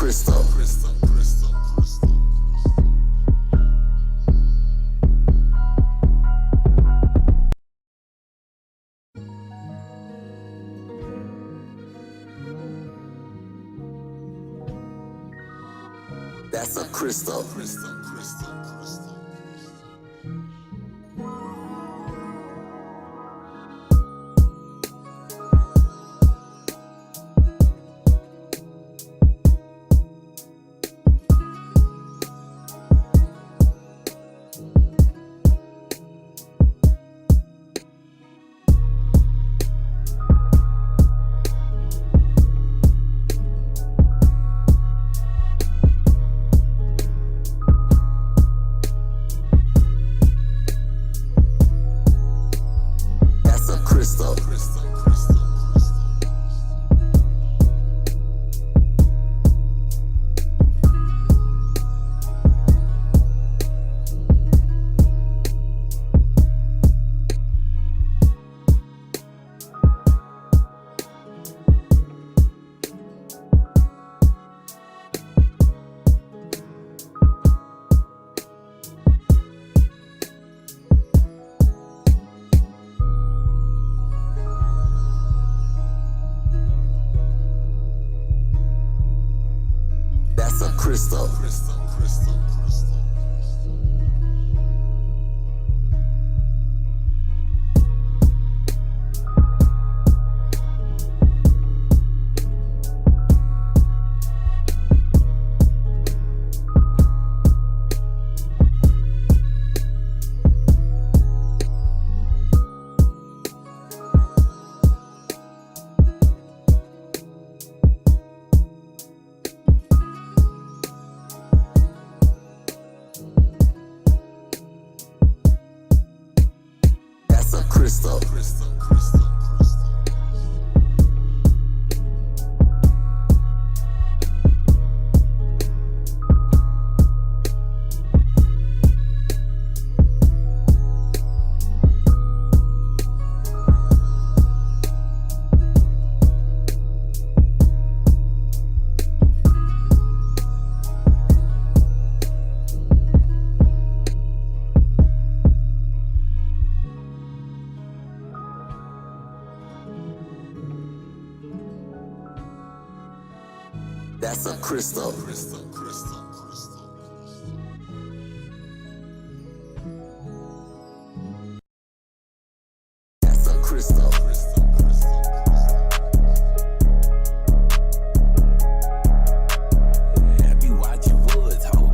crystal. That's a crystal. Crystal. Crystal. That's a crystal. That's a crystal. Happy watching Woods, ho.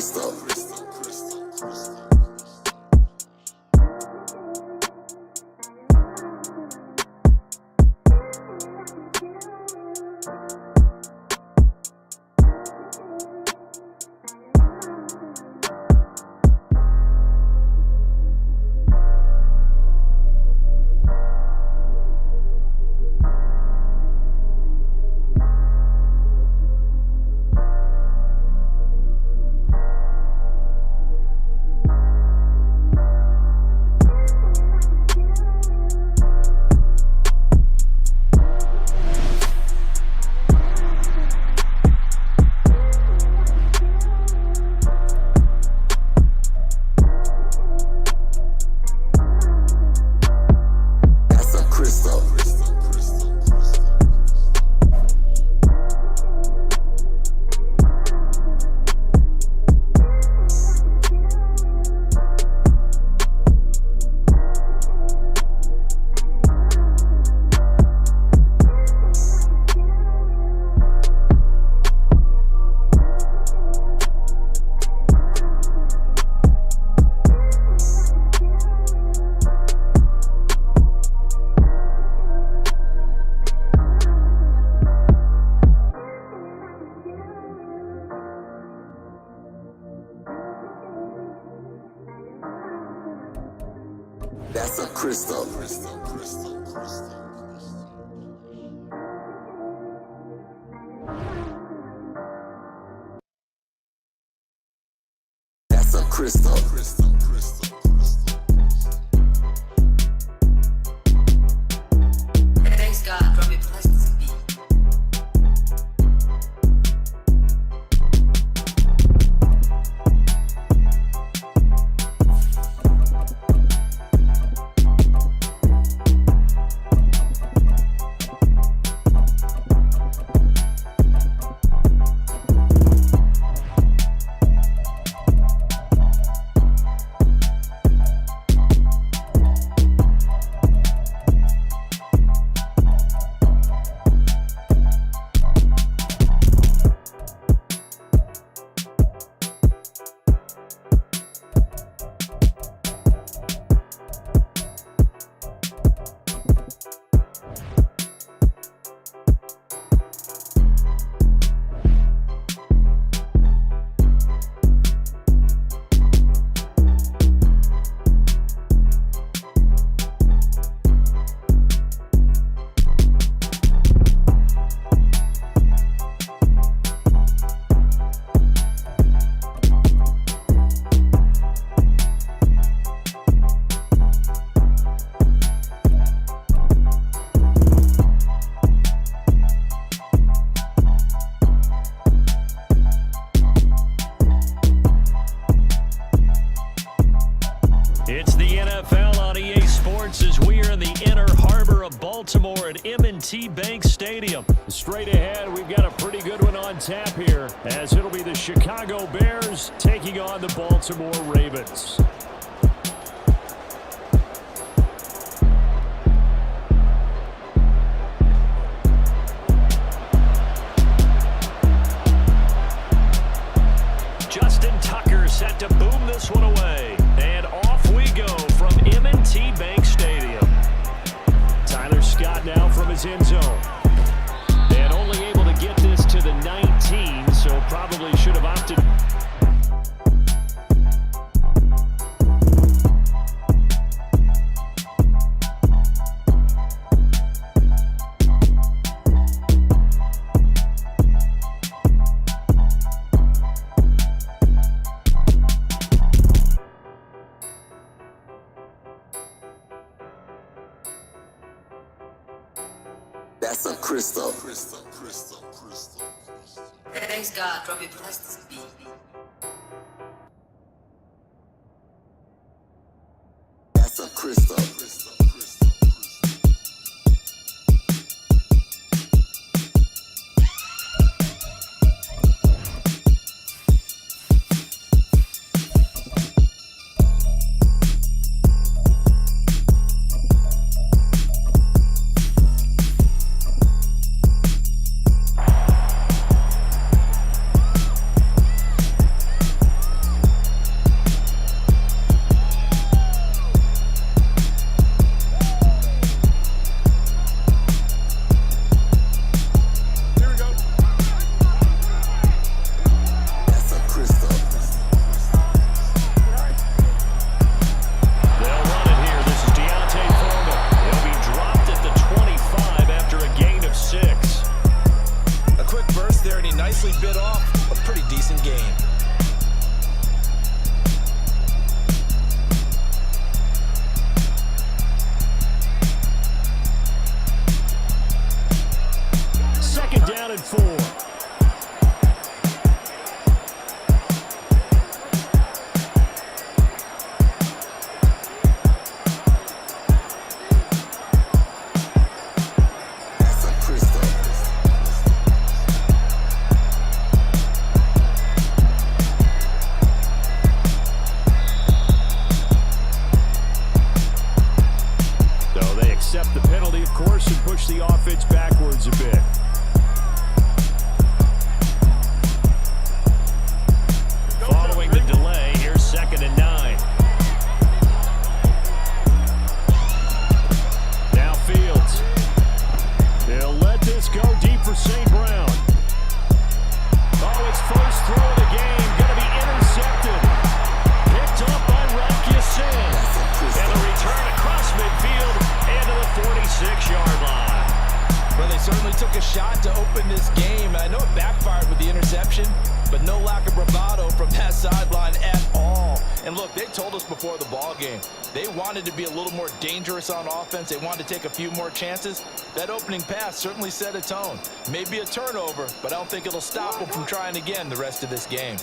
crystal. That's a crystal. That's a crystal. Thanks God, Robbie blessed this beat. It's the NFL on EA Sports as we are in the inner harbor of Baltimore at M&T Bank Stadium. Straight ahead, we've got a pretty good one on tap here, as it'll be the Chicago Bears taking on the Baltimore Ravens. Justin Tucker set to boom this one away. And off we go from M&T Bank Stadium. Tyler Scott now from his end zone. And only able to get this to the 19, so probably should have opted. That's a crystal. Thanks God, Robbie blessed this beat. That's a crystal. off a pretty decent game. Second down and 4. That's a crystal. So they accept the penalty, of course, and push the offense backwards a bit. Following the delay, here's 2nd and 9. Now Fields. They'll let this go deep for St. Brown. Oh, it's first throw of the game. Going to be intercepted. Picked up by Rakisin. And the return across midfield and to the 46-yard line. Well, they certainly took a shot to open this game. I know it backfired with the interception, but no lack of bravado from that sideline at all. And look, they told us before the ball game, they wanted to be a little more dangerous on offense. They wanted to take a few more chances. That opening pass certainly set a tone. Maybe a turnover, but I don't think it'll stop them from trying again the rest of this game.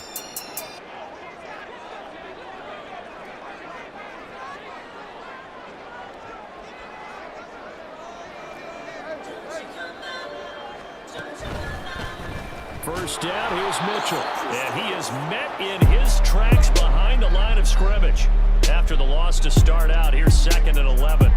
First down, here's Mitchell. And he is met in his tracks behind the line of scrimmage. After the loss to start out, here's 2nd and 11.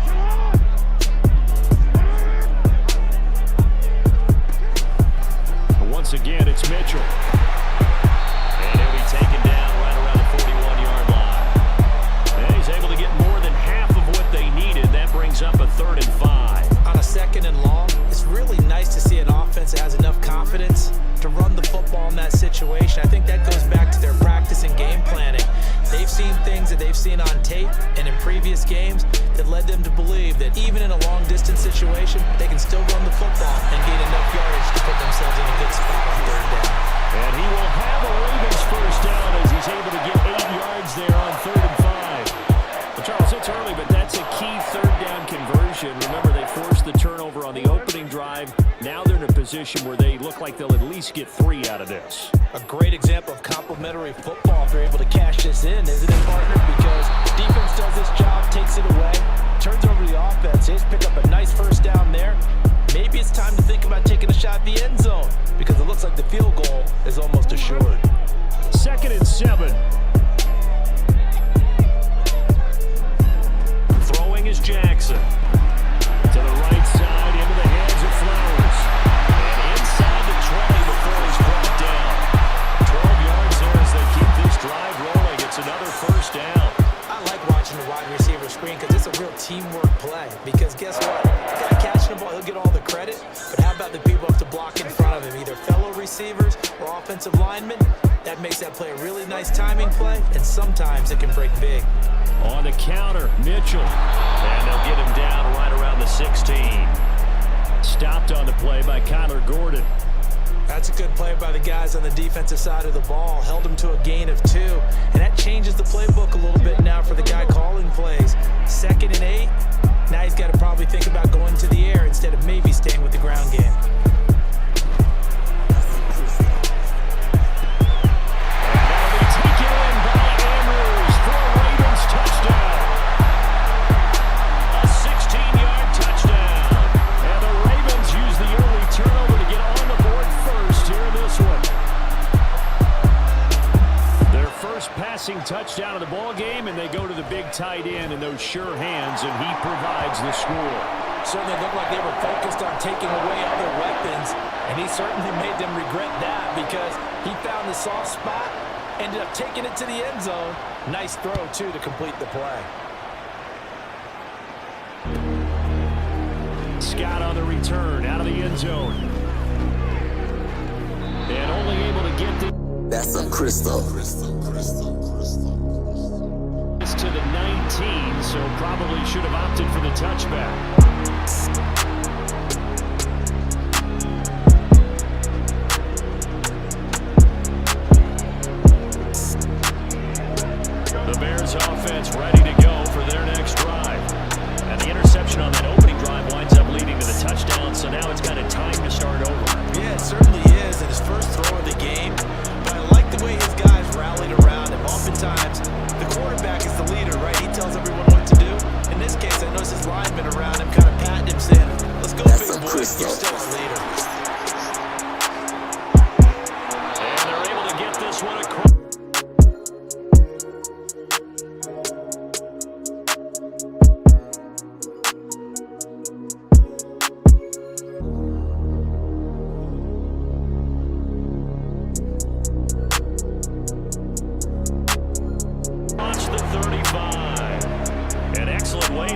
Once again, it's Mitchell. And he'll be taken down right around the 41-yard line. And he's able to get more than half of what they needed. That brings up a 3rd and 5. On a 2nd and long, it's really nice to see an offense that has enough confidence to run the football in that situation. I think that goes back to their practice and game planning. They've seen things that they've seen on tape and in previous games that led them to believe that even in a long-distance situation, they can still run the football and gain enough yardage to put themselves in a good spot on 3rd down. And he will have a Ravens first down as he's able to get 8 yards there on 3rd and 5. Well, Charles, it's early, but that's a key 3rd down conversion. Remember, they forced the turnover on the opening drive. Now they're in a position where they look like they'll at least get 3 out of this. A great example of complementary football if they're able to cash this in, isn't it, partner? Because defense does this job, takes it away, turns over the offense. They just pick up a nice first down there. Maybe it's time to think about taking a shot at the end zone because it looks like the field goal is almost assured. 2nd and 7. Throwing is Jackson. To the right side, into the hands of Flowers. And inside the 20 before he's brought down. 12 yards there as they keep this drive rolling. It's another first down. I like watching the wide receiver screen because it's a real teamwork play. Because guess what? The guy catching the ball, he'll get all the credit. But how about the people up to block in front of him, either fellow receivers or offensive linemen? That makes that play a really nice timing play, and sometimes it can break big. On the counter, Mitchell. And they'll get him down right around the 16. Stopped on the play by Kyler Gordon. That's a good play by the guys on the defensive side of the ball. Held him to a gain of 2. And that changes the playbook a little bit now for the guy calling plays. 2nd and 8. Now he's got to probably think about going to the air instead of maybe staying with the ground game. Touchdown of the ball game, and they go to the big tight end in those sure hands, and he provides the score. Certainly looked like they were focused on taking away other weapons, and he certainly made them regret that because he found the soft spot, ended up taking it to the end zone. Nice throw, too, to complete the play. Scott on the return, out of the end zone. And only able to get That's a crystal. this to the 19, so probably should have opted for the touchback.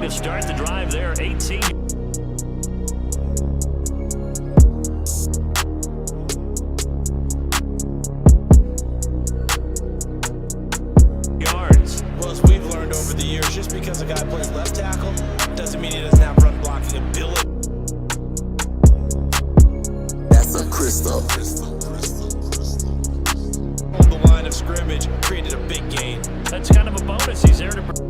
to start the drive there. 18 yards. Well, as we've learned over the years, just because a guy plays left tackle doesn't mean he doesn't have run blocking ability. That's a crystal. On the line of scrimmage, created a big gain. That's kind of a bonus. He's there to...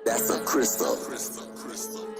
That's a crystal. That's a crystal.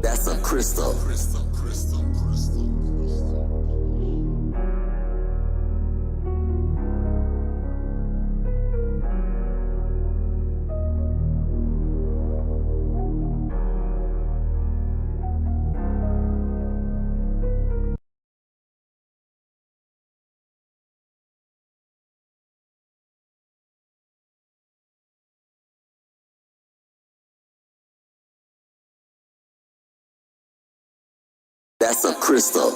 That's a crystal. That's a crystal.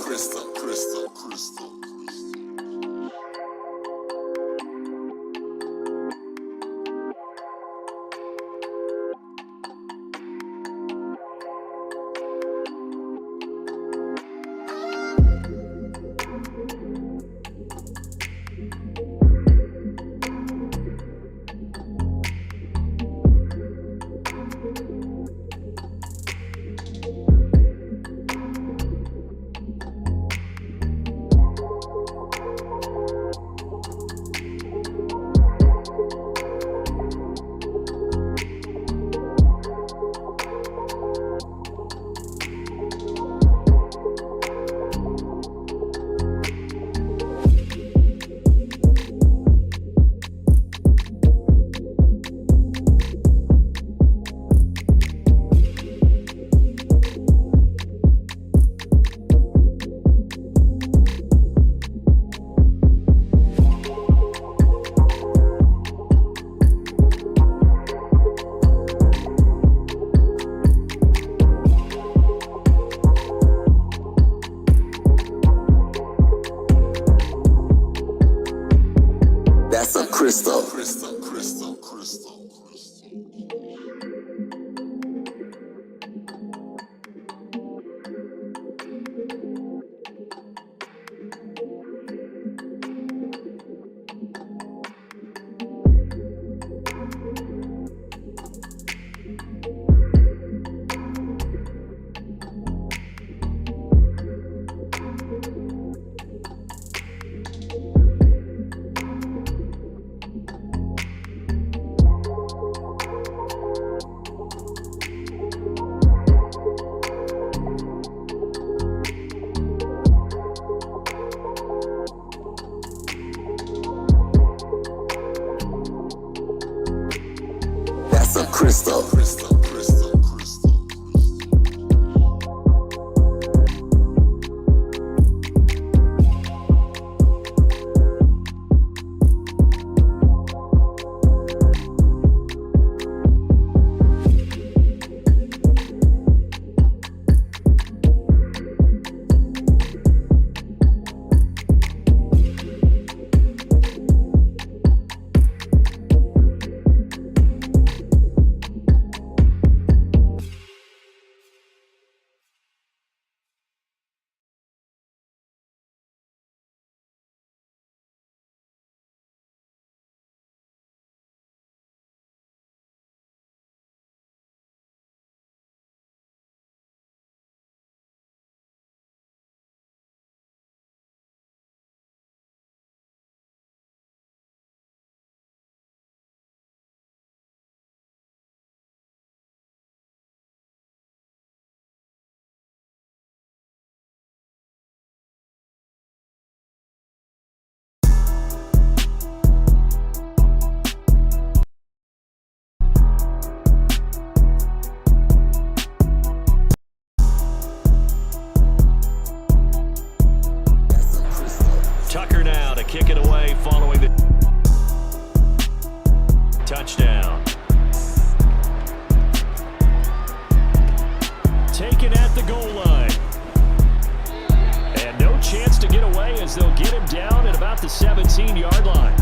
18-yard line.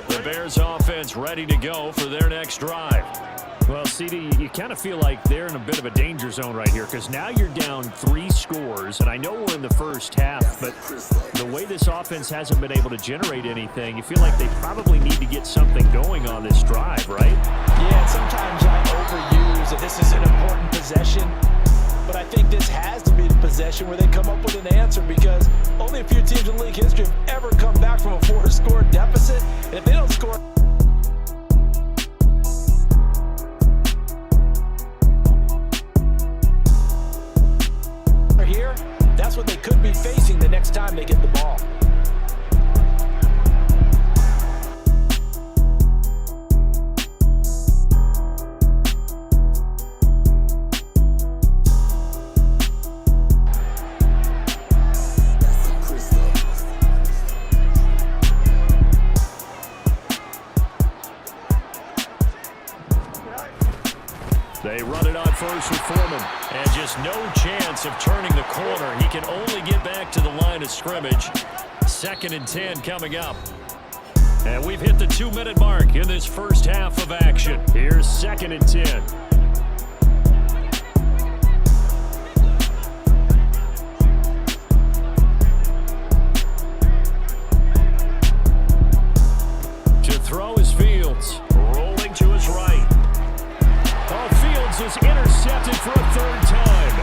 The Bears offense ready to go for their next drive. Well, CD, you kind of feel like they're in a bit of a danger zone right here because now you're down 3 scores, and I know we're in the first half, but the way this offense hasn't been able to generate anything, you feel like they probably need to get something going on this drive, right? Yeah, sometimes I overuse that this is an important possession, but I think this has to be the possession where they come up with an answer because only a few teams in league history have ever come back from a 4-score deficit, and if they don't score here, that's what they could be facing the next time they get the ball. They run it on first with Foreman, and just no chance of turning the corner. He can only get back to the line of scrimmage. 2nd and 10 coming up. And we've hit the 2-minute mark in this first half of action. Here's 2nd and 10. To throw is Fields, rolling to his right. Fields is intercepted for a 3rd time.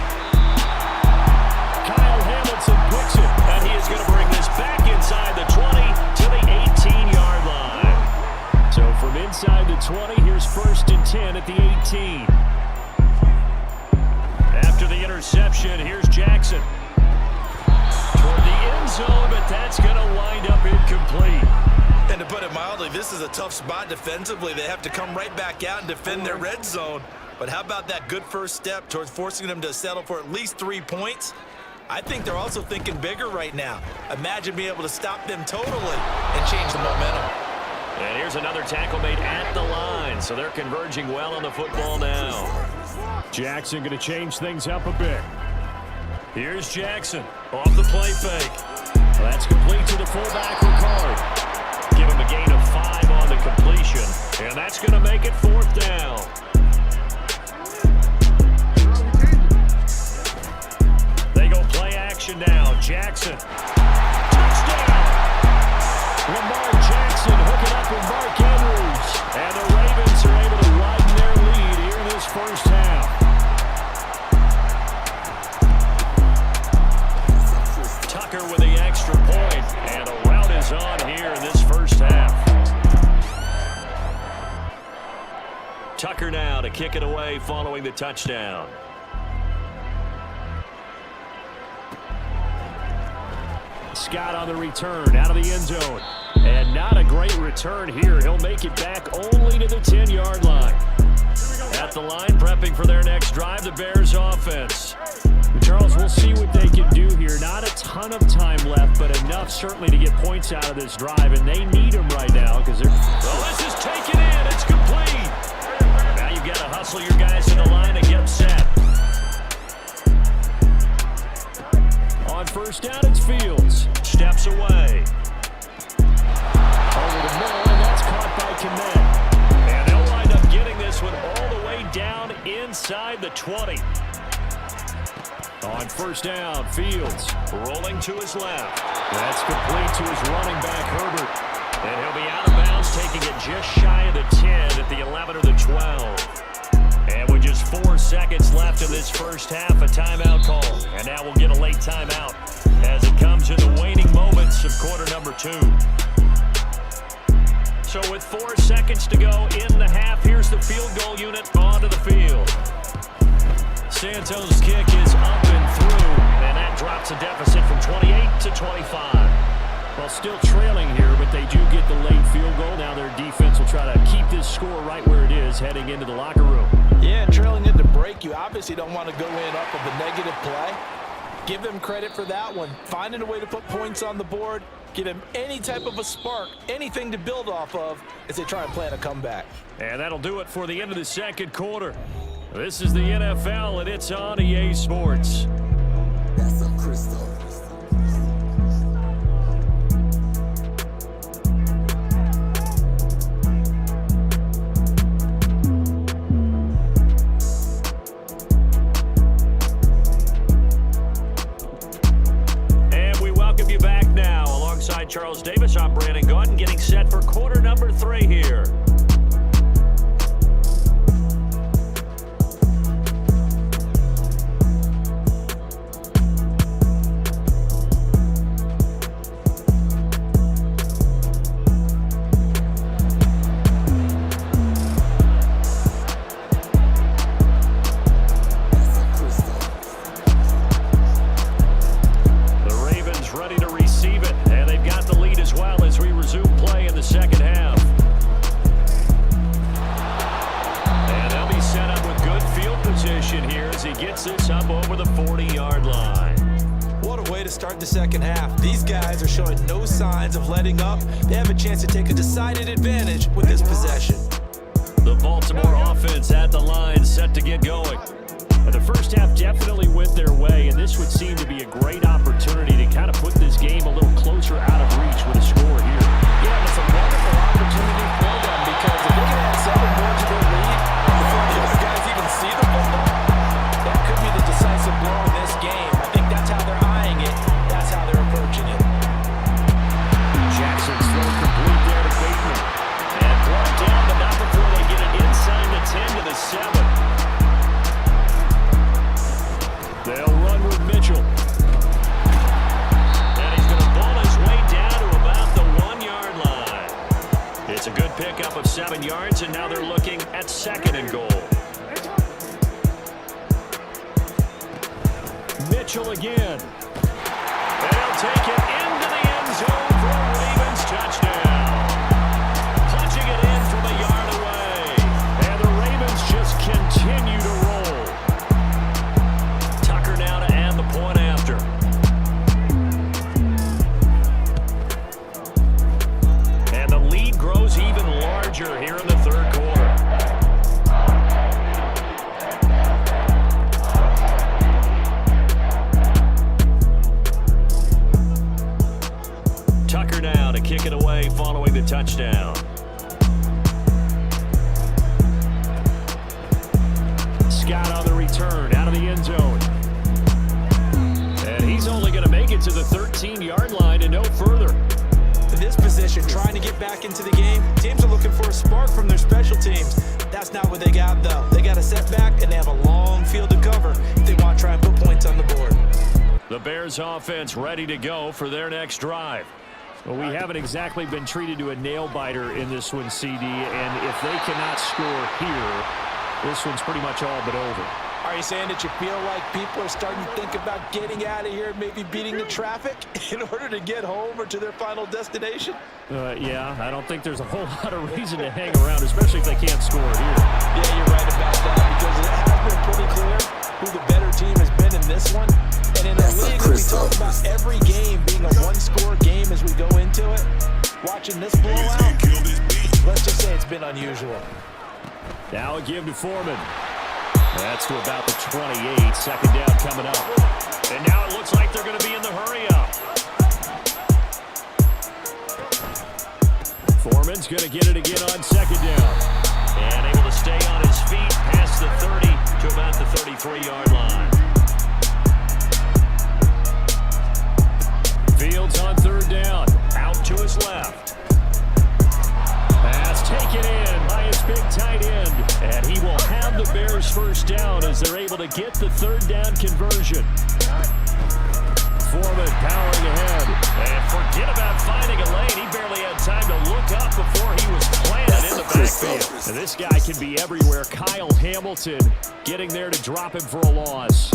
Kyle Hamilton picks it, and he is going to bring this back inside the 20 to the 18-yard line. So from inside the 20, here's 1st and 10 at the 18. After the interception, here's Jackson. Toward the end zone, but that's going to wind up incomplete. And to put it mildly, this is a tough spot defensively. They have to come right back out and defend their red zone. But how about that good first step towards forcing them to settle for at least 3 points? I think they're also thinking bigger right now. Imagine being able to stop them totally and change the momentum. And here's another tackle made at the line, so they're converging well on the football now. Jackson going to change things up a bit. Here's Jackson off the play fake. Well, that's complete to the fullback, Ricard. Give him a gain of 5 on the completion, and that's going to make it 4th down. They go play action now. Jackson. Touchdown! Lamar Jackson hooking up with Mark Andrews. And the Ravens are able to widen their lead here in this first half. Tucker with the extra point. And a rout is on here in this first half. Tucker now to kick it away following the touchdown. Scott on the return out of the end zone. And not a great return here. He'll make it back only to the 10-yard line. At the line, prepping for their next drive, the Bears offense. Charles, we'll see what they can do here. Not a ton of time left, but enough certainly to get points out of this drive, and they need them right now because they're... Well, this is taken in. It's complete. Now you've got to hustle your guys to the line and get them set. On first down, it's Fields. Steps away. Over the middle, and that's caught by Kmet. And they'll wind up getting this one all the way down inside the 20. On first down, Fields rolling to his left. That's complete to his running back, Herbert. And he'll be out of bounds, taking it just shy of the 10 at the 11 or the 12. And with just 4 seconds left in this first half, a timeout call. And now we'll get a late timeout as it comes to the waning moments of quarter number 2. So with 4 seconds to go in the half, here's the field goal unit onto the field. Santos' kick is up and through, and that drops a deficit from 28 to 25. Well, still trailing here, but they do get the late field goal. Now their defense will try to keep this score right where it is heading into the locker room. Yeah, trailing into break, you obviously don't want to go in off of a negative play. Give them credit for that one. Finding a way to put points on the board, give them any type of a spark, anything to build off of as they try and plan a comeback. And that'll do it for the end of the second quarter. This is the NFL, and it's on EA Sports. That's a crystal. Charles Davis, I'm Brandon Gaudin, getting set for quarter number 3 here. They have a chance to take a decided advantage with this possession. The Baltimore offense at the line, set to get going. The first half definitely went their way, and this would seem to be a great opportunity to kind of put this game a little closer out of reach with a score here. Yeah, it's a wonderful opportunity for them because if they can add 7 more to their lead before the other guys even see the football, that could be the decisive blow in this game. I think that's how they're eyeing it. That's how they're approaching it. Jackson's throw complete there to Bateman. And brought down, but not before they get it inside the 10 to the 7. They'll run with Mitchell. And he's going to ball his way down to about the 1-yard line. It's a good pickup of 7 yards, and now they're looking at 2nd and goal. Mitchell again. They'll take it into the end zone for a Ravens touchdown. Punching it in from a yard away. And the Ravens just continue to roll. Tucker now to add the point after. And the lead grows even larger here in the third quarter. Tucker now to kick it away following the touchdown. Scott on the return out of the end zone. And he's only going to make it to the 13-yard line and no further. In this position, trying to get back into the game, teams are looking for a spark from their special teams. That's not what they got, though. They got a setback, and they have a long field to cover if they want to try and put points on the board. The Bears offense ready to go for their next drive. Well, we haven't exactly been treated to a nail-biter in this one, CD, and if they cannot score here, this one's pretty much all but over. Are you saying that you feel like people are starting to think about getting out of here and maybe beating the traffic in order to get home or to their final destination? Yeah, I don't think there's a whole lot of reason to hang around, especially if they can't score here. Yeah, you're right about that because it has been pretty clear who the better team has been in this one. And in a league where we talk about every game being a one-score game as we go into it, watching this blowout, let's just say it's been unusual. Now a give to Foreman. That's to about the 28. Second down coming up. And now it looks like they're going to be in the hurry-up. Foreman's going to get it again on second down. And able to stay on his feet past the 30 to about the 33-yard line. Fields on third down. Out to his left. Pass taken in by his big tight end. And he will have the Bears first down as they're able to get the third down conversion. Foreman powering ahead. And forget about finding a lane. He barely had time to look up before he was planted in the backfield. And this guy can be everywhere. Kyle Hamilton getting there to drop him for a loss.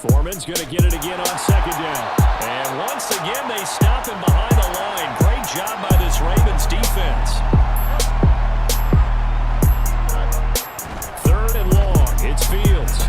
Foreman's going to get it again on second down. And once again, they stop him behind the line. Great job by this Ravens defense. Third and long. It's Fields.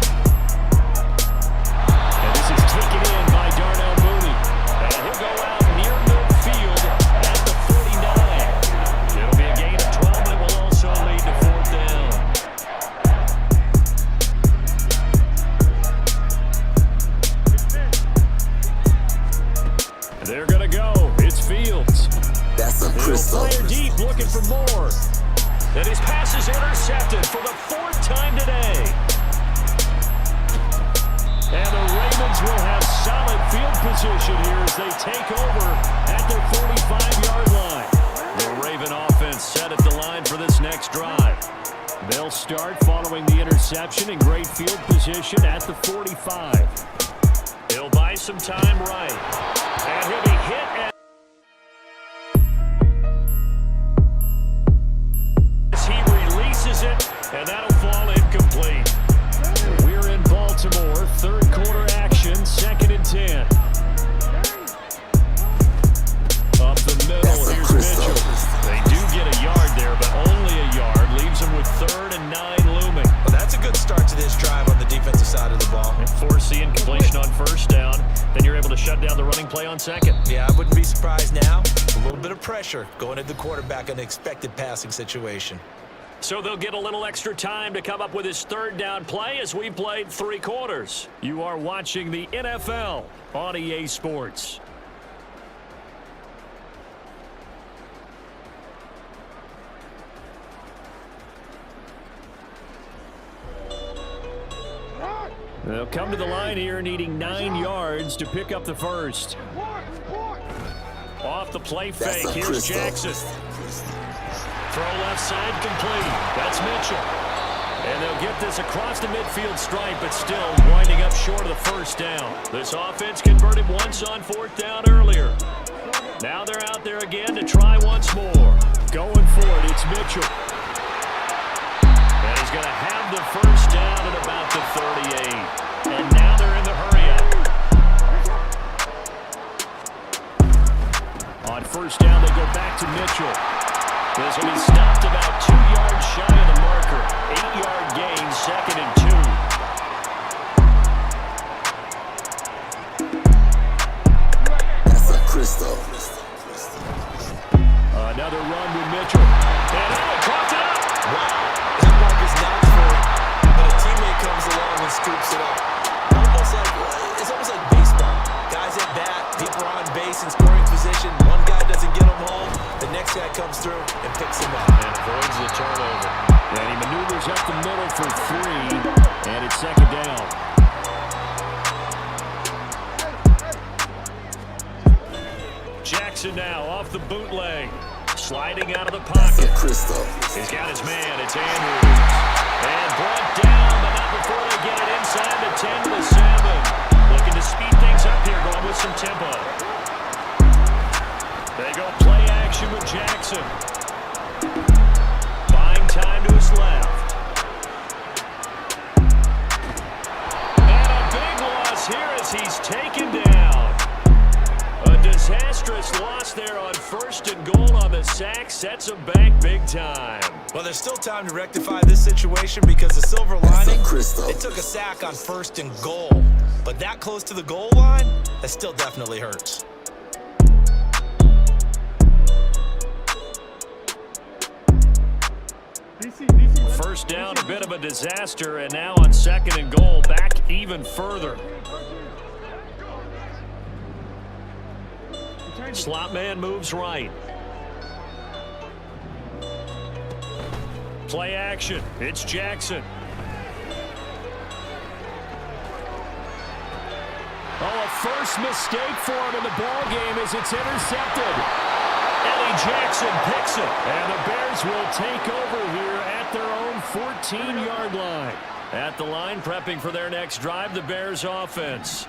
for the 4th time today. And the Ravens will have solid field position here as they take over at their 45-yard line. The Raven offense set at the line for this next drive. They'll start following the interception in great field position at the 45. He'll buy some time right. And he'll be hit as he releases it, and that'll fall incomplete. We're in Baltimore, 3rd quarter action, 2nd and 10. Up the middle, here's Mitchell. They do get a yard there, but only a yard. Leaves them with 3rd and 9 looming. Well, that's a good start to this drive on the defensive side of the ball. And force the incompletion on 1st down. Then you're able to shut down the running play on 2nd. Yeah, I wouldn't be surprised now. A little bit of pressure going at the quarterback in an expected passing situation. So they'll get a little extra time to come up with his 3rd down play as we played 3 quarters. You are watching the NFL on EA Sports. They'll come to the line here needing 9 yards to pick up the 1st. Off the play fake, here's Jackson. Throw left side complete. That's Mitchell. And they'll get this across the midfield stripe, but still winding up short of the 1st down. This offense converted once on 4th down earlier. Now they're out there again to try once more. Going for it, it's Mitchell. And he's going to have the 1st down at about the 38. And now they're in the hurry-up. On 1st down, they go back to Mitchell. This will be stopped about 2 yards shy of the marker. 8-yard gain, 2nd and 2. That's a crystal. Another run with Mitchell. And dropped it up. Wow, that mark is not full, but a teammate comes along and scoops it up. It's almost like baseball. Guys at bat, people are on base in scoring position. One guy doesn't get them home. The next guy comes through and picks him up. And avoids the turnover. And he maneuvers up the middle for 3. And it's 2nd down. Jackson now off the bootleg. Sliding out of the pocket. He's got his man. It's Andrews. And brought down, but not before they get it inside the 10 to the 7. Looking to speed things up here, going with some tempo. They go play action with Jackson. Buying time to his left. And a big loss here as he's taken down. A disastrous loss there on 1st and goal on the sack. Sets him back big time. Well, there's still time to rectify this situation because the silver lining, it took a sack on 1st and goal. But that close to the goal line, that still definitely hurts. First down, a bit of a disaster, and now on 2nd and goal, back even further. Slot man moves right. Play action. It's Jackson. Oh, a first mistake for him in the ball game as it's intercepted. Eddie Jackson picks it, and the Bears will take over here at their own 14-yard line. At the line, prepping for their next drive, the Bears offense.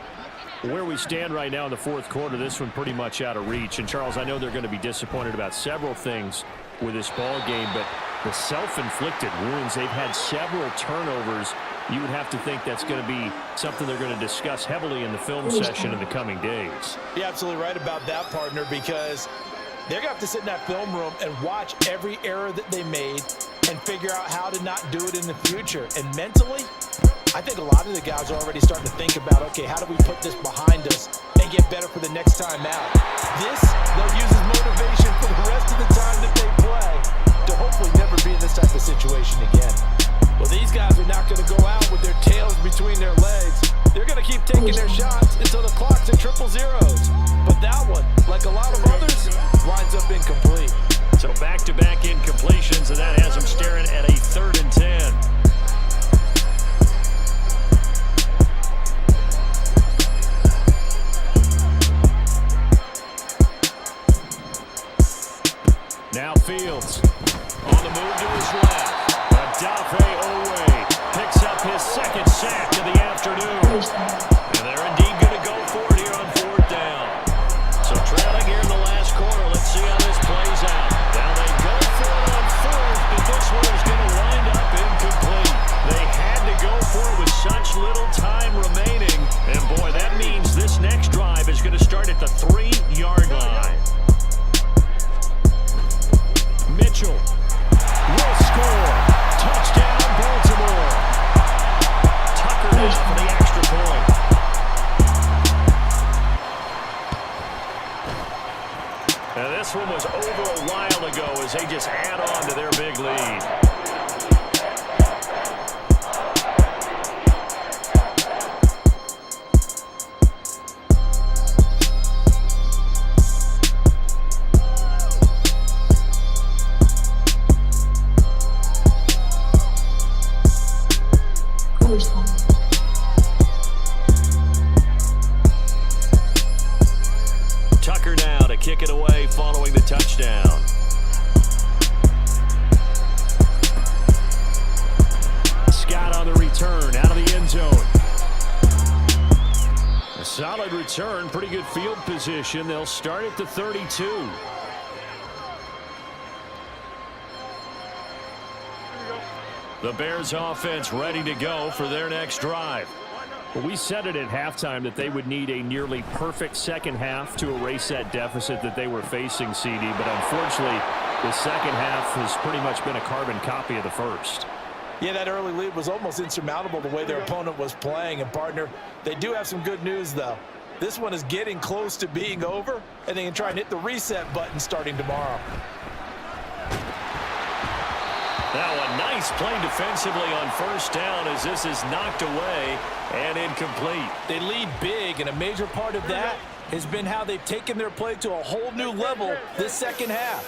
Where we stand right now in the 4th quarter, this one pretty much out of reach. And, Charles, I know they're going to be disappointed about several things with this ball game, but the self-inflicted wounds, they've had several turnovers. You would have to think that's going to be something they're going to discuss heavily in the film session in the coming days. You're absolutely right about that, partner, because they're going to have to sit in that film room and watch every error that they made and figure out how to not do it in the future. And mentally, I think a lot of the guys are already starting to think about, okay, how do we put this behind us and get better for the next time out? This, they'll use as motivation for the rest of the time that they play to hopefully never be in this type of situation again. Well, these guys are not going to go out with their tails between their legs. They're going to keep taking their shots until the clock's at 000. But that one, like a lot of others, winds up incomplete. So back-to-back incompletions, and that has them staring at a 3rd and 10. Now Fields on the move to his left. Odafe Oweh picks up his 2nd sack of the afternoon. And they're indeed going to go for it here on 4th down. So trailing here in the last quarter. Let's see how this plays out. Now they go for it on 4th, but this one is going to wind up incomplete. They had to go for it with such little time remaining. And boy, that means this next drive is going to start at the 3-yard line. Mitchell will score. Touchdown, Baltimore. Tucker now for the extra point. Now this one was over a while ago as they just add on to their big lead. Tucker now to kick it away following the touchdown. Scott on the return out of the end zone. A solid return, pretty good field position. They'll start at the 32. The Bears offense ready to go for their next drive. Well, we said it at halftime that they would need a nearly perfect second half to erase that deficit that they were facing, CD. But unfortunately, the second half has pretty much been a carbon copy of the first. Yeah, that early lead was almost insurmountable the way their opponent was playing. And, partner, they do have some good news, though. This one is getting close to being over, and they can try and hit the reset button starting tomorrow. Now a nice play defensively on 1st down as this is knocked away and incomplete. They lead big, and a major part of that has been how they've taken their play to a whole new level this second half.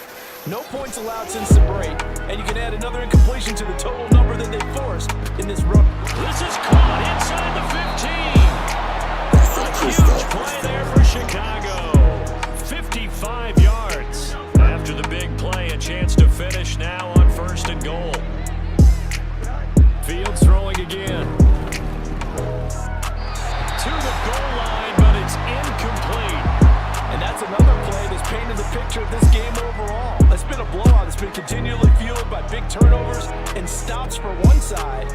No points allowed since the break, and you can add another incompletion to the total number that they forced in this run. This is caught inside the 15. A huge play there for Chicago. 55 yards. After the big play, a chance to finish now on 1st and goal. Fields throwing again. To the goal line, but it's incomplete. And that's another play that's painted the picture of this game overall. It's been a blowout. It's been continually fueled by big turnovers and stops for one side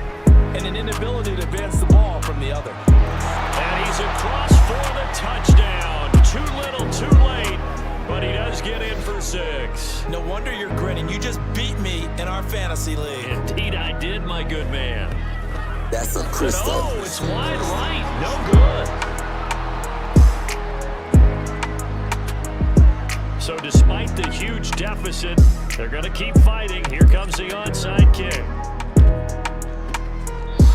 and an inability to advance the ball from the other. And he's across for the touchdown. Too little, too late. But he does get in for 6. No wonder you're grinning. You just beat me in our fantasy league. Indeed I did, my good man. That's a crystal. Oh, it's wide right. No good. So despite the huge deficit, they're going to keep fighting. Here comes the onside kick.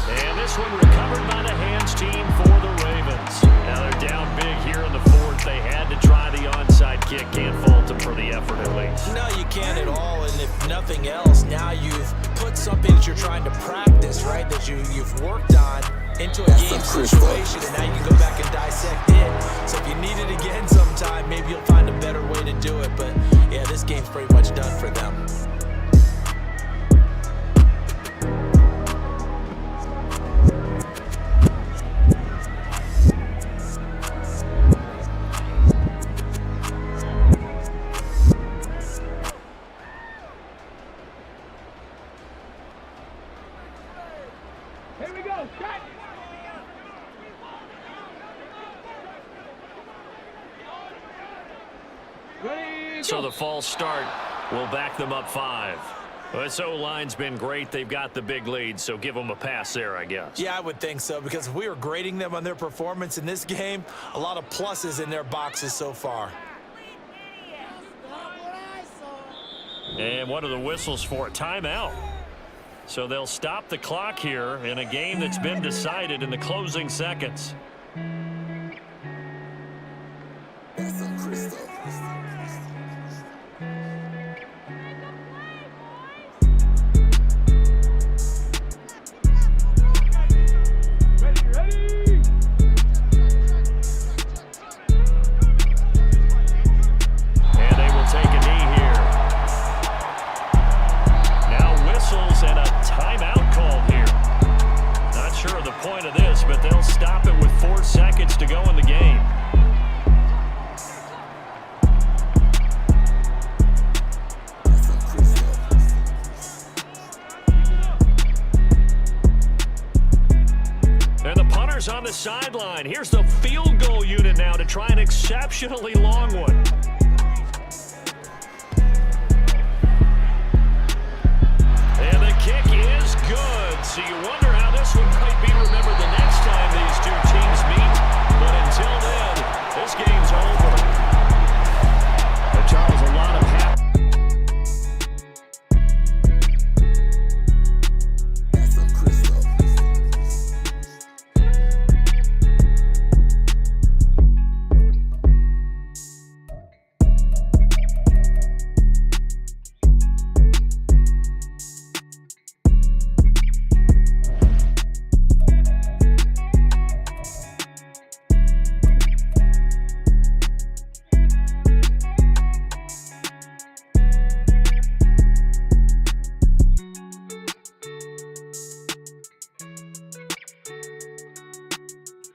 And this one recovered by the hands team for the Ravens. Now they're down big here in the 4th. They had to try the onside kick. Can't fault them for the effort at least. No, you can't at all. And if nothing else, now you've put something that you're trying to practice, right, that you've worked on into a game situation, and now you can go back and dissect it. So if you need it again sometime, maybe you'll find a better way to do it. But, yeah, this game's pretty much done for them. So the false start will back them up 5. This O-line's been great. They've got the big lead, so give them a pass there, I guess. Yeah, I would think so, because if we were grading them on their performance in this game, a lot of pluses in their boxes so far. And one of the whistles for a timeout. So they'll stop the clock here in a game that's been decided in the closing seconds. That's a crystal. stop it with 4 seconds to go in the game. And the punter's on the sideline. Here's the field goal unit now to try an exceptionally long one. And the kick is good. So you wonder how this one might be remembered the next time these two teams meet. But until then, this game's over. And Charles, a lot of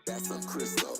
That's a crystal.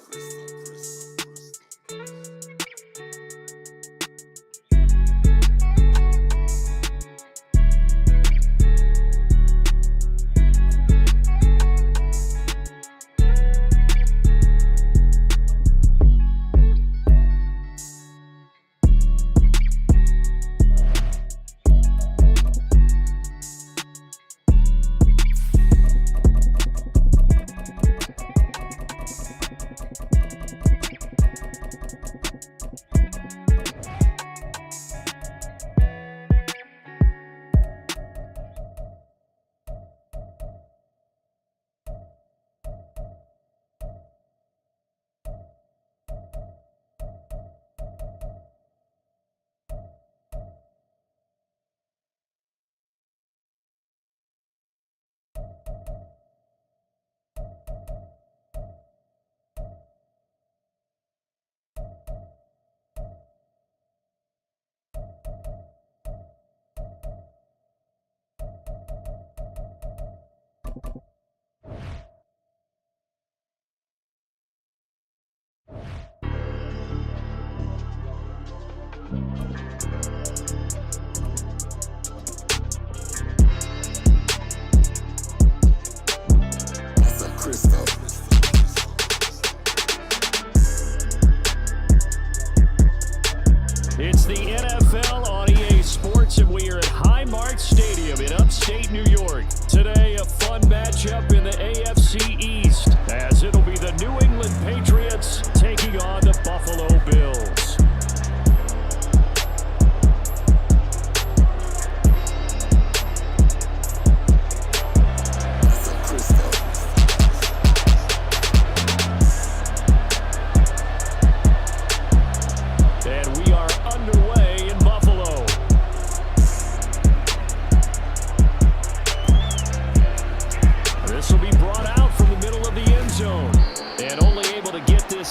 It's the NFL on EA Sports, and we are at Highmark Stadium in upstate New York. Today, a fun matchup in the AFC East, as it'll be the New England Patriots taking on the Buffalo Bills.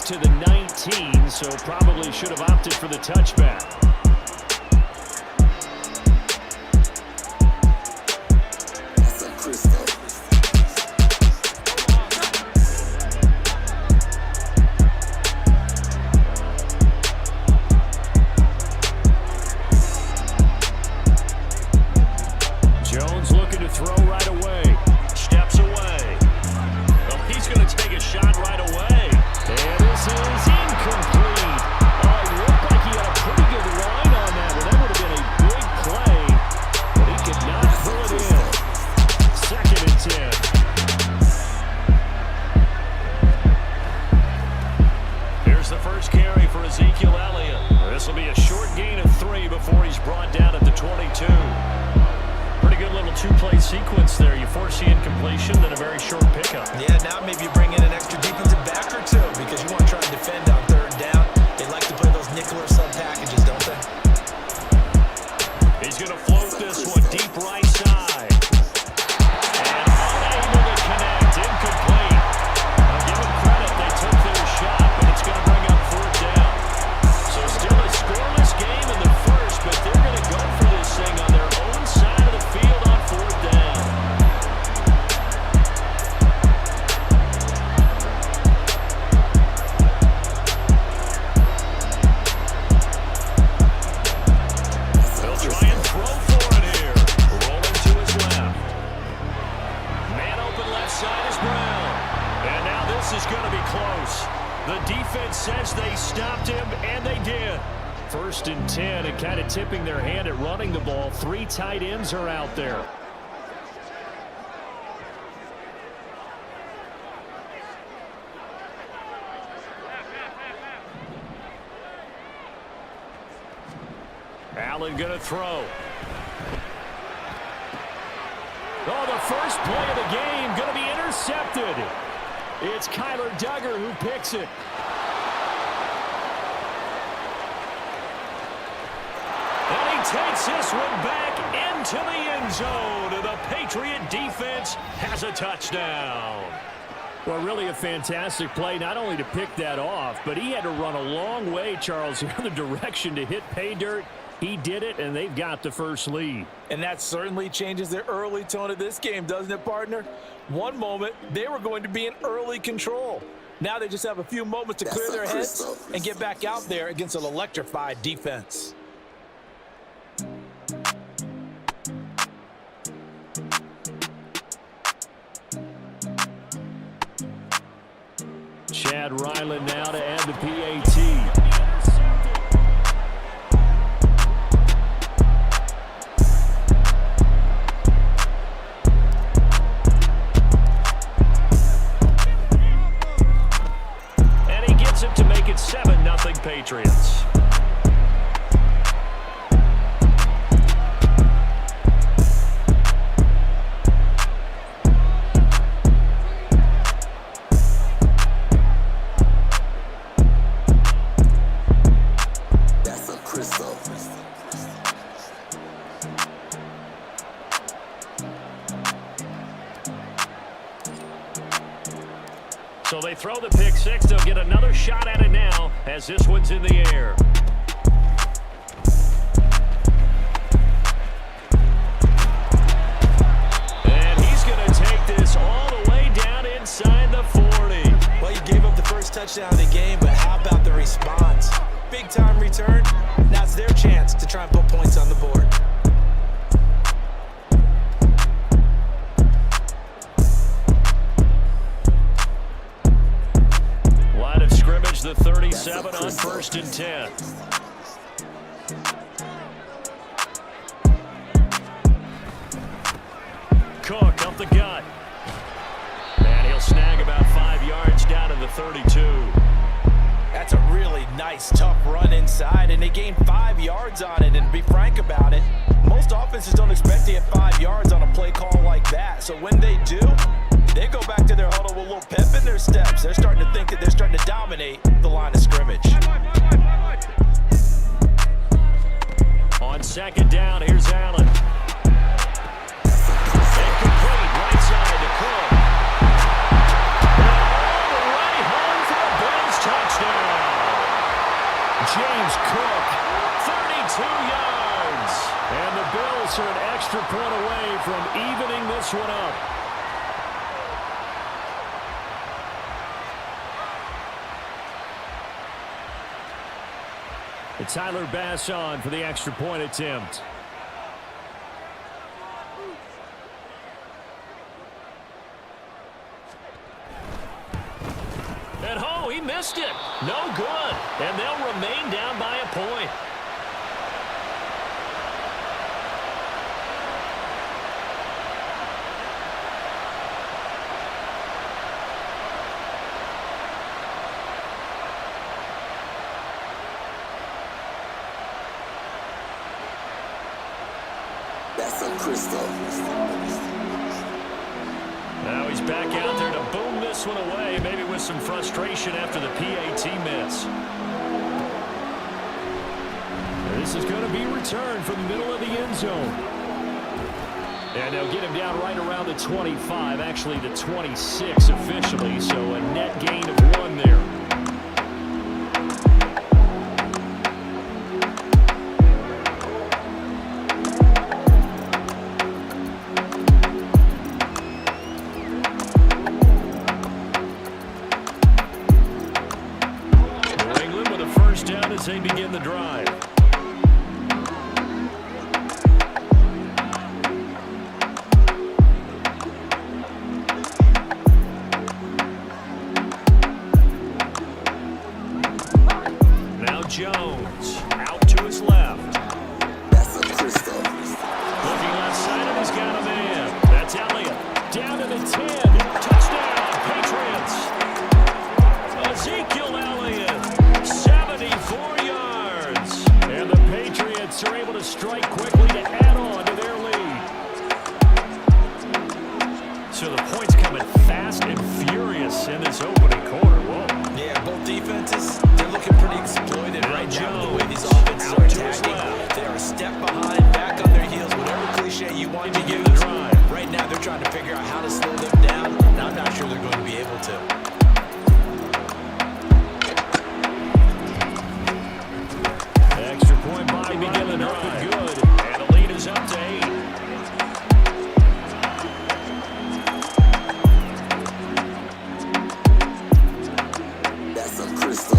To the 19, so probably should have opted for the touchback. Jones looking to throw right away. Steps away. Well, he's going to take a shot right away. And this is incomplete. Oh, he looked like he had a pretty good line on that, but that would have been a big play. But he could not pull it in. 2nd and 10. Here's the first carry for Ezekiel Elliott. This will be a short gain of 3 before he's brought down at the 22. Pretty good little 2-play sequence there. You force the incompletion, then a very short pickup. Yeah, now maybe you bring in an extra defensive back or two because you want to try and defend on 3rd down. They like to play those nickel or sub packages, don't they? He's going to float this one deep right side. And unable to connect. Incomplete. I'll give them credit. They took their shot, but it's going to bring up 4th down. So still a scoreless game in the first, but they're going to go for this thing on their own side of the field on 4th down. this is going to be close. The defense says they stopped him, and they did. 1st and 10, and kind of tipping their hand at running the ball. 3 tight ends are out there. Allen going to throw. Oh, the first play of the game going to be intercepted. It's Kyler Duggar who picks it. And he takes this one back into the end zone. And the Patriot defense has a touchdown. Well, really a fantastic play, not only to pick that off, but he had to run a long way, Charles, the other direction to hit pay dirt. He did it, and they've got the first lead. And that certainly changes the early tone of this game, doesn't it, partner? One moment, they were going to be in early control. Now they just have a few moments to clear their heads and get back out there against an electrified defense. Chad Ryland now to add the PAT. To make it 7-0 Patriots. That's a crystal. So they throw the pick six. They'll get another shot at it now as this one's in the air. And he's going to take this all the way down inside the 40. Well, you gave up the first touchdown of the game, but how about the response? Big time return. Now it's their chance to try and put points on the board. The 37 on 1st and 10. Cook up the gut. And he'll snag about 5 yards down to the 32. That's a really nice, tough run inside, and they gained 5 yards on it. And to be frank about it, most offenses don't expect to get 5 yards on a play call like that. So when they do, they go back to their huddle with a little pep in their steps. They're starting to think that they're starting to dominate the line of scrimmage. On 2nd down, here's Allen. Incomplete, right side to Cook. And all the way home for a Bills touchdown. James Cook, 32 yards. And the Bills are an extra point away from evening this one up. It's Tyler Bass on for the extra point attempt. And oh, he missed it. No good. And they'll remain down by a point. That's a crystal. Now he's back out there to boom this one away, maybe with some frustration after the PAT miss. This is going to be returned from the middle of the end zone. And they'll get him down right around the 25, actually the 26 officially, so a net gain of 1 there. As they begin the drive. the 10. Touchdown, Patriots. Ezekiel Elliott, 74 yards. And the Patriots are able to strike quickly to add on to their lead. So the points coming fast and furious in this opening quarter. Whoa. Yeah, both defenses, they're looking pretty exploited right now with the way these offenses are attacking. They are a step behind, back on their heels, whatever cliche you want to use. Right now they're trying to figure out how to slow them down, and I'm not sure they're going to be able to. Extra point by beginning up and good. And the lead is up to 8. That's a crystal.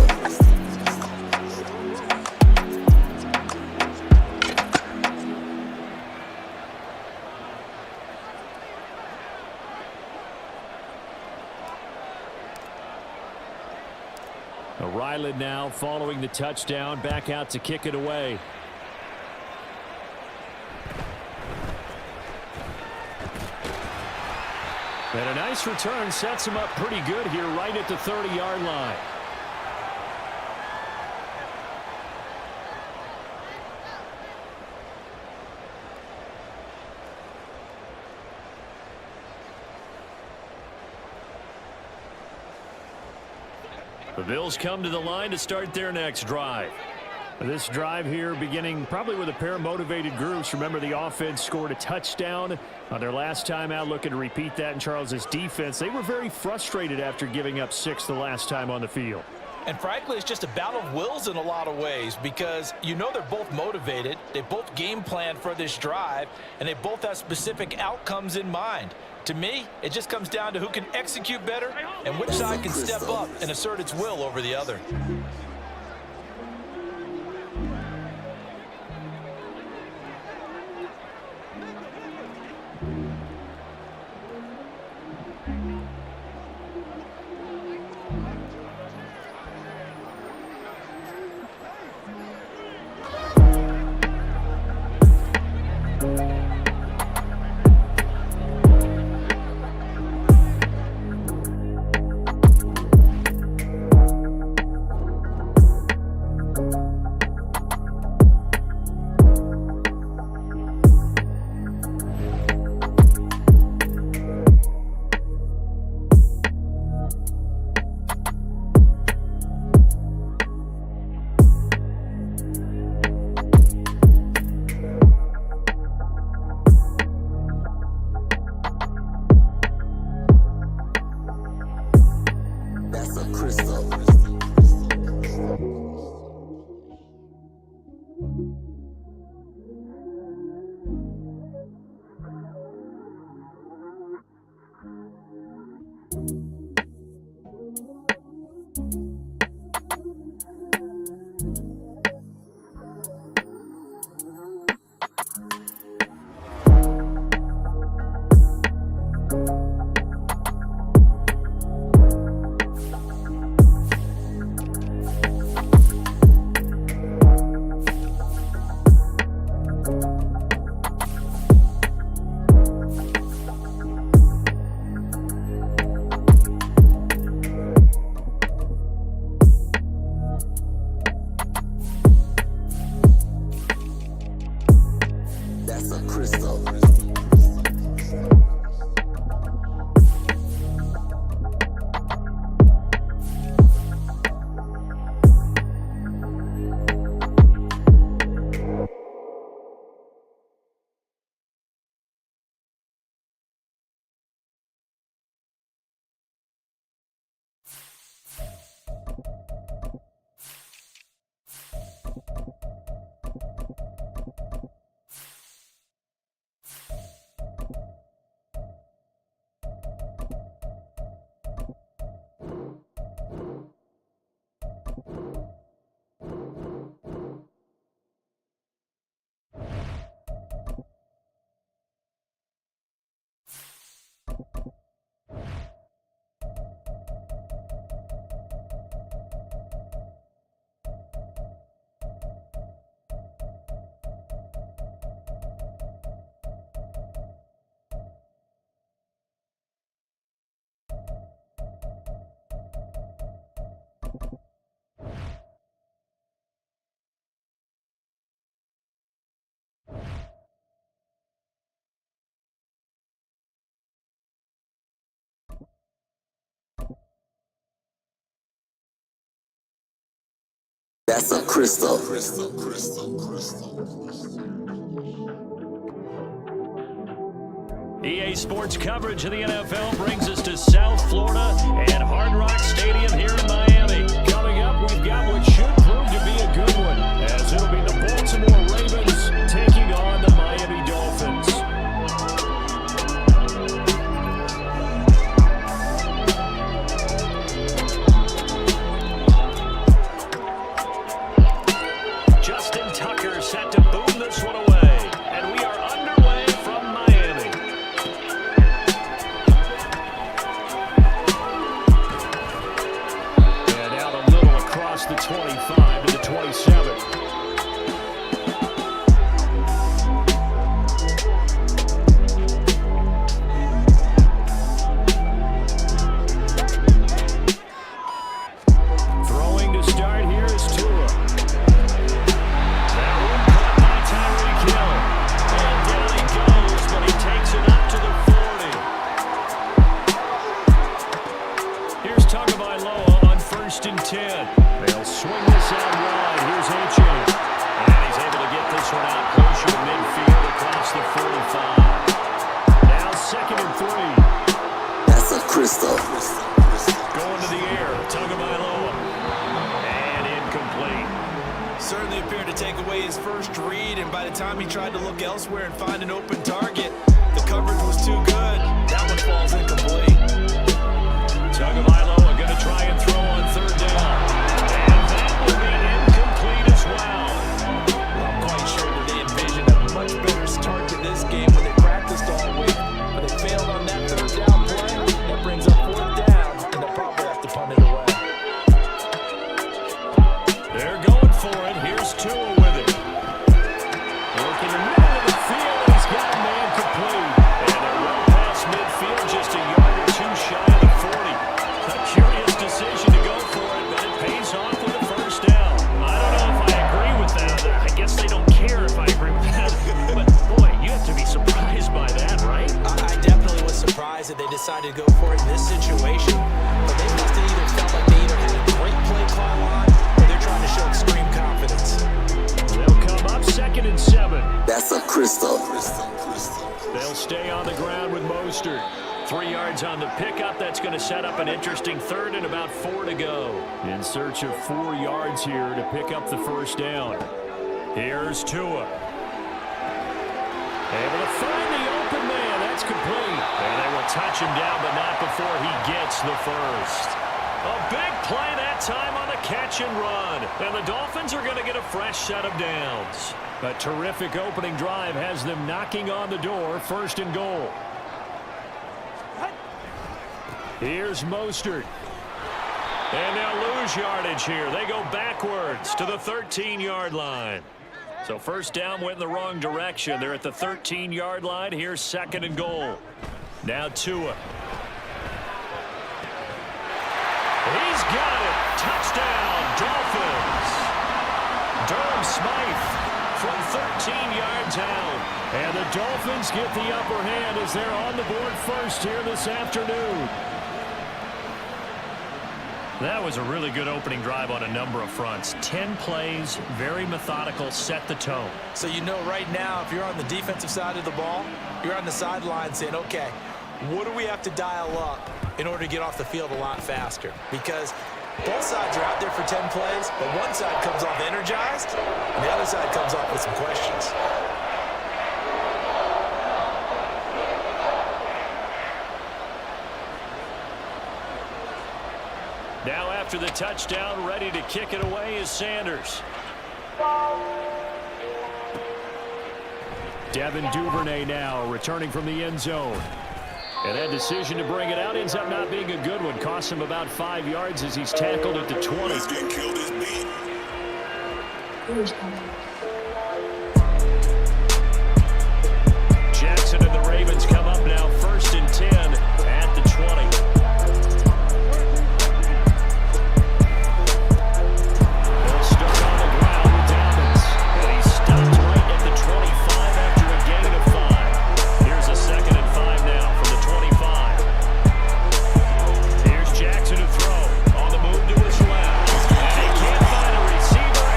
Ryland now following the touchdown, back out to kick it away. And a nice return sets him up pretty good here right at the 30-yard line. The Bills come to the line to start their next drive. This drive here beginning probably with a pair of motivated groups. Remember, the offense scored a touchdown on their last time out, looking to repeat that in Charles's defense. They were very frustrated after giving up 6 the last time on the field. And frankly, it's just a battle of wills in a lot of ways because you know they're both motivated. They both game plan for this drive, and they both have specific outcomes in mind. To me, it just comes down to who can execute better and which side can step up and assert its will over the other. That's a crystal. That's a crystal. EA Sports coverage of the NFL brings us to South Florida and Hard Rock Stadium here in Miami. Coming up, we've got what should prove to be a good one, as it'll be the Baltimore Ravens taking on the Miami Dolphins. Justin Tucker set to boom this one away, and we are underway from Miami. And out a little across the 25 to the 27. Throwing to start here is Tua. That one caught by Tyreek Hill. And down he goes, but he takes it up to the 40. Here's Tagovailoa on 1st and 10. They'll swing this out wide. Here's Achane. And he's able to get this one out closer to midfield across the 45. Now 2nd and 3. That's a crystal. Going to the air, Tagovailoa. And incomplete. Certainly appeared to take away his first read, and by the time he tried to look elsewhere and find an open target, the coverage was too good. That one falls incomplete. Tagovailoa going to try and throw on 3rd down. And that will be incomplete as well. I'm quite sure that they envisioned a much better start to this game when they practiced all week, but they failed on that 3rd down play. That brings up 4th down, and they'll probably have to punt it away. They're going for it. Here's Tua with it. Looking in the middle of the field. He's got a man complete. And they're well past midfield, just a yard or two shy of the 40. A curious decision to go for it, but it pays off with the 1st down. I don't know if I agree with that. I guess they don't care if I agree with that. But, boy, you have to be surprised by that, right? I definitely was surprised that they decided to go for it in this situation, but they must have either felt like they either had a great play call on, or they're trying to show extreme confidence. They'll come up 2nd and 7. That's a crystal. They'll stay on the ground with Mostert. 3 yards on the pickup. That's going to set up an interesting 3rd and about 4 to go. In search of 4 yards here to pick up the 1st down. Here's Tua. Able to find the open man. That's complete. And they will touch him down, but not before he gets the 1st. A big play that time on the catch and run. And the Dolphins are going to get a fresh set of downs. A terrific opening drive has them knocking on the door. 1st and goal. Here's Mostert. And they'll lose yardage here. They go backwards to the 13-yard line. So 1st down went in the wrong direction. They're at the 13-yard line. Here's 2nd and goal. Now Tua. He's got it. Touchdown, Dolphins. Durham Smythe from 13 yards out. And the Dolphins get the upper hand as they're on the board first here this afternoon. That was a really good opening drive on a number of fronts. 10 plays, very methodical, set the tone. So you know right now, if you're on the defensive side of the ball, you're on the sideline saying, okay, what do we have to dial up in order to get off the field a lot faster? Because both sides are out there for 10 plays, but one side comes off energized, and the other side comes off with some questions. Now after the touchdown, ready to kick it away is Sanders. Devin Duvernay now returning from the end zone. And that decision to bring it out ends up not being a good one. Costs him about 5 yards as he's tackled at the 20. Jackson and the Ravens come up now 1st and 10 at the 20. They'll start on the ground with Dobbins. And he's stopped right at the 25 after a gain of 5. Here's a 2nd and 5 now from the 25. Here's Jackson to throw. On the move to his left. And he can't find a receiver.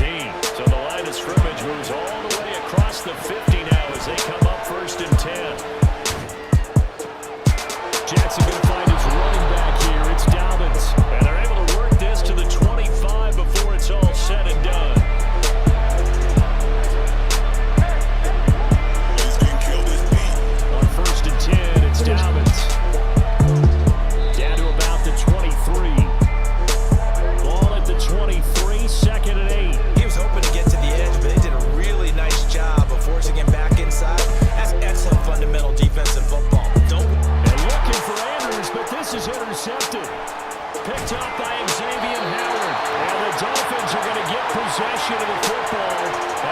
17. So the line of scrimmage moves all the way across the 50 now as they come up 1st and 10. Jackson going to find his running back here. It's Dobbins. And they're able to work this to the 25 before it's all said and done. On 1st and 10, it's Dobbins. Down to about the 23. Ball at the 23, 2nd and 8. He was hoping to get to the edge, but they did a really nice job of forcing him back inside. That's excellent fundamental defensive football. And looking for Andrews, but this is intercepted. Picked up by Xavier Howard. And the Dolphins are going to get possession of the football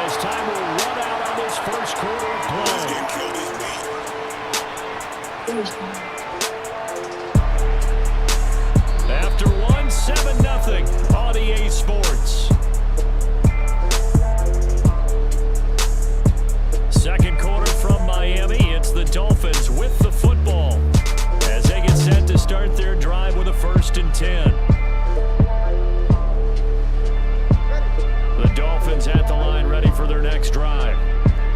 as time will run out on this first quarter of play. After 1, 7-0 on EA Sports. Second quarter from Miami. It's the Dolphins with the football as they get set to start their drive with a 1st and 10. The Dolphins at the line ready for their next drive.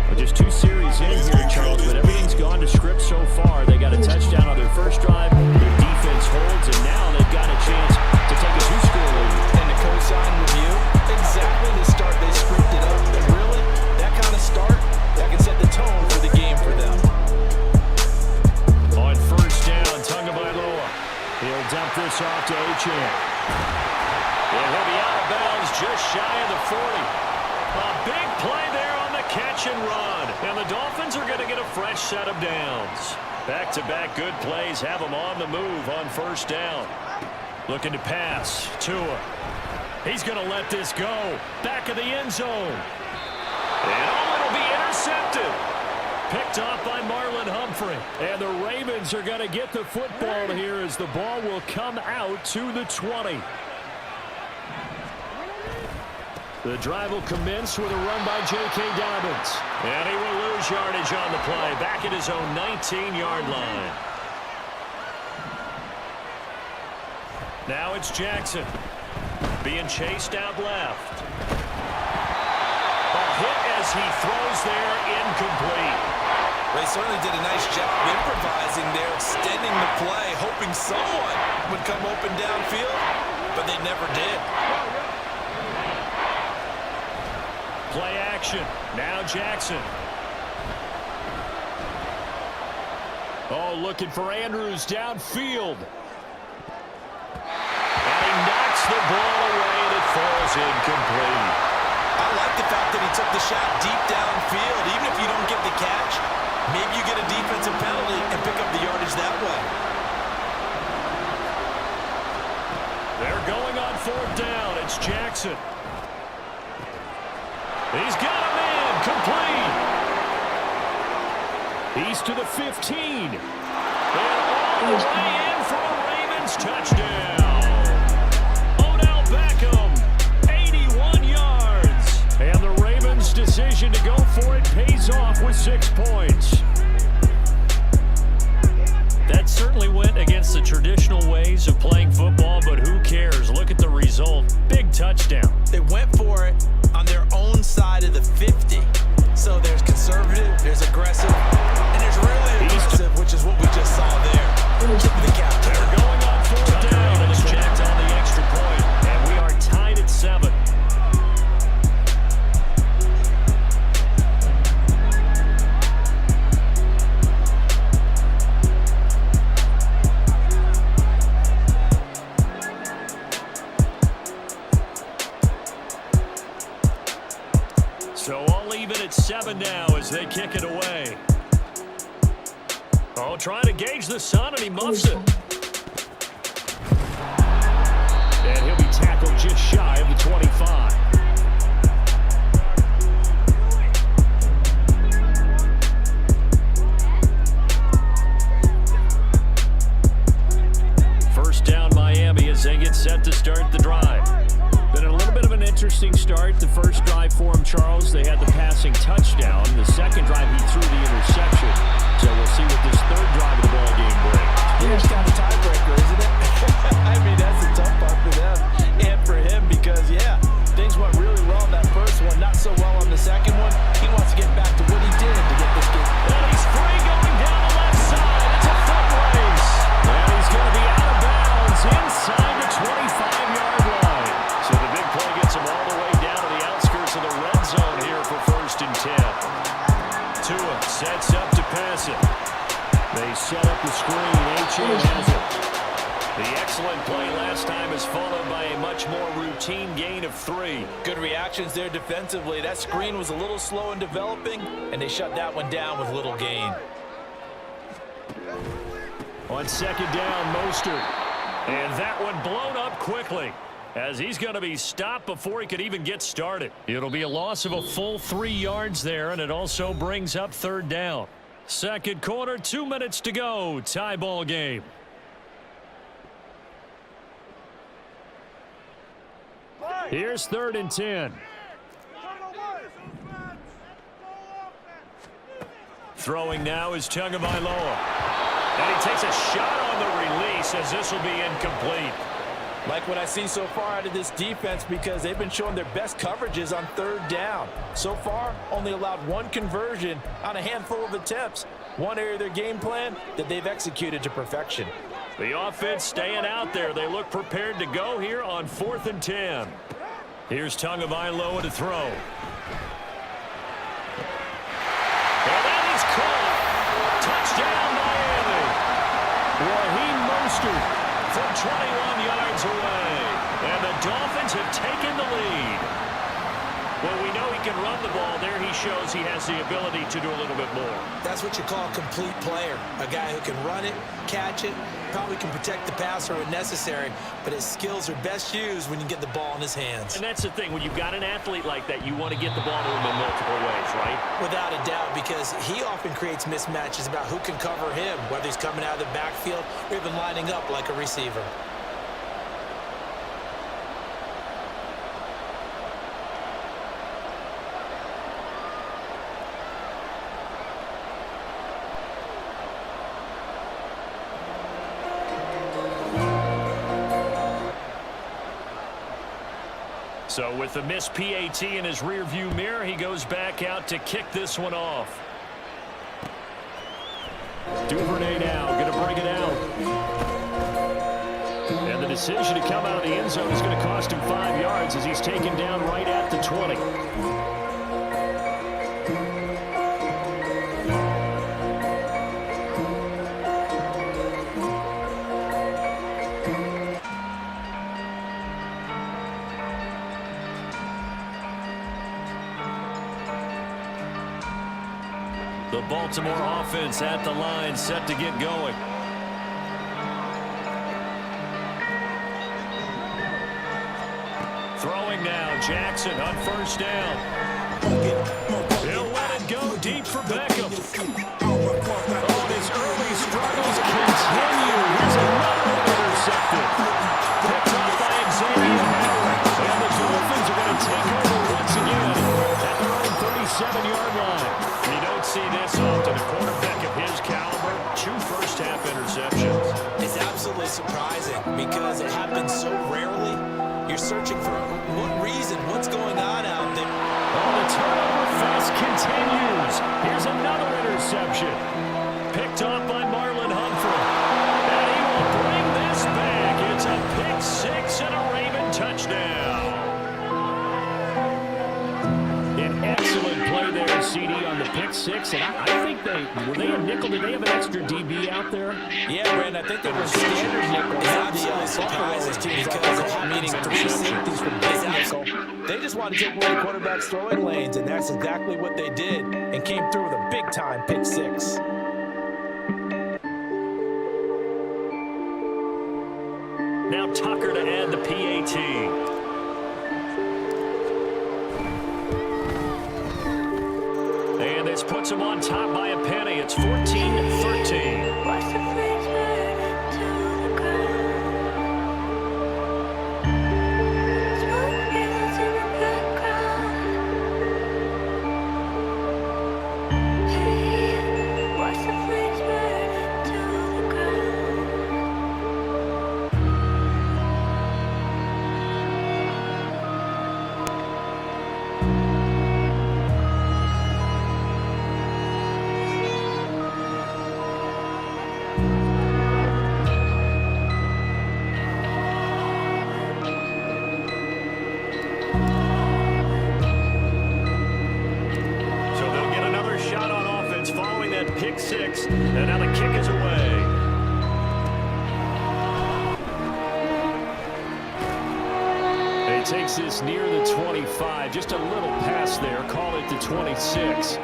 Well, just 2 series in here, Charles, but everything's gone to script so far. They got a touchdown on their first drive. Their defense holds, and now they've got a chance to take a 2-score lead. And the cosign review, exactly the start they scripted up. And really, that kind of start, that can set the tone for the game for them. On 1st down, Tagovailoa. He'll dump this off to Achane. And he'll be out of bounds just shy of the 40. A big play there on the catch and run. And the Dolphins are going to get a fresh set of downs. Back-to-back good plays have them on the move on 1st down. Looking to pass. Tua. He's going to let this go. Back of the end zone. And it'll be intercepted. Picked off by Marlon Humphrey. And the Ravens are going to get the football here as the ball will come out to the 20. The drive will commence with a run by J.K. Dobbins. And he will lose yardage on the play. Back at his own 19-yard line. Now it's Jackson. Being chased out left. A hit as he throws there, incomplete. They certainly did a nice job improvising there, extending the play, hoping someone would come open downfield, but they never did. Play action. Now Jackson. Oh, looking for Andrews downfield. And he knocks the ball away and it falls incomplete. I like the fact that he took the shot deep downfield. Even if you don't get the catch, maybe you get a defensive penalty and pick up the yardage that way. They're going on 4th down. It's Jackson. He's got him in. Complete. He's to the 15. And all the way in for a Ravens touchdown. Odell Beckham, 81 yards. And the Ravens' decision to go for it pays off with 6 points. That certainly went against the traditional ways of playing football, but who cares? Look at the result. Big touchdown. They went for it on their own side of the 50. So there's conservative, there's aggressive, and there's really aggressive, which is what we just saw there. Tip of the cap. They're going on 4th down, and it's checked on the extra point. And we are tied at 7. So all even at 7 now as they kick it away. Oh, trying to gauge the sun, and he muffs it. And he'll be tackled just shy of the 25. First down Miami as they get set to start the drive. Been a little bit of an interesting start. The first drive for him, Charles, they had the passing touchdown. The second drive, he threw the interception. So we'll see what this third drive of the ball game brings. Yeah, it's kind of a tiebreaker, isn't it? I mean, that's a tough part for them and for him because, yeah, things went really well in that set up the screen. H.A. has it. The excellent play last time is followed by a much more routine gain of 3. Good reactions there defensively. That screen was a little slow in developing, and they shut that one down with little gain. On second down, Mostert. And that one blown up quickly, as he's going to be stopped before he could even get started. It'll be a loss of a full 3 yards there, and it also brings up third down. Second quarter, 2 minutes to go. Tie ball game. Here's 3rd and 10. Throwing now is Tagovailoa. And he takes a shot on the release, as this will be incomplete. Like what I see so far out of this defense, because they've been showing their best coverages on third down. So far, only allowed 1 conversion on a handful of attempts. One area of their game plan that they've executed to perfection. The offense staying out there. They look prepared to go here on 4th and 10. Here's Tagovailoa to throw. And that is caught. Touchdown, Miami. Raheem Mostert from 21 yards away. And the Dolphins have taken the lead. Well, we know he can run the ball. There he shows he has the ability to do a little bit more. That's what you call a complete player. A guy who can run it, catch it, probably can protect the passer when necessary, but his skills are best used when you get the ball in his hands. And that's the thing. When you've got an athlete like that, you want to get the ball to him in multiple ways, right? Without a doubt, because he often creates mismatches about who can cover him, whether he's coming out of the backfield or even lining up like a receiver. So with the missed PAT in his rearview mirror, he goes back out to kick this one off. Duvernay now going to bring it out. And the decision to come out of the end zone is going to cost him 5 yards as he's taken down right at the 20. The Baltimore offense at the line, set to get going. Throwing now, Jackson on first down. He'll let it go deep for Beckham. Oh, his early struggles continue. Here's another intercepted. Picked up by Xavier Howard. And the Dolphins are going to take over once again at their own 37-yard line. You don't see this often. A quarterback of his caliber, 2 first-half interceptions. It's absolutely surprising because it happens so rarely. You're searching for what reason, what's going on out there. Oh, the turnover fest continues. Here's another interception. Picked off by Marlon Humphrey. And he will bring this back. It's a pick-6 and a Raven touchdown. An excellent play there, CD, on the pick-6. And I think were they a nickel? Did they have an extra DB out there? Yeah, Brandon, I think they were standard nickel. It's absolutely surprising because meaning 3 safeties from big nickel. They just wanted to take away the quarterback's throwing lanes, and that's exactly what they did, and came through with a big-time pick-6. Now Tucker to add the PAT. And this puts him on top by a penny. It's 14-13. pick six, and now the kick is away. He takes this near the 25, just a little pass there, call it the 26.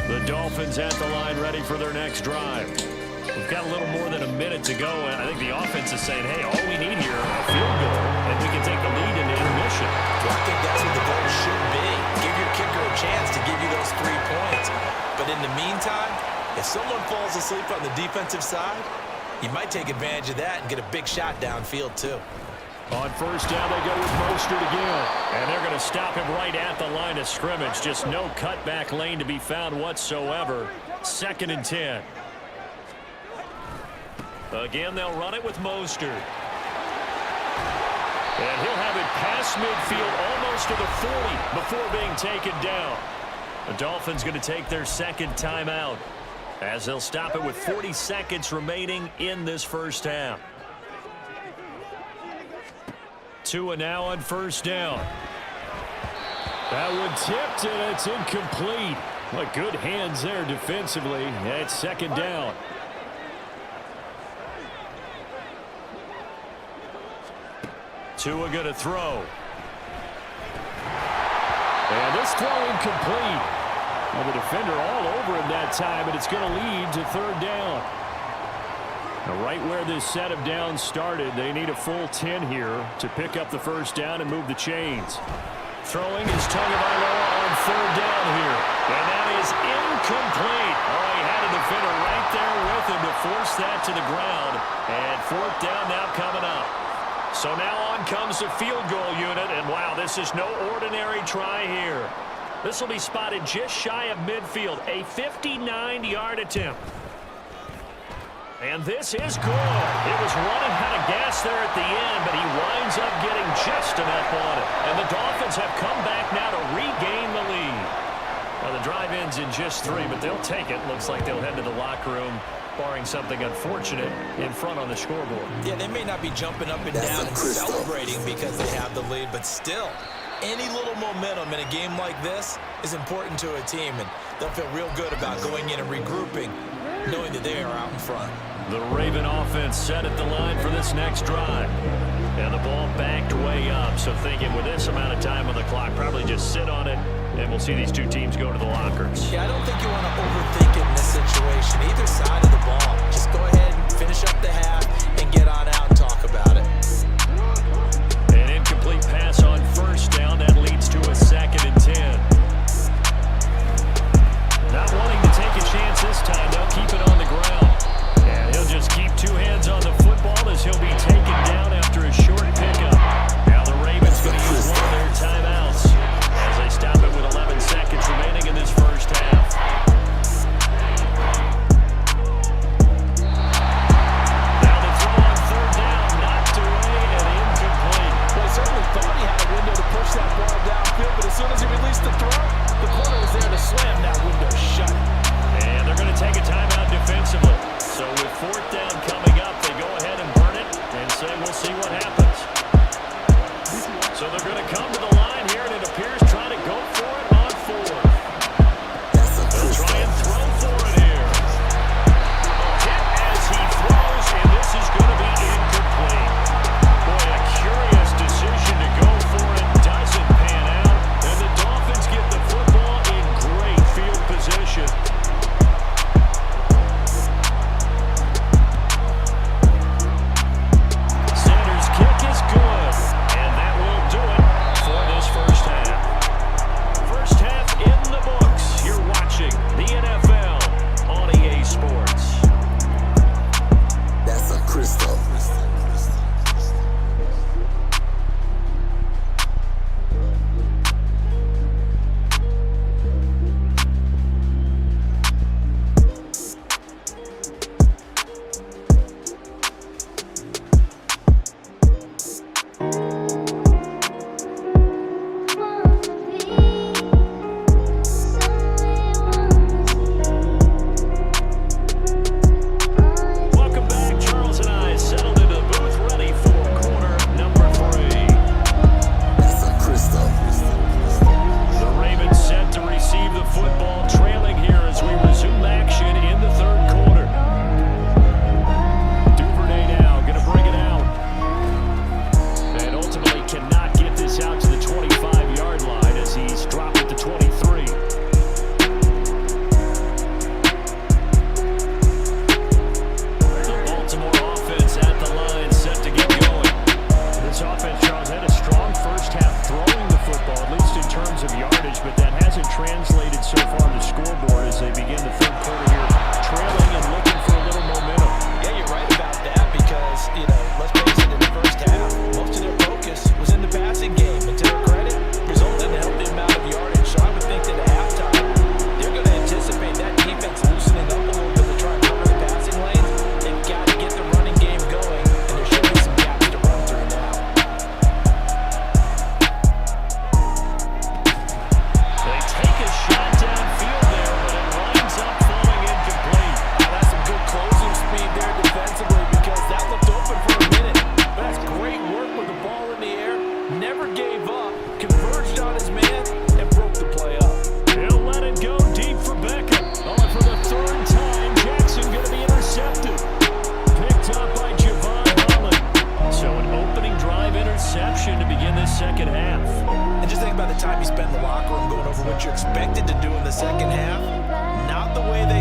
The Dolphins at the line, ready for their next drive. We've got a little more than a minute to go, and I think the offense is saying, hey, all we need here, a field goal, and we can take the lead into intermission. Well, I think that's what the goal should be. Give your kicker a chance to give you those 3 points. But in the meantime, if someone falls asleep on the defensive side, you might take advantage of that and get a big shot downfield, too. On first down, they go with Mostert again. And they're going to stop him right at the line of scrimmage. Just no cutback lane to be found whatsoever. 2nd and 10. Again, they'll run it with Mostert. And he'll have it past midfield, almost to the 40, before being taken down. The Dolphins going to take their 2nd timeout, as they'll stop it with 40 seconds remaining in this first half. Tua now on first down. That one tipped, and it's incomplete. But good hands there defensively. It's 2nd down. Tua going to throw. And this throw incomplete. Well, the defender all over him that time, and it's going to lead to 3rd down. Now, right where this set of downs started, they need a full 10 here to pick up the first down and move the chains. Throwing is Tagovailoa on 3rd down here. And that is incomplete. Oh, he had a defender right there with him to force that to the ground. And 4th down now coming up. So now on comes the field goal unit. And wow, this is no ordinary try here. This will be spotted just shy of midfield. A 59-yard attempt. And this is good. It was running out of gas there at the end, but he winds up getting just enough on it. And the Dolphins have come back now to regain the lead. Well, the drive ends in just 3, but they'll take it. Looks like they'll head to the locker room, barring something unfortunate in front on the scoreboard. Yeah, they may not be jumping up and down and celebrating because they have the lead, but still, any little momentum in a game like this is important to a team, and they'll feel real good about going in and regrouping, knowing that they are out in front. The Raven offense set at the line for this next drive. And the ball backed way up, so thinking with this amount of time on the clock, probably just sit on it, and we'll see these two teams go to the lockers. Yeah, I don't think you want to overthink it in this situation. Either side of the ball. Just go ahead and finish up the half and get on out and talk about it. An incomplete pass on first down. That leads to a 2nd and 10. Not wanting to take a chance this time. They'll keep it on the ground. And he'll just keep 2 hands on the football as he'll be taken down after a short pickup. Now the Ravens going to use one of their timeouts as they stop it with 11 seconds remaining in this first half. Now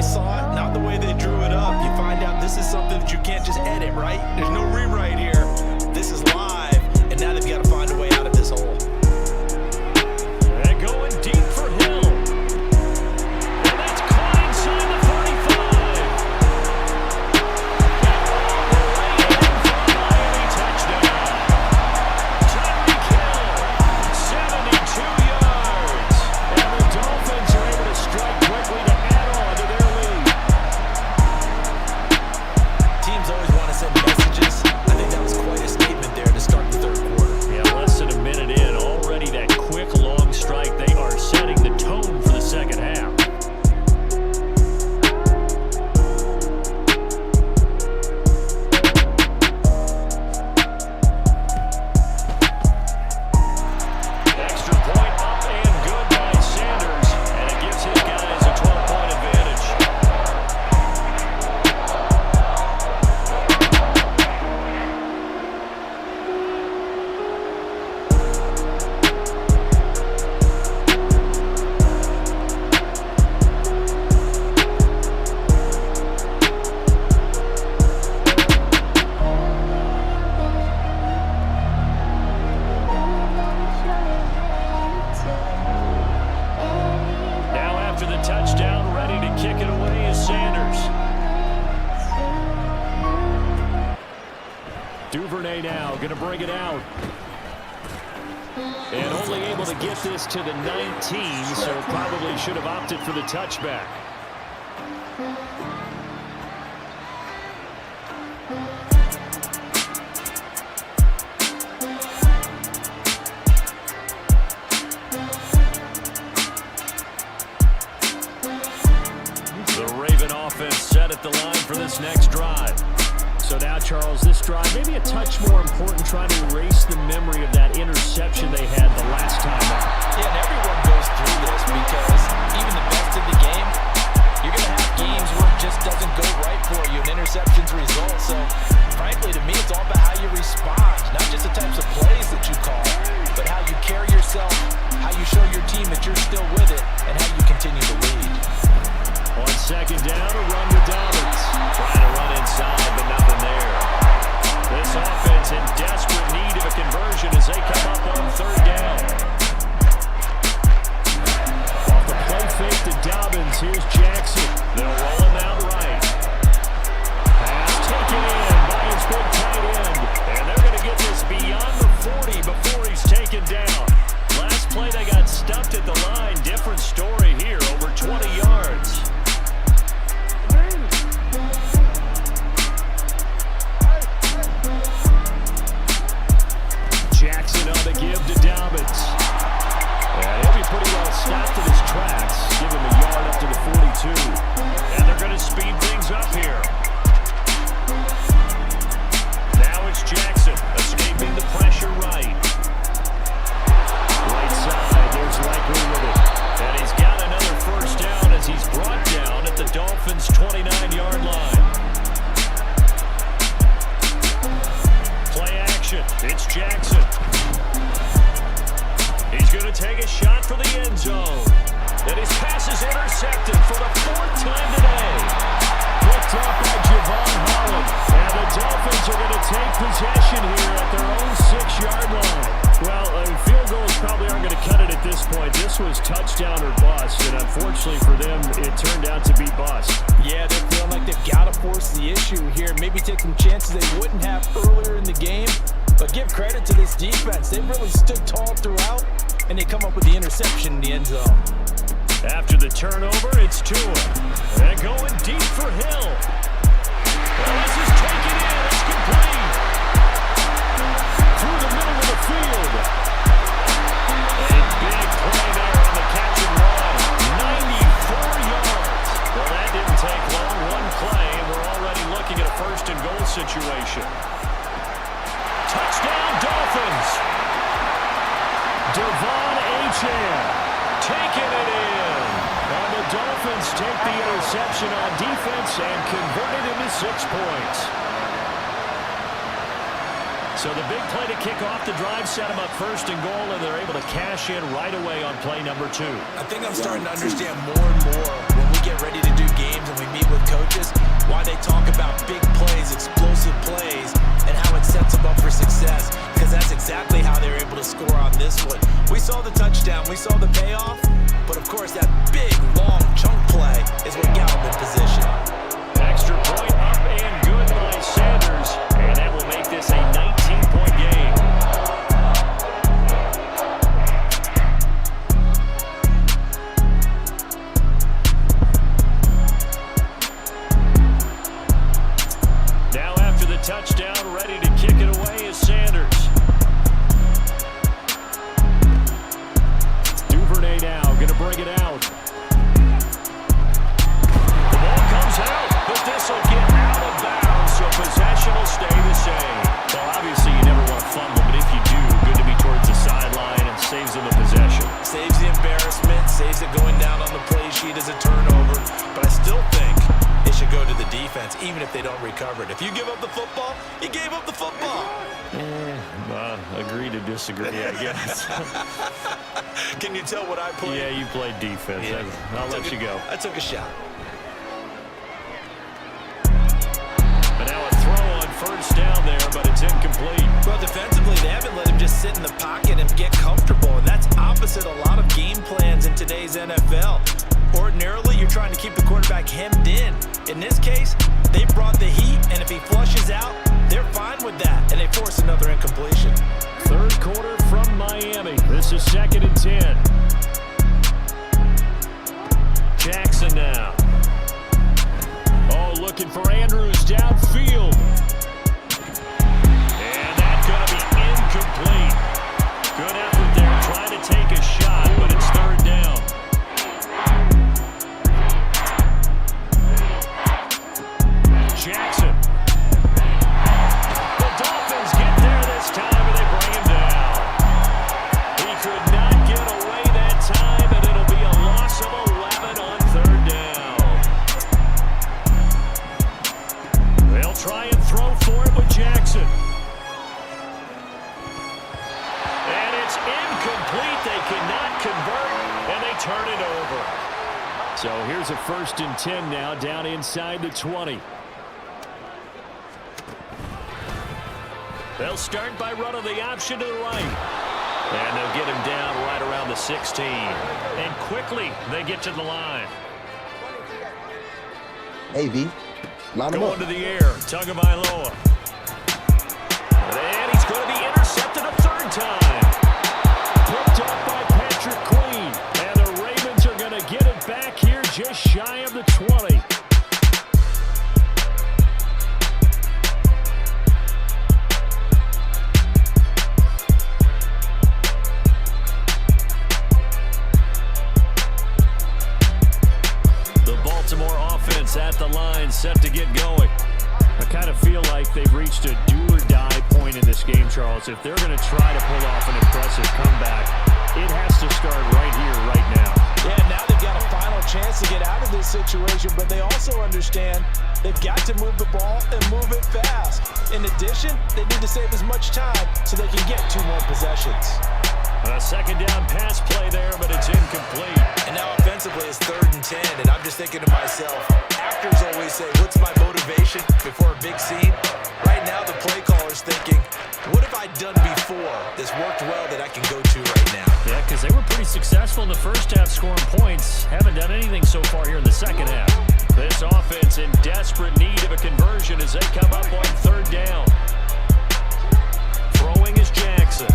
they saw it, not the way they drew it up. You find out this is something that you can't just edit, right? There's no rewrite here. This is live, and now they've got to find a way out of this hole. And going deep for Hill. And that's caught inside the 45. And Miami touchdown. Tyreek Hill, 72 yards. And the Dolphins are able to strike quickly to add on to their lead. Teams always want to send messages. I think that was quite a statement there to start the third quarter. Yeah, less than a minute in, already that quick, long strike. They are setting the tone for the second half. Extra point up and good by Sanders, and it gives his guys a 12-point advantage. Now after the touchdown, ready to kick it away is Sanders. Duvernay now going to bring it out. And only able to get this to the 19, so probably should have opted for the touchback. The Raven offense set at the line for this next drive. So now, Charles, this drive maybe a touch more important, trying to erase the memory of that interception they had the last time out. Yeah, and everyone goes through this because even the best in the game, you're going to have games where it just doesn't go right for you, and interceptions result. So, frankly, to me, it's all about how you respond, not just the types of plays that you call, but how you carry yourself, how you show your team that you're still with it, and how you continue to lead. On second down, a run with Dobbins. Trying to run inside, but nothing there. This offense in desperate need of a conversion as they come up on third down. Off the play fake to Dobbins, here's Jackson. They'll roll him out right. Pass taken in by his big tight end. And they're going to get this beyond the 40 before he's taken down. Last play they got stuffed at the line. Different story here, over 20 yards. Jackson on the give to Dobbins. And he'll be pretty well stopped in his tracks. Give him a yard up to the 42. And they're going to speed things up here. Now it's Jackson escaping the pressure right. Right side, there's Likely with it. And he's got another first down as he's brought down at the Dolphins' 29-yard line. Play action. It's Jackson. He's going to take a shot for the end zone. And his pass is intercepted for the fourth time today. Picked up by Javon Holland. And the Dolphins are going to take possession here at their own 6-yard line. Well, field goals probably aren't going to cut it at this point. This was touchdown or bust, and unfortunately for them, it turned out to be bust. Yeah, they're feeling like they've got to force the issue here. Maybe take some chances they wouldn't have earlier in the game. But give credit to this defense. They've really stood tall throughout, and they come up with the interception in the end zone. After the turnover, it's Tua. And going deep for Hill. Well, this is taken in. It's complete. Through the middle of the field. A big play there on the catch and run. 94 yards. Well, that didn't take long. One play, and we're already looking at a first and goal situation. Touchdown, Dolphins. Devon Achane taking it in. And the Dolphins take the interception on defense and convert it into 6 points. So the big play to kick off the drive set them up first and goal, and they're able to cash in right away on play number 2. I think I'm starting to understand more and more when we get ready to do games and we saw the touchdown, we saw the payoff, but of course that big, long chunk play is what got him in position. Extra point up and good by Sanders, and that will make this a 19-point game. Now after the touchdown, ready to kick it away is Sanders. Duvernay now going to bring it out. The ball comes out, but this will get out of bounds, so possession will stay the same. Well, obviously you never want to fumble, but if you do, good to be towards the sideline and saves them the possession. Saves the embarrassment, saves it going down on the play sheet as a turnover, but I still think it should go to the defense, even if they don't recover it. If you give up the football, you gave up the football. Agree to disagree, I guess. Can you tell what I played? Yeah, you played defense. Yeah. I'll let you go. I took a shot. But now a throw on first down there, but it's incomplete. Well, defensively, they haven't let him just sit in the pocket and get comfortable, and that's opposite a lot of game plans in today's NFL. Ordinarily, you're trying to keep the quarterback hemmed in. In this case, they brought the heat, and if he flushes out, they're fine with that, and they force another incompletion. Third quarter from Miami. This is 2nd and 10. Jackson now. Oh, looking for Andrews downfield. And that's going to be incomplete. Good effort there, trying to take a shot, but it's 3rd down. Jackson. The Dolphins get there this time, and they bring him down. He could not get away that time, and it'll be a loss of 11 on 3rd down. They'll try and throw for it with Jackson. And it's incomplete. They cannot convert, and they turn it over. So here's a 1st and 10 now, down inside the 20. They'll start by running the option to the right. And they'll get him down right around the 16. And quickly, they get to the line. Hey, V. Line him Going up. to the air, Tagovailoa. And he's going to be intercepted a 3rd time. Picked up by Patrick Queen. And the Ravens are going to get it back here just shy of the 20. Baltimore offense at the line, set to get going. I kind of feel like they've reached a do-or-die point in this game, Charles. If they're going to try to pull off an impressive comeback, it has to start right here, right now. Yeah, now they've got a final chance to get out of this situation, but they also understand they've got to move the ball and move it fast. In addition, they need to save as much time so they can get 2 more possessions. A 2nd down pass play there, but it's incomplete. And now offensively it's 3rd and 10, and I'm just thinking to myself, actors always say, what's my motivation before a big scene? Right now the play caller's thinking, what have I done before that's worked well that I can go to right now? Yeah, because they were pretty successful in the first half scoring points. Haven't done anything so far here in the second half. This offense in desperate need of a conversion as they come up on 3rd down. Throwing is Jackson.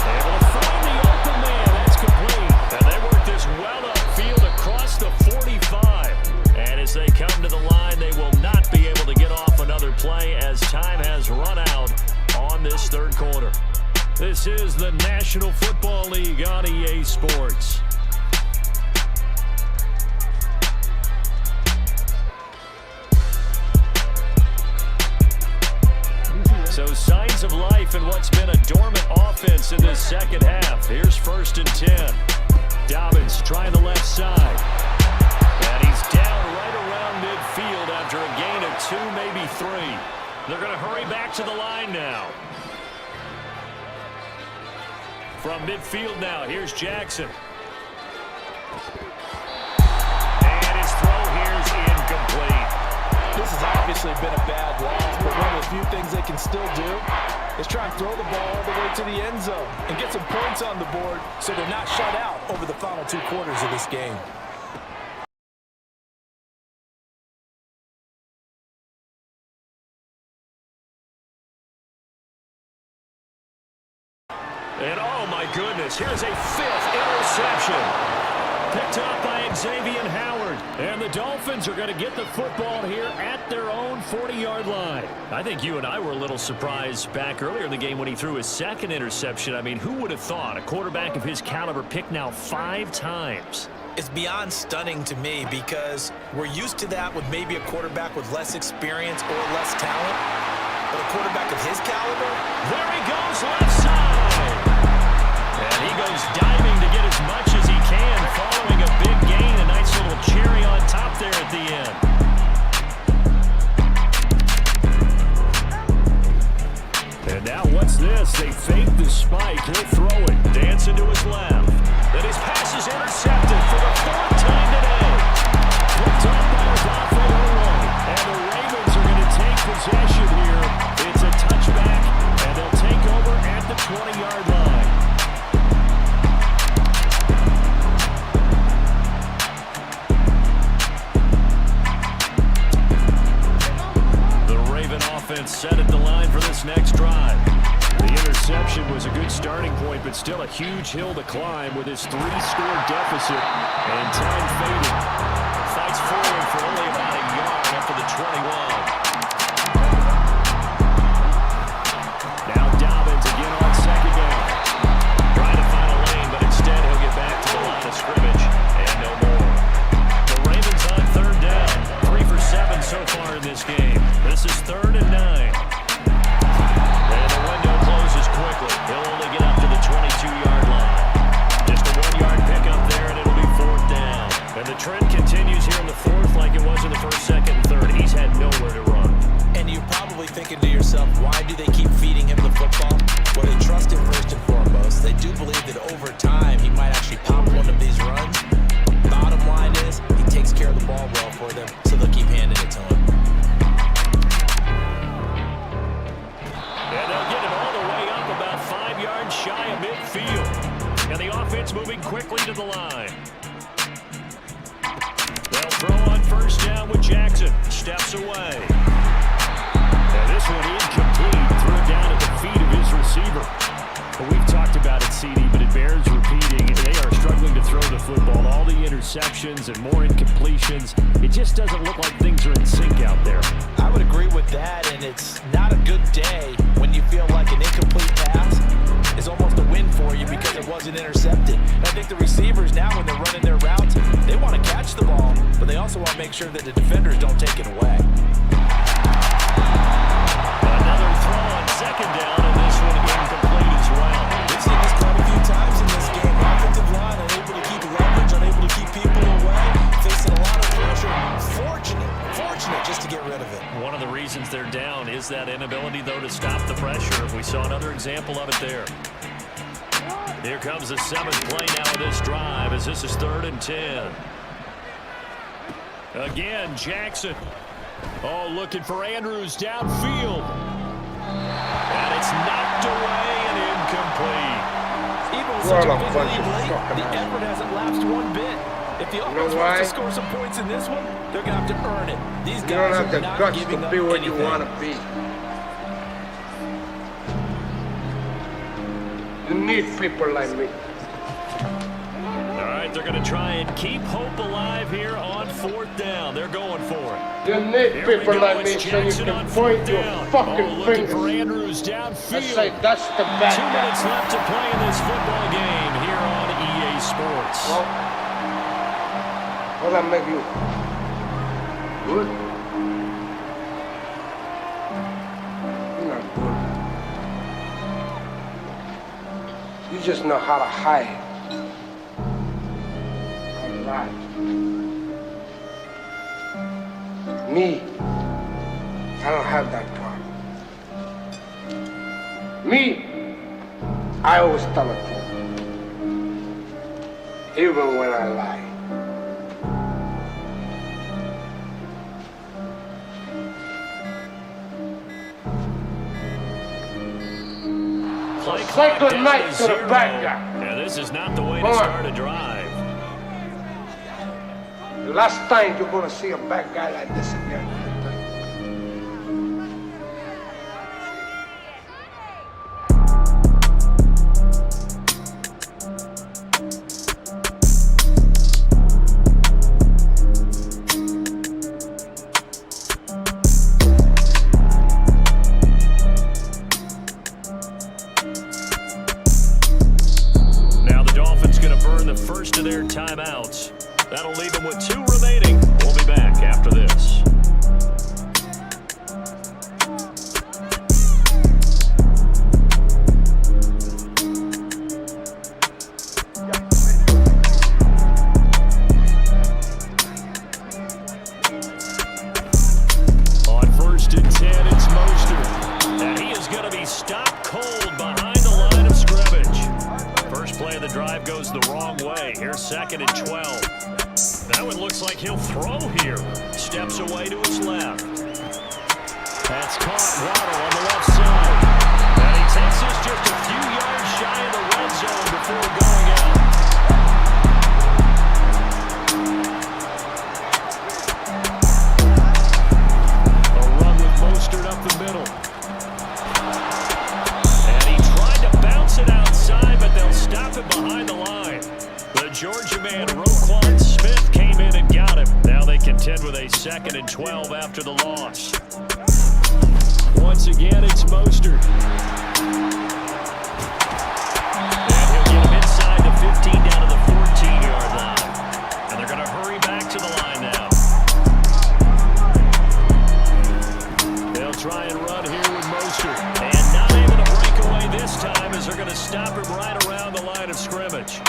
Able to find the open man. That's complete. And they work this well upfield across the 45. And as they come to the line, they will not be able to get off another play as time has run out on this 3rd quarter. This is the National Football League on EA Sports. So signs of life in what's been a dormant offense in this second half. Here's 1st and 10. Dobbins trying the left side. And he's down right around midfield after a gain of 2, maybe 3. They're going to hurry back to the line now. From midfield now, here's Jackson. And his throw here's incomplete. This has obviously been a bad loss, but one of the few things they can still do is try and throw the ball all the way to the end zone and get some points on the board so they're not shut out over the final 2 quarters of this game. And oh my goodness, here's a 5th interception. Picked up by Xavier Howard. And the Dolphins are going to get the football here at their own 40-yard line. I think you and I were a little surprised back earlier in the game when he threw his 2nd interception. I mean, who would have thought a quarterback of his caliber picked now 5 times? It's beyond stunning to me because we're used to that with maybe a quarterback with less experience or less talent. But a quarterback of his caliber? There he goes, left side. And he goes diving to get as much as he can, following a big gain. A nice little cherry on top there at the end. And now what's this? They fake the spike. He'll throw it. Dancing to his left. Then his pass is intercepted for the 4th time today. Picked up by Adolfo Irwin. And the Ravens are going to take possession here. It's a touchback, and they'll take over at the 20-yard line. The Raven offense set at the line for this next drive. The interception was a good starting point, but still a huge hill to climb with his 3-score deficit. And time fading. Fights forward for only about a yard up to the 21. Now Dobbins again on 2nd down. Trying to find a lane, but instead he'll get back to the line of scrimmage. And no more. The Ravens on 3rd down. 3 for 7 so far in this game. This is 3rd and 9. And the window closes quickly. He'll only get up to the 22-yard line. Just a 1-yard pickup there, and it'll be 4th down. And the trend continues here in the 4th like it was in the 1st, 2nd, and 3rd. He's had nowhere to run. And you're probably thinking to yourself, why do they keep feeding him the football? Well, they trust him first and foremost. They do believe that over time he might actually pop one of these runs. Bottom line is, he takes care of the ball well for them, so they'll keep handing it to him. And they'll get it all the way up about 5 yards shy of midfield. And the offense moving quickly to the line. They'll throw on 1st down with Jackson. Steps away. And this one incomplete. Threw it down at the feet of his receiver. Well, we've talked about it, CD, but it bears repeating. They are struggling to throw the football. All the interceptions and more incompletions. It just doesn't look like things are in sync out there. I would agree with that, and it's not a good day when you feel like an incomplete pass is almost a win for you because it wasn't intercepted. And I think the receivers now, when they're running their routes, they want to catch the ball, but they also want to make sure that the defenders don't take it away. Another throw on 2nd down, and this one incomplete as well. We've seen this quite a few times in this game. Offensive line unable to keep leverage, unable to keep people away, facing a lot of pressure. Fortunate just to get rid of it. One of the reasons they're down is that inability, though, to stop the pressure. We saw another example of it there. Here comes the 7th play now of this drive as this is 3rd and 10. Again, Jackson. Oh, looking for Andrews downfield. And it's knocked away and incomplete. Even with such a big lead late, the effort hasn't lapsed one bit. If the offense wants to score some points in this one, they're going to have to earn it. These guys are not giving up anything. You don't have the guts to be what you want to be. You need people like me. All right, they're going to try and keep hope alive here on 4th down. They're going for it. You need people like me so you can point your fucking looking fingers. for Andrews downfield. I say that's the bad 2 guy. minutes left to play in this football game here on EA Sports. Well, what I make you good? You're not good. You just know how to hide. A lot. Me, I don't have that problem. Me, I always tell the truth. Even when I lie. play So clock say good down night to the 0. bad guy. Yeah, this is not the way to Come on. start a drive. The last time you're gonna see a bad guy like this again. Now the Dolphins going to burn the first of their timeouts. That'll leave them with 2 remaining. We'll be back after this. On 1st and 10, it's Mostert. And he is going to be stopped cold behind the line of scrimmage. First play of the drive goes the wrong way. Here's 2nd and 12. Now it looks like he'll throw here. Steps away to his left. That's caught. Waddle on the left side. And he takes this just a few yards shy of the red zone before going out. A run with Mostert up the middle. And he tried to bounce it outside, but they'll stop it behind the line. The Georgia man, Roquan Smith, came in and got him. Now they contend with a 2nd and 12 after the loss. Once again, it's Mostert. And he'll get him inside the 15 down to the 14-yard line. And they're going to hurry back to the line now. They'll try and run here with Mostert. And not able to break away this time as they're going to stop him right around the line of scrimmage.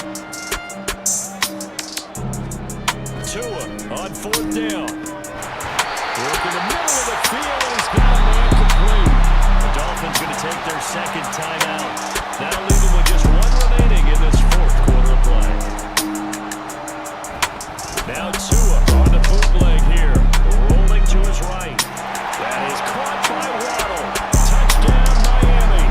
Tua on 4th down. Work in the middle of the field, and he's got a man complete. The Dolphins going to take their 2nd timeout. That'll leave them with just 1 remaining in this 4th quarter of play. Now Tua on the bootleg here, rolling to his right. That is caught by Waddle. Touchdown, Miami.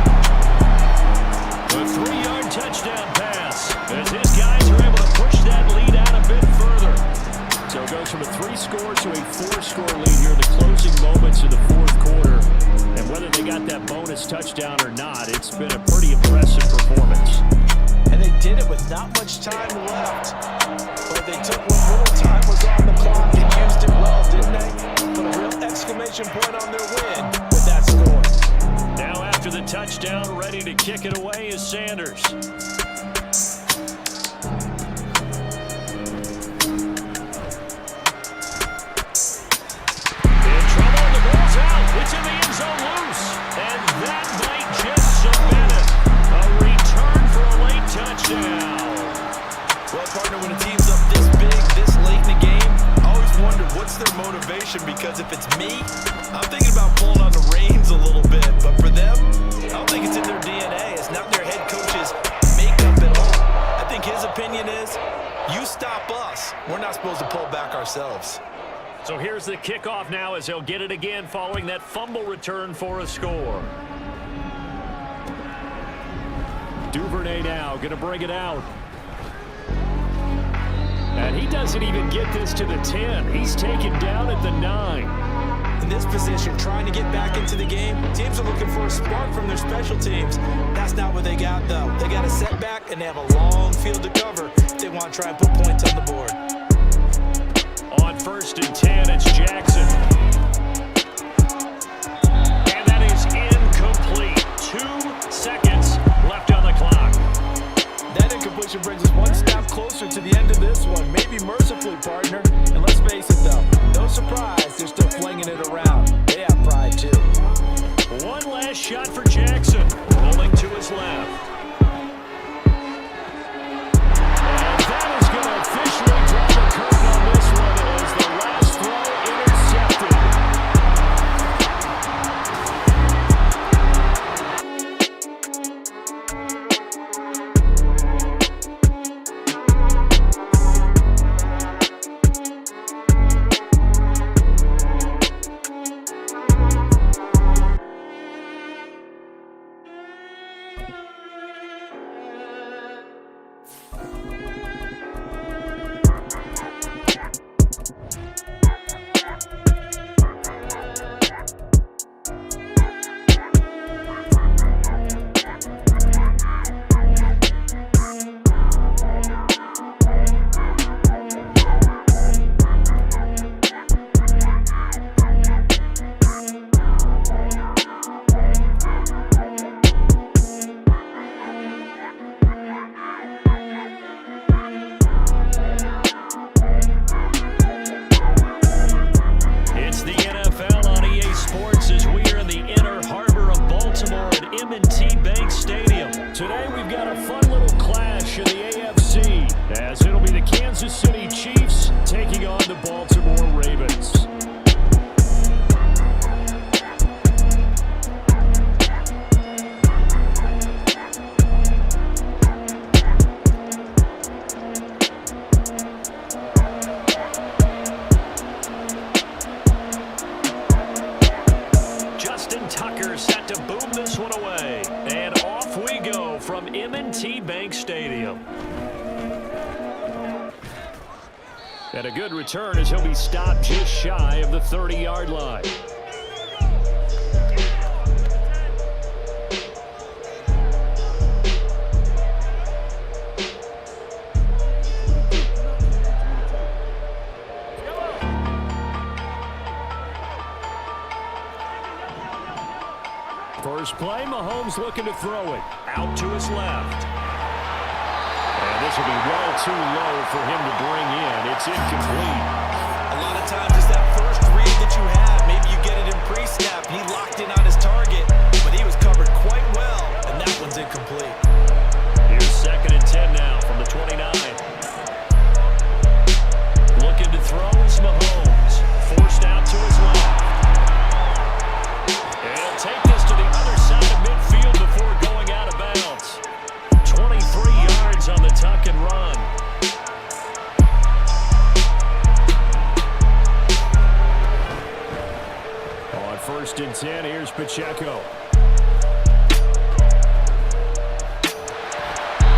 A 3-yard touchdown pass as his guys are able to push that lead out a bit further. So it goes from a 3-score to a 4-score lead here in the closing moments of the 4th quarter. And whether they got that bonus touchdown or not, it's been a pretty impressive performance. And they did it with not much time left. But they took what little time was on the clock and used it well, didn't they? Put a real exclamation point on their win with that score. Now after the touchdown, ready to kick it away is Sanders. It's in the end zone loose, and that might just cement it. A return for a late touchdown. Well, partner, when a team's up this big, this late in the game, I always wonder what's their motivation, because if it's me, I'm thinking about pulling on the reins a little bit. But for them, I don't think it's in their DNA. It's not their head coach's makeup at all. I think his opinion is, you stop us, we're not supposed to pull back ourselves. So here's the kickoff now as he'll get it again following that fumble return for a score. Duvernay now going to bring it out. And he doesn't even get this to the 10. He's taken down at the 9. In this position, trying to get back into the game, teams are looking for a spark from their special teams. That's not what they got, though. They got a setback, and they have a long field to cover if they want to try and put points on the board. On 1st and 10, it's Jackson. And that is incomplete. 2 seconds left on the clock. That incompletion brings us one step closer to the end of this one. Maybe mercifully, partner. And let's face it, though, no surprise, they're still flinging it around. They have pride, too. One last shot for Jackson. Rolling to his left. And that is going to officially draw the curtain on this one as the last throw intercepted. M&T Bank Stadium. And a good return as he'll be stopped just shy of the 30-yard line. First play, Mahomes looking to throw it. Out to his left. And this will be well too low for him to bring in. It's incomplete. A lot of times it's that first read that you have. Maybe you get it in pre-snap. He locked in on his target, but he was covered quite well, and that one's incomplete. Here's 2nd and 10 now from the 29. Looking to throw is Mahomes. Forced out to his left. And he'll take this to the other side of midfield before going out of bounds. 23 yards on the tuck and run. On 1st and 10, here's Pacheco.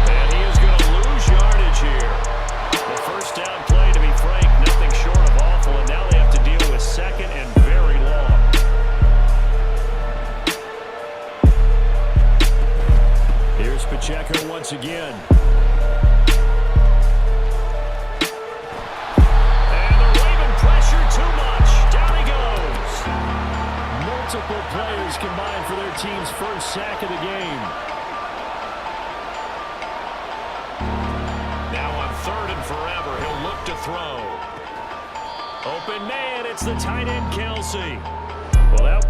And he is going to lose yardage here. The first down play, to be frank, nothing short of awful, and now they have to deal with 2nd and very long. Here's Pacheco once again. And they're waving pressure too much. Down he goes. Multiple players combined for their team's first sack of the game. Now on 3rd and forever, he'll look to throw. Open man, it's the tight end Kelsey. Well, that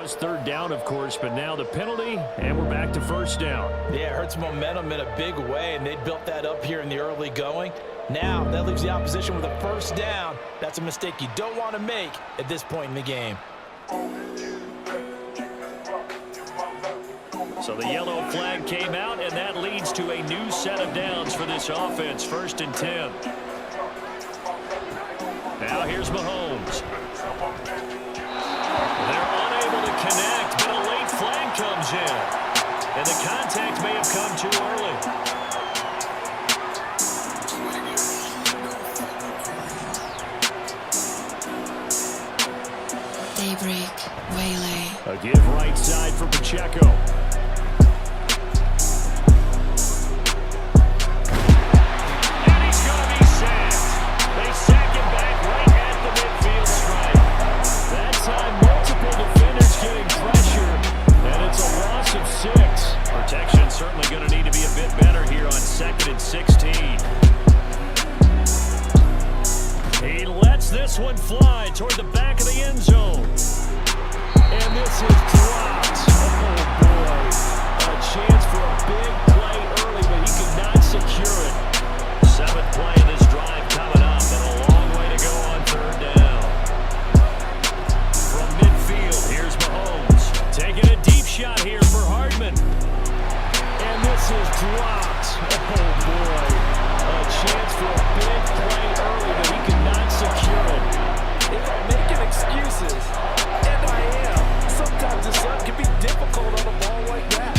was 3rd down, of course, but now the penalty, and we're back to 1st down. Yeah, it hurts momentum in a big way, and they built that up here in the early going. Now, that leaves the opposition with a 1st down. That's a mistake you don't want to make at this point in the game. So the yellow flag came out, and that leads to a new set of downs for this offense. 1st and 10. Now here's Mahomes. They're unable to connect, but a late flag comes in. And the contact may have come too early. Daybreak, Waylay. A give right side for Pacheco. And he's going to be sacked. They sack him back right at the midfield stripe. That time, multiple defenders getting pressure, and it's a loss of 6. Protection certainly going to need to be a bit better here on 2nd and 16. He lets this one fly toward the back of the end zone. And this is dropped. Oh, boy. A chance for a big play early, but he could not secure it. 7th play of this drive coming up, and a long way to go on 3rd down. From midfield, here's Mahomes. Taking a deep shot here for Hardman. And this is dropped. Oh, boy. A chance for a big play early, but he could not secure it. If I'm making excuses, and I am, sometimes the sun can be difficult on a ball like that.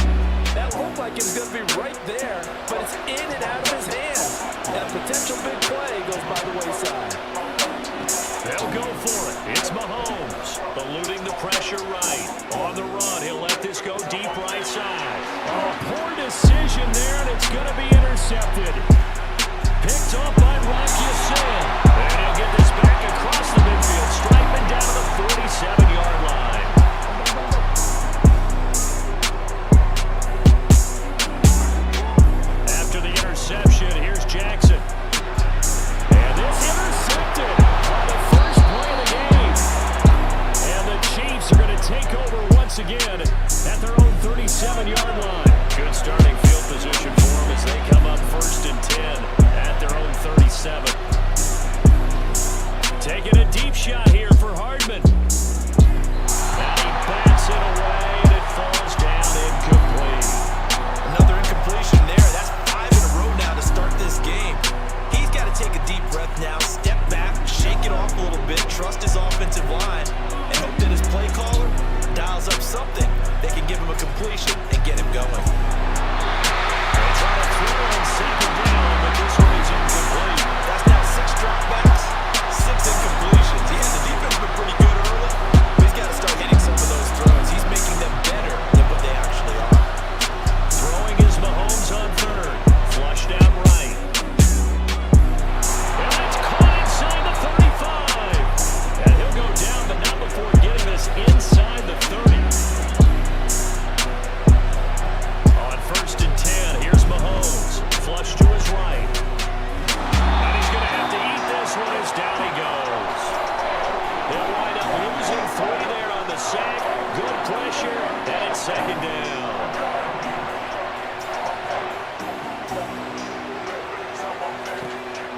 That looked like it's going to be right there, but it's in and out of his hands. And a potential big play goes by the wayside. They'll go for it. It's Mahomes, eluding the pressure right. On the run, he'll let this go deep right side. A poor decision there, and it's going to be intercepted. Picked off by Rock Ya-Sin. And he'll get this back across the midfield, striping down to the 47-yard line. After the interception, here's Jackson. And this intercepted on the first play of the game. And the Chiefs are going to take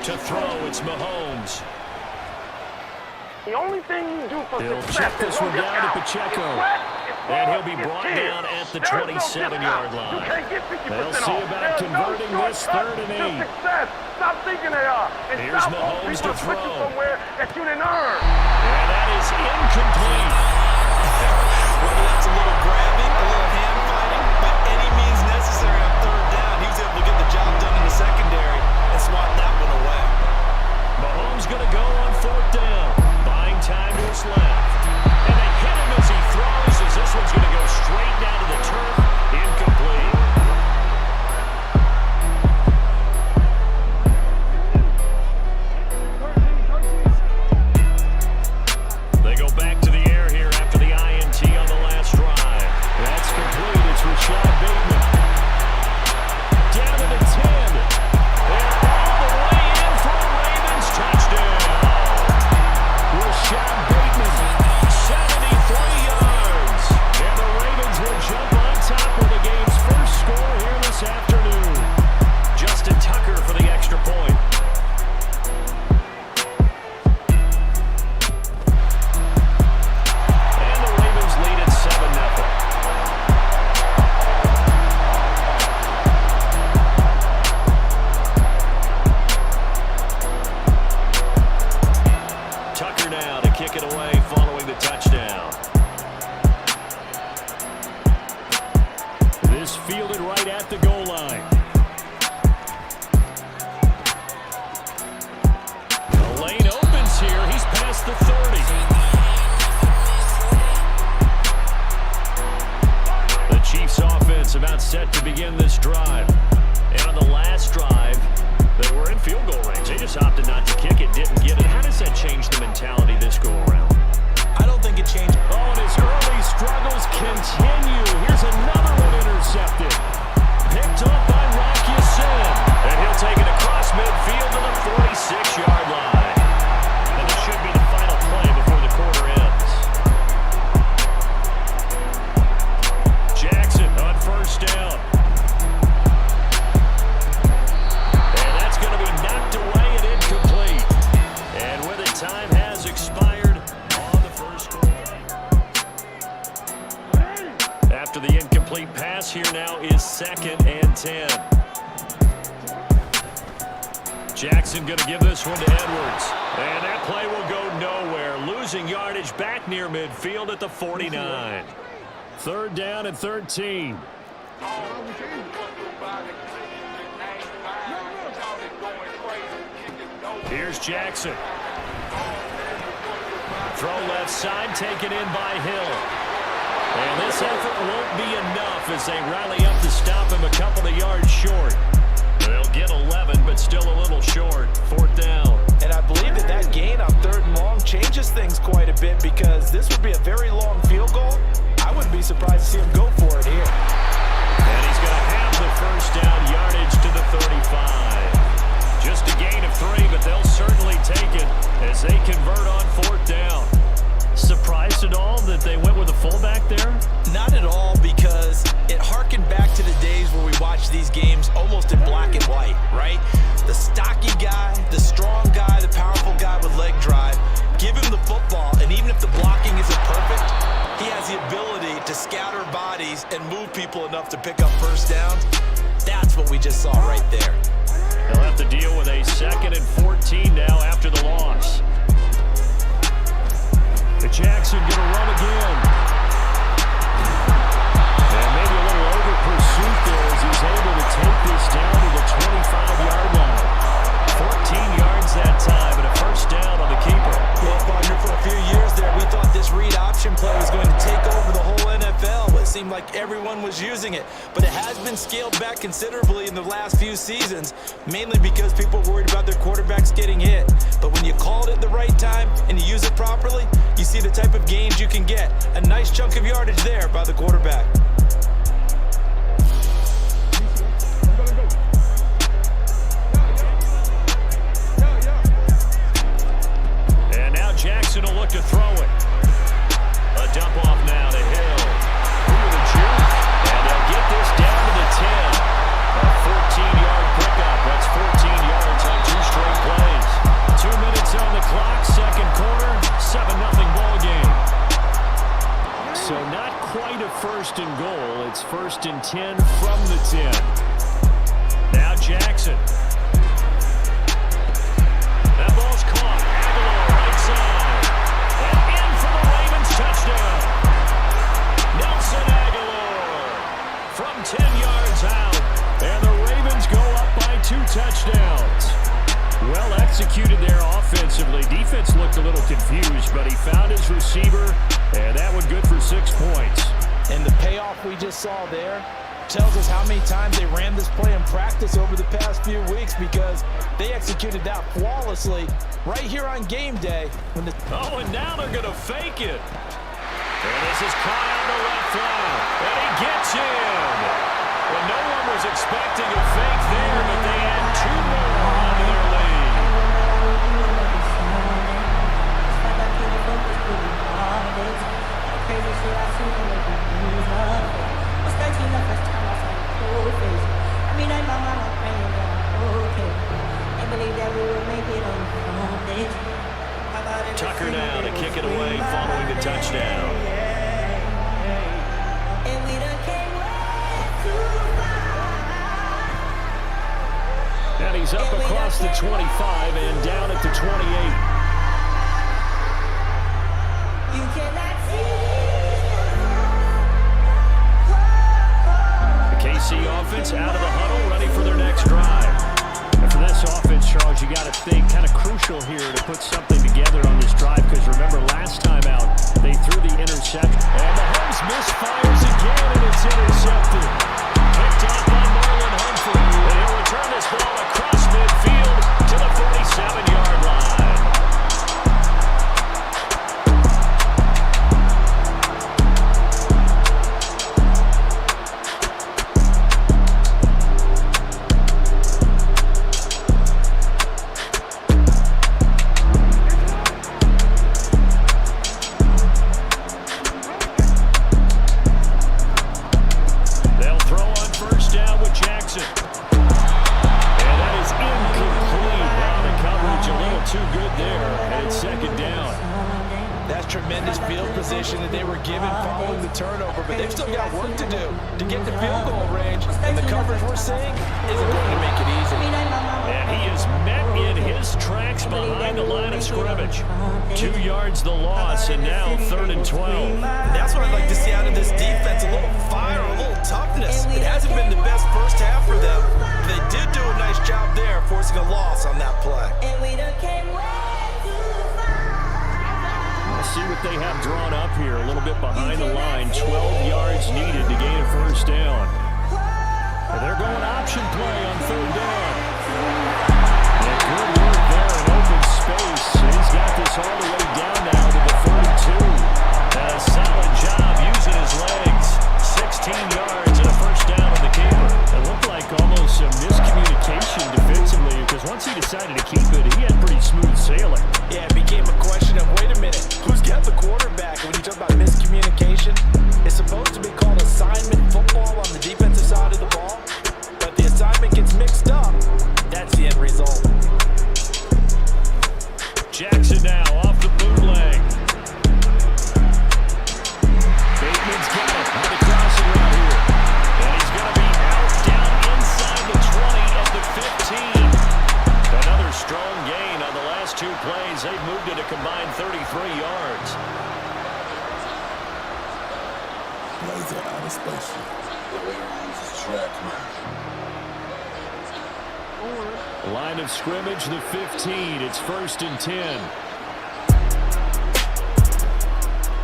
To throw, it's Mahomes. The only thing you do for He'll success check this is one don't down get to out. Pacheco. It's wet, it's And hard, he'll be it's brought kid. down at the There's no 27-yard discount. line. You can't get 50% They'll see off. about There's converting no this shortcut 3rd and to 8. success. Stop thinking they are. And Here's stop Mahomes hoping to for switching throw. somewhere that you didn't earn. And that is incomplete. Whether that's a little grabbing, a little hand fighting, by any means necessary on 3rd down, he was able to get the job done in the secondary and swat that one away. Mahomes going to go on 4th down. Buying time to his left. And they hit him as he throws, as this one's going to go straight down to the turf. Incomplete. They go back to the air here after the INT on the last drive. That's complete. It's Rashad Bateman. Down to the 10. And all the way in for a Ravens touchdown. Rashad Bateman, 73 yards. And the Ravens will jump on top with the game's first score here this afternoon. Justin Tucker for the extra point. And the Ravens lead at 7-0. Tucker now to kick it away following the touchdown. This fielded right at the goal line. The lane opens here. He's past the 30. The Chiefs offense about set to begin this drive. And on the last drive, they were in field goal range. They just opted not to kick it, didn't get it. How does that change the mentality this go around? I don't think it changed. Oh, and his early struggles continue. Here's another one intercepted. Picked up by Rocky Sin. And he'll take it across midfield to the 46-yard line. And this should be the final play before the quarter ends. Jackson on 1st down. And that's going to be knocked away and incomplete. And with it, time has expired on the first quarter. After the incomplete pass, here now is 2nd and 10. Jackson going to give this one to Edwards. And that play will go nowhere. Losing yardage back near midfield at the 49. 3rd down and 13. Here's Jackson. Throw left side, taken in by Hill. And this effort won't be enough as they rally up to stop him a couple of yards short. They'll get 11, but still a little short. 4th down. And I believe that gain on 3rd and long changes things quite a bit because this would be a very long field goal. I wouldn't be surprised to see him go for it here. And he's going to have the 1st down yardage to the 35. Just a gain of 3, but they'll certainly take it as they convert on 4th down. Surprised at all that they went with a fullback there? Not at all, because it harkened back to the days where we watched these games almost in black and white, right? The stocky guy, the strong guy, the powerful guy with leg drive. Give him the football, and even if the blocking isn't perfect, he has the ability to scatter bodies and move people enough to pick up 1st downs. That's what we just saw right there. They'll have to deal with a 2nd and 14 now after the loss. Jackson going to run again. And maybe a little over pursuit there as he's able to take this down to the 25-yard line. 14 yards that time and a 1st down on the keeper. Well, partner, for a few years there, we thought this read option play was going to take over the whole NFL. It seemed like everyone was using it, but it has been scaled back considerably in the last few seasons, mainly because people are worried about their quarterbacks getting hit. But when you call it at the right time and you use it properly, you see the type of gains you can get. A nice chunk of yardage there by the quarterback. And now Jackson will look to throw it. A dump off now to Hill. Through the juke. And they'll get this down to the 10. A 14-yard pickup. That's 14 yards on 2 straight plays. first and goal. It's 1st and 10 from the 10. Now Jackson. That ball's caught. Aguilar right side. And in for the Ravens touchdown. Nelson Aguilar from 10 yards out. And the Ravens go up by 2 touchdowns. Well executed there offensively. Defense looked a little confused, but he found his receiver, and that one good for 6 points. And the payoff we just saw there tells us how many times they ran this play in practice over the past few weeks, because they executed that flawlessly right here on game day. Oh, and now they're going to fake it. And this is caught on the left flank, and he gets in. Well, no one was expecting a fake there, but they had 2 more onto their lead. Tucker now to kick it away following the touchdown. And he's up across the 25 and down at the 28. The KC offense out of the huddle, ready for their next drive. And for this offense, Charles, you got to think kind of crucial here to put something together on this drive, because remember last time out, they threw the interception. And Mahomes misfires again, and it's intercepted. Picked off by Marlon Humphrey. And he'll return this ball across midfield to the 47-yard line. Line of scrimmage, the 15. It's 1st and 10.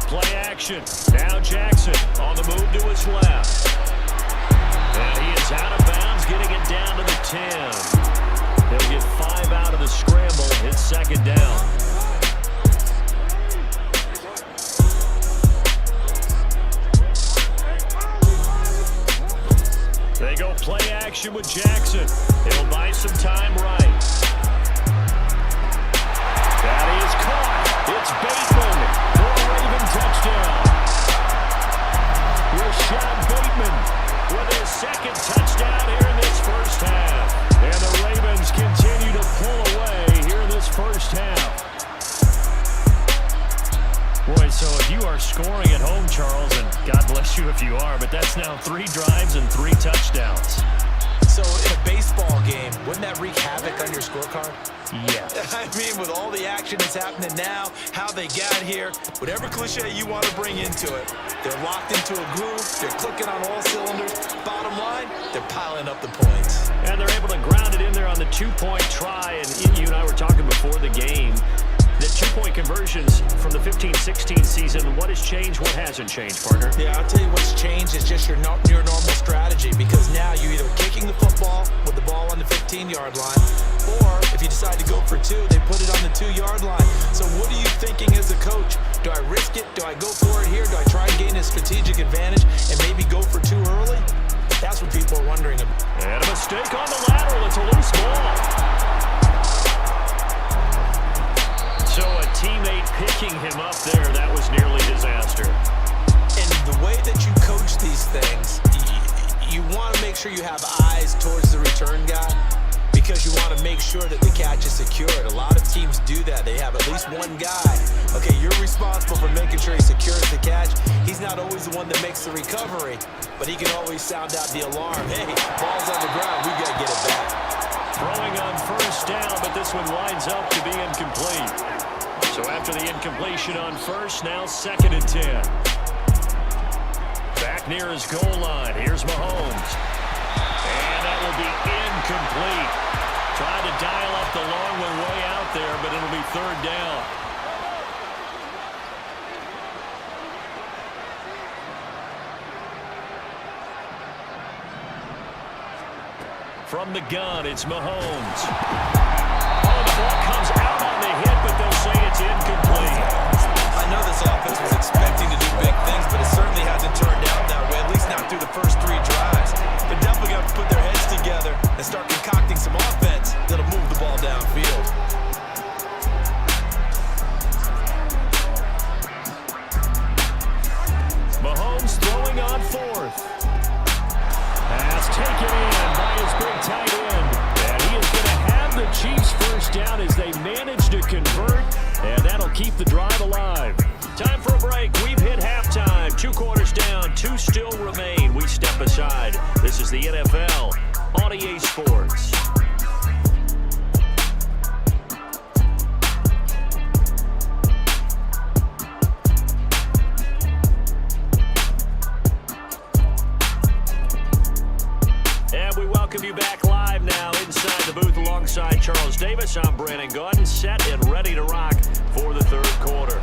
Play action. Now Jackson on the move to his left. And he is out of bounds, getting it down to the 10. He'll get 5 out of the scramble. His 2nd down. They go play action with Jackson. He'll buy some time right. That is caught. It's Bateman for a Raven touchdown. Rashad Bateman with his 2nd touchdown here in this first half. And the Ravens continue to pull away here in this first half. Boy, so if you are scoring at home, Charles, and God bless bless you if you are, but that's now 3 drives and 3 touchdowns. So in a baseball game, wouldn't that wreak havoc on your scorecard? Yeah. I mean, with all the action that's happening now, how they got here, whatever cliche you want to bring into it, they're locked into a groove, they're clicking on all cylinders. Bottom line, they're piling up the points. And they're able to ground it in there on the 2-point try. And you and I were talking before the game. The 2-point conversions from the 15-16 season, what has changed, what hasn't changed, partner? Yeah, I'll tell you what's changed is just your normal strategy, because now you're either kicking the football with the ball on the 15-yard line, or if you decide to go for 2, they put it on the 2-yard line. So what are you thinking as a coach? Do I risk it? Do I go for it here? Do I try and gain a strategic advantage and maybe go for 2 early? That's what people are wondering about. And a mistake on the lateral. It's a loose ball. So a teammate picking him up there, that was nearly disaster. And the way that you coach these things, you want to make sure you have eyes towards the return guy, because you want to make sure that the catch is secured. A lot of teams do that. They have at least one guy. Okay, you're responsible for making sure he secures the catch. He's not always the one that makes the recovery, but he can always sound out the alarm. Hey, ball's on the ground. We got to get it back. Throwing on first down, but this one winds up to be incomplete. So after the incompletion on first, now 2nd and 10. Back near his goal line. Here's Mahomes. And that will be incomplete. Tried to dial up the long one way out there, but it'll be 3rd down. From the gun, it's Mahomes. Oh, the ball comes out on the hit, but they'll say it's incomplete. I know this offense was expecting to do big things, but it certainly hasn't turned out that way, at least not through the first 3 drives. They're definitely going to put their heads together and start concocting some offense that'll move the ball downfield. Mahomes throwing on 4th. Pass taken in by his big tight end. And he is going to have the Chiefs first down as they manage to convert. And that'll keep the drive alive. Time for a break. We've hit halftime. 2 quarters down. 2 still remain. We step aside. This is the NFL on EA Sports. And we welcome you back live now inside the booth alongside Charles Davis. I'm Brandon Gaudin, set and ready to rock for the 3rd quarter.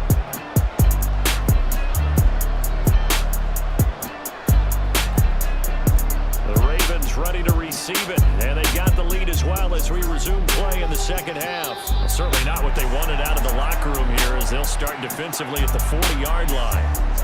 The Ravens ready to receive it, and they got the lead as well as we resume play in the 2nd half. Well, certainly not what they wanted out of the locker room here, as they'll start defensively at the 40-yard line.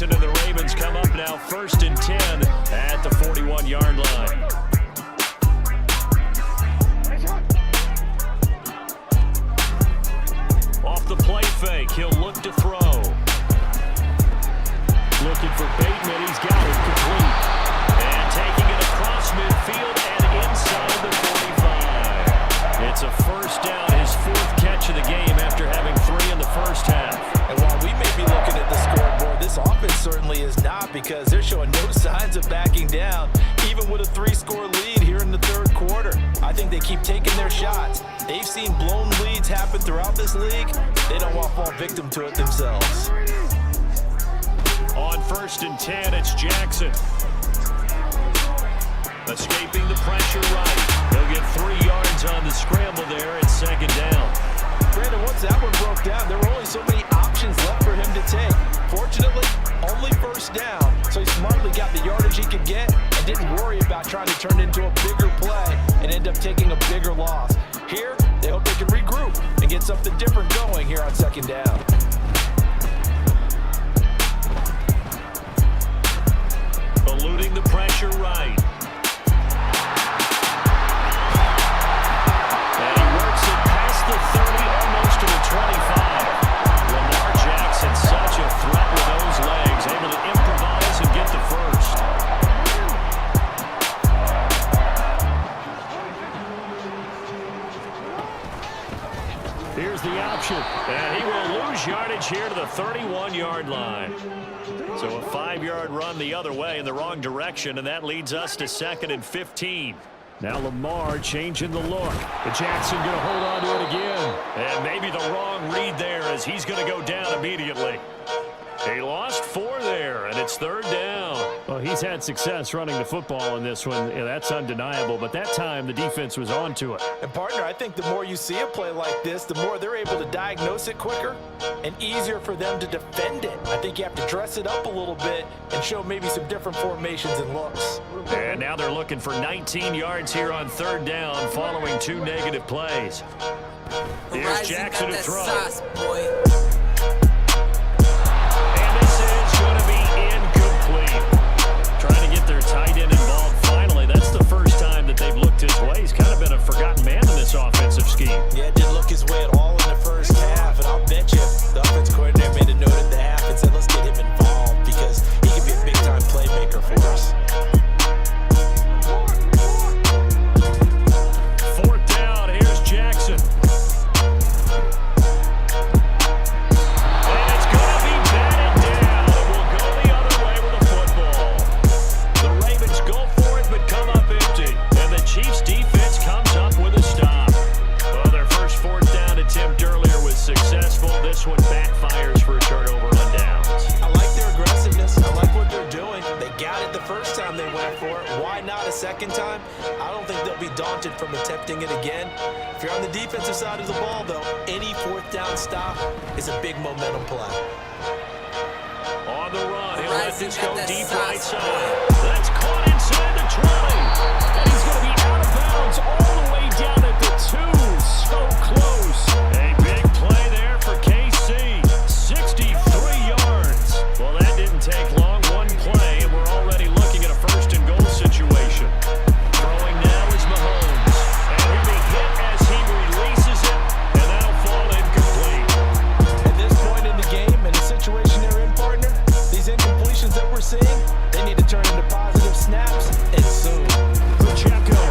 And the Ravens come up now 1st and 10 at the 41-yard line. Off the play fake, he'll look to throw. Looking for Bateman, he's got it complete. And taking it across midfield and inside the 45. It's a first down, his 4th catch of the game after having 3 in the first half. And while we may be looking at the scoreboard, this offense certainly is not, because they're showing no signs of backing down, even with a 3-score lead here in the 3rd quarter. I think they keep taking their shots. They've seen blown leads happen throughout this league. They don't want to fall victim to it themselves. On 1st and 10, it's Jackson. Escaping the pressure right. He'll get 3 yards on the scramble there at 2nd down. Brandon, once that one broke down, there were only so many options left for him to take. Fortunately, only 1st down, so he smartly got the yardage he could get and didn't worry about trying to turn it into a bigger play and end up taking a bigger loss. Here, they hope they can regroup and get something different going here on 2nd down. Eluding the pressure right. And he works it past the 30, almost to the 25. Lamar Jackson, such a threat with those legs, able to improvise and get the first. Here's the option, and he will lose yardage here to the 31-yard line. So a 5-yard run the other way in the wrong direction, and that leads us to 2nd and 15. Now Lamar changing the look. But Jackson going to hold on to it again. And maybe the wrong read there as he's going to go down immediately. He lost 4 there, and it's 3rd down. Well, he's had success running the football in this one. Yeah, that's undeniable. But that time, the defense was onto it. And, partner, I think the more you see a play like this, the more they're able to diagnose it quicker and easier for them to defend it. I think you have to dress it up a little bit and show maybe some different formations and looks. And now they're looking for 19 yards here on 3rd down following 2 negative plays. Here's Jackson to throw. Going to be incomplete. Trying to get their tight end involved finally. That's the first time that they've looked his way. He's kind of been a forgotten man in this offensive scheme. Yeah, it didn't look his way at all in the first half, and I'll bet you the offense coordinator made a note at the half and said, let's get him involved because he could be a big-time playmaker for us. 4th down, here's Jackson. Chiefs defense comes up with a stop. Well, their first 4th down attempt earlier was successful. This one backfires for a turnover on downs. I like their aggressiveness. I like what they're doing. They got it the first time they went for it. Why not a second time? I don't think they'll be daunted from attempting it again. If you're on the defensive side of the ball, though, any 4th down stop is a big momentum play. On the run, he'll let this go deep right side. That's caught inside the 20. And he's going to be out of bounds all the way down at the 2. So close. A big play there for KC. 63 yards. Well, that didn't take long. One play, and we're already looking at a 1st and goal situation. Throwing now is Mahomes. And he'll be hit as he releases it, and that'll fall incomplete. At this point in the game, in the situation they're in, partner, these incompletions that we're seeing, they need to turn into positive snaps, and soon. Pacheco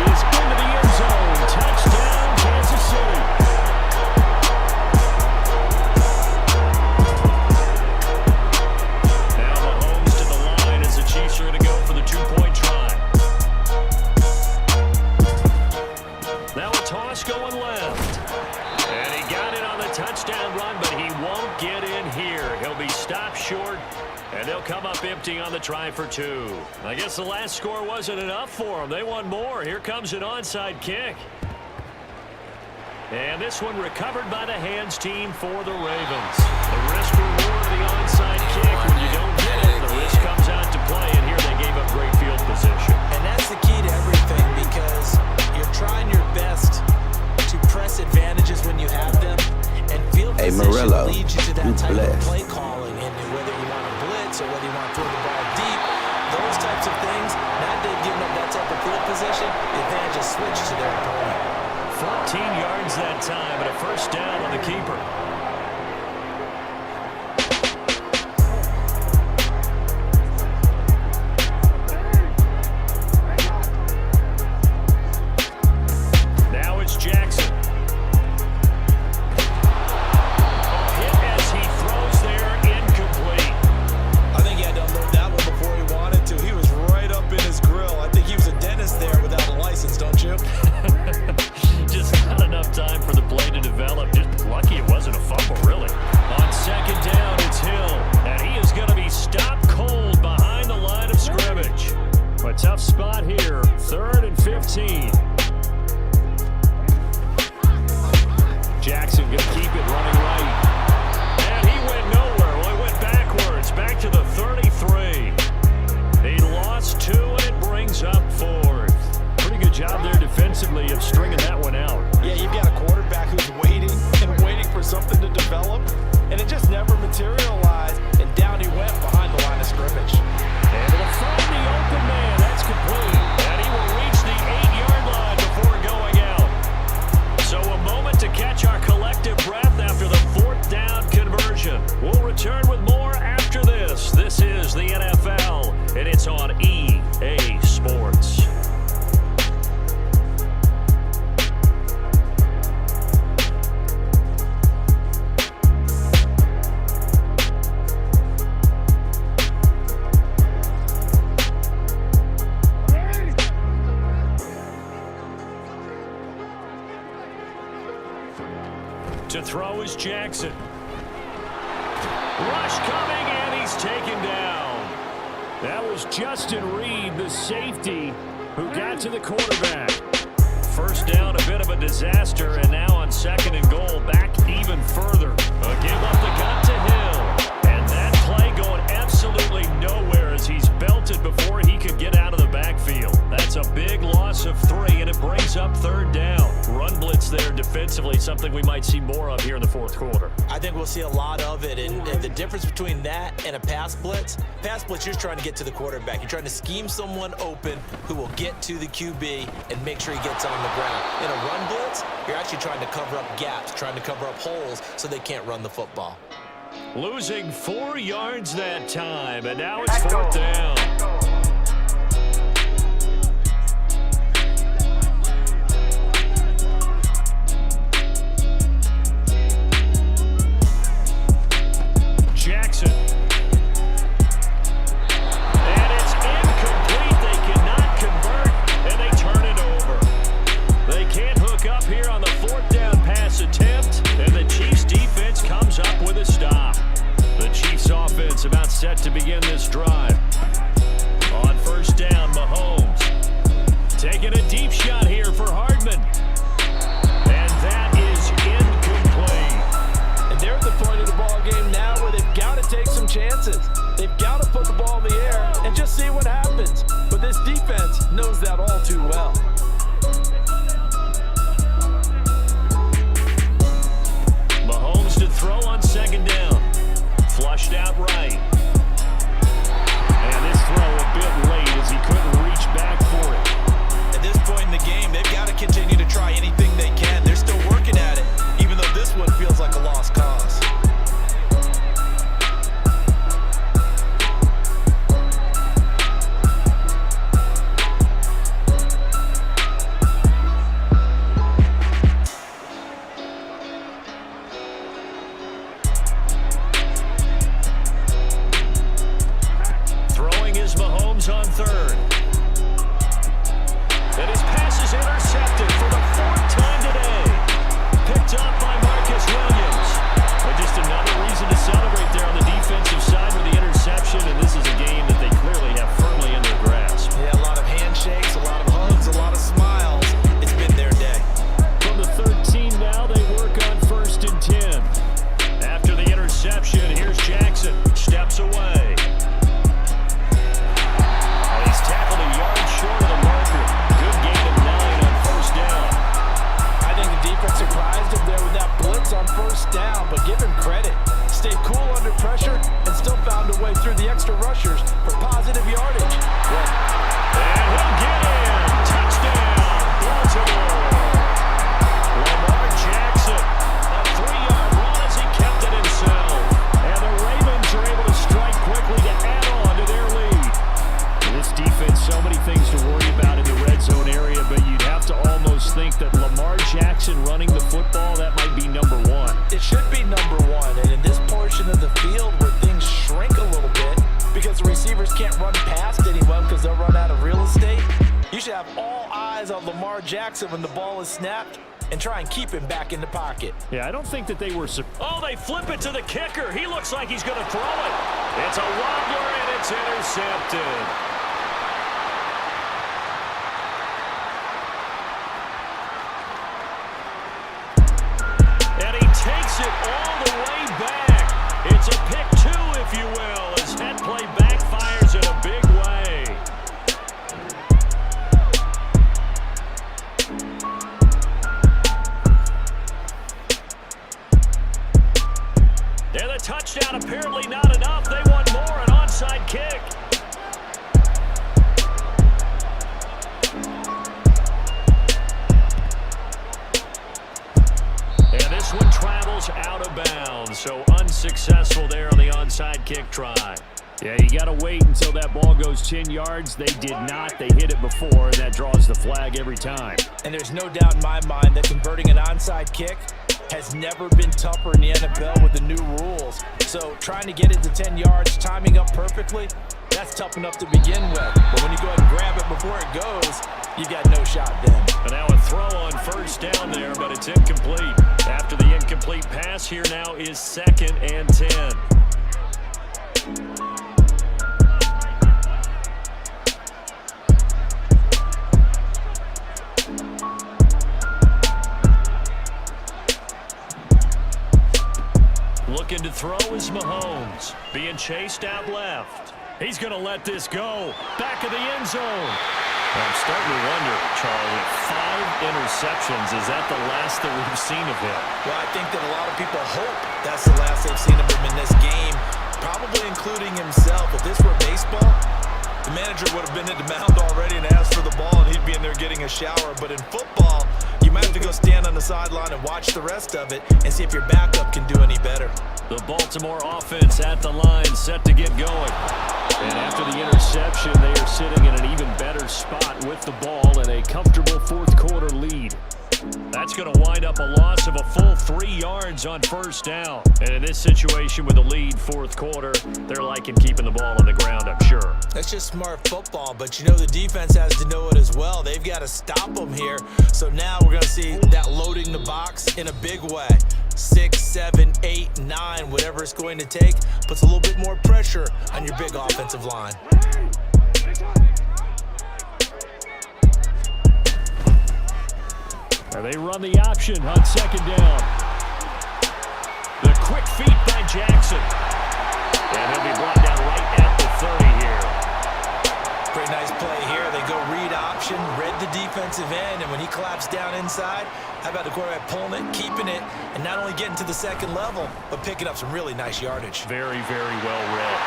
is into the end zone. Touchdown, Kansas City. Now Mahomes to the line as the Chiefs are going to go for the 2-point try. Now a toss going left. And he got it on the touchdown run, but he won't get in here. He'll be stopped short, and they'll come up empty on the try for 2. I guess the last score wasn't enough for them. They want more. Here comes an onside kick. And this one recovered by the hands team for the Ravens. The risk reward of the onside kick. When you don't get it, the risk comes out to play, and here they gave up great field position. And that's the key to everything because you're trying your best to press advantages when you have them, and field position leads you to that type of play calling, and whether you want to blitz or whether you want to throw the ball deep, those types of things. Now they've given up that type of field position, the advantage is switched to their opponent. 14 yards that time, and a 1st down on the keeper. Now it's Jackson. Hit as he throws there, incomplete. I think he had to unload that one before he wanted to. He was right up in his grill. I think he was a dentist there without a license, don't you? Just not enough time for the play to develop. Just lucky it wasn't a To throw is Jackson. Rush coming, and he's taken down. That was Justin Reed, the safety, who got to the quarterback. First down, a bit of a disaster, and now on 2nd and goal, back even further. A give up the gut to Hill. And that play going absolutely nowhere as he's belted before he could get out of the backfield. That's a big loss of 3, and it brings up 3rd down. Run blitz there defensively, something we might see more of here in the 4th quarter. I think we'll see a lot of it, and the difference between that and a pass blitz, you're trying to get to the quarterback. You're trying to scheme someone open who will get to the QB and make sure he gets on the ground. In a run blitz, you're actually trying to cover up gaps, trying to cover up holes so they can't run the football. Losing 4 yards that time, and now it's 4th down. Jackson. And it's incomplete. They cannot convert, and they turn it over. They can't hook up here on the 4th down pass attempt, and the Chiefs defense comes up with a stop. The Chiefs offense about set to begin this drive. On 1st down, Mahomes taking a deep shot here for Hardman. And that is incomplete. And they're at the point of the ball game now where they've got to take some chances. They've got to put the ball in the air and just see what happens. But this defense knows that all too well. Mahomes to throw on 2nd down. Flushed out right. And this throw a bit late as he couldn't reach back for it. At this point in the game, they've got to continue to try anything they can. They're still working at it, even though this one feels like a lost cause. Throwing is Mahomes on 3rd. And his pass is intercepted for the 4th time today. Picked up by Marcus Williams. But just another reason to celebrate there on the defensive side with the interception, and this is a game that they clearly have firmly in their grasp. Yeah, a lot of handshakes, a lot of hugs, a lot of smiles. It's been their day. From the 13 now, they work on 1st and 10. After the interception, here's Jackson. Steps away. And he's tackled a yard short of the marker. Good gain of 9 on 1st down. I think the defense surprised him there with that blitz on 1st down, but give him credit. Stayed cool under pressure and still found a way through the extra rushers for positive yardage. And he'll get in. Touchdown, Baltimore. Lamar Jackson, a 3-yard run as he kept it himself. And the Ravens are able to strike quickly to add on to their lead. This defense, so many things to worry about in the red zone area, but you'd have to almost think that Lamar Jackson running the football, that might be number 1. It should be number 1, and in this portion of the field where things shrink a little bit because the receivers can't run past anyone because they'll run out of real estate, you should have all eyes on Lamar Jackson when the ball is snapped and try and keep him back in the pocket. Yeah, I don't think that they were... Oh, they flip it to the kicker. He looks like he's going to throw it. It's a wobbler, and it's intercepted. And he takes it all the way back. It's a pick 2, if you will, as head play backfires in a big way. And the touchdown apparently not enough. They want more, an onside kick. And this one travels out of bounds, so unsuccessful there on the onside kick try. Yeah, you got to wait until that ball goes 10 yards. They did not. They hit it before, and that draws the flag every time. And there's no doubt in my mind that converting an onside kick has never been tougher in the NFL with the new rules. So trying to get it to 10 yards, timing up perfectly, that's tough enough to begin with. But when you go ahead and grab it before it goes, you got no shot then. And now a throw on 1st down there, but it's incomplete. After the incomplete loss. Here now is 2nd and 10. Looking to throw is Mahomes. Being chased out left. He's going to let this go. Back of the end zone. I'm starting to wonder, Charlie, 5 interceptions. Is that the last that we've seen of him? Well, I think that a lot of people hope that's the last they've seen of him in this game, probably including himself. If this were baseball, the manager would have been at the mound already and asked for the ball, and he'd be in there getting a shower. But in football, you might have to go stand on the sideline and watch the rest of it and see if your backup can do any better. The Baltimore offense at the line, set to get going. And after the interception, they are sitting in an even better spot with the ball and a comfortable 4th quarter lead. That's going to wind up a loss of a full 3 yards on 1st down. And in this situation with a lead 4th quarter, they're liking keeping the ball on the ground, I'm sure. That's just smart football, but you know the defense has to know it as well. They've got to stop them here. So now we're going to see that loading the box in a big way. 6, 7, 8, 9, whatever it's going to take, puts a little bit more pressure on your big offensive line. And they run the option on 2nd down. The quick feet by Jackson. And he'll be brought down right at the 30 here. Pretty nice play here. They go read option, read the defensive end, and when he collapsed down inside, how about the quarterback pulling it, keeping it, and not only getting to the 2nd level, but picking up some really nice yardage. Very, very well read.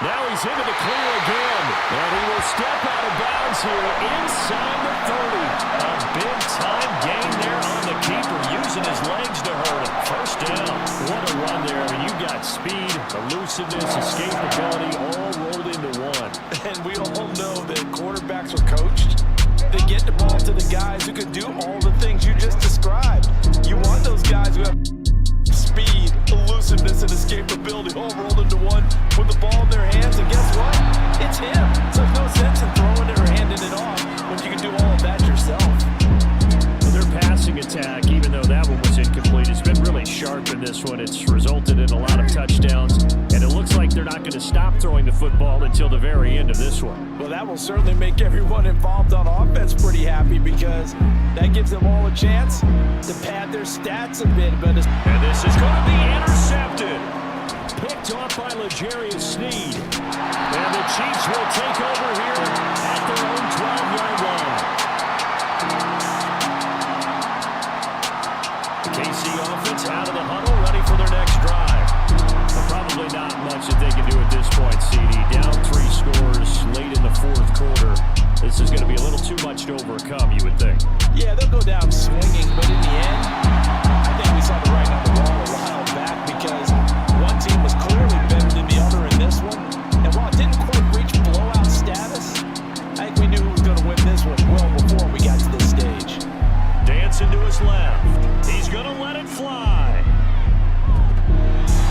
Now he's into the clear again, and he will step out of bounds here inside the 30. A big-time gain there on the keeper, using his legs to hurt him. 1st down. What a run there. I mean, you got speed, elusiveness, escapability, all rolled into one. And we all know that quarterbacks are coached. They get the ball to the guys who can do all the things you just described. You want those guys who have speed, elusiveness, and escapability all rolled into one with the ball in their hands, and guess what? It's him. So there's no sense in throwing it or handing it off when you can do all of that yourself. Well, their passing attack, even though that one was incomplete, has been really sharp in this one. It's resulted in a lot of touchdowns, and it looks like they're not going to stop throwing the football until the very end of this one. Well, that will certainly make everyone involved on offense pretty happy, because that gives them all a chance to pad their stats a bit. And this is going to be intercepted. Picked off by L'Jarius Sneed. And the Chiefs will take over here at their own 12-yard line. KC offense out of the huddle, ready for their next drive. But probably not much that they can do at this point, CD. Down 3 scores late in the 4th quarter. This is going to be a little too much to overcome, you would think. Yeah, they'll go down swinging, but in the end, I think we saw the writing on the wall a while back, because one team was clearly better than the other in this one. And while it didn't quite reach blowout status, I think we knew who was going to win this one well before we got to this stage. Dancing to his left. He's going to let it fly.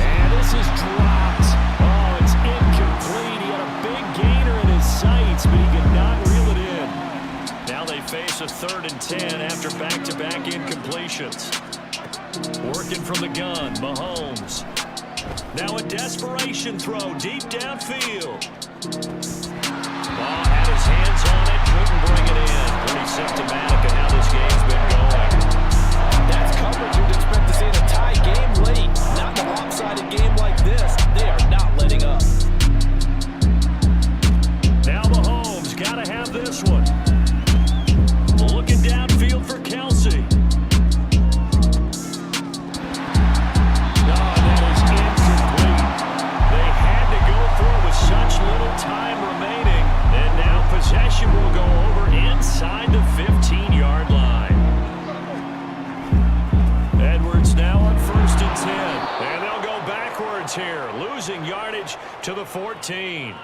And this is dropped. Oh, it's incomplete. He had a big gainer in his sights, but he could not reel it in. Now they face a 3rd and 10 after back-to-back incompletions. Working from the gun, Mahomes. Now a desperation throw deep downfield. Ball had his hands on it, couldn't bring it in. Pretty symptomatic of how this game's been going. That's coverage you'd expect to see in a tie game late. Not in a lopsided game like this. They are not letting up. Now Mahomes got to have this one. Looking downfield for Kelsey. Such little time remaining, and now possession will go over inside the 15-yard line. Edwards now on 1st and 10, and they'll go backwards here, losing yardage to the 14.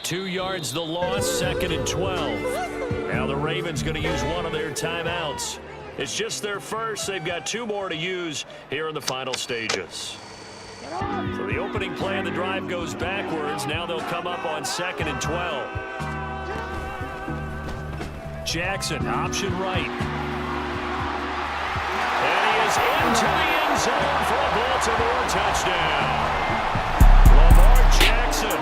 2 yards the loss, 2nd and 12. Now the Ravens going to use one of their timeouts. It's just their first. They've got 2 more to use here in the final stages. So the opening play of the drive goes backwards. Now they'll come up on 2nd and 12. Jackson, option right. is into the end zone for a Baltimore touchdown. Lamar Jackson,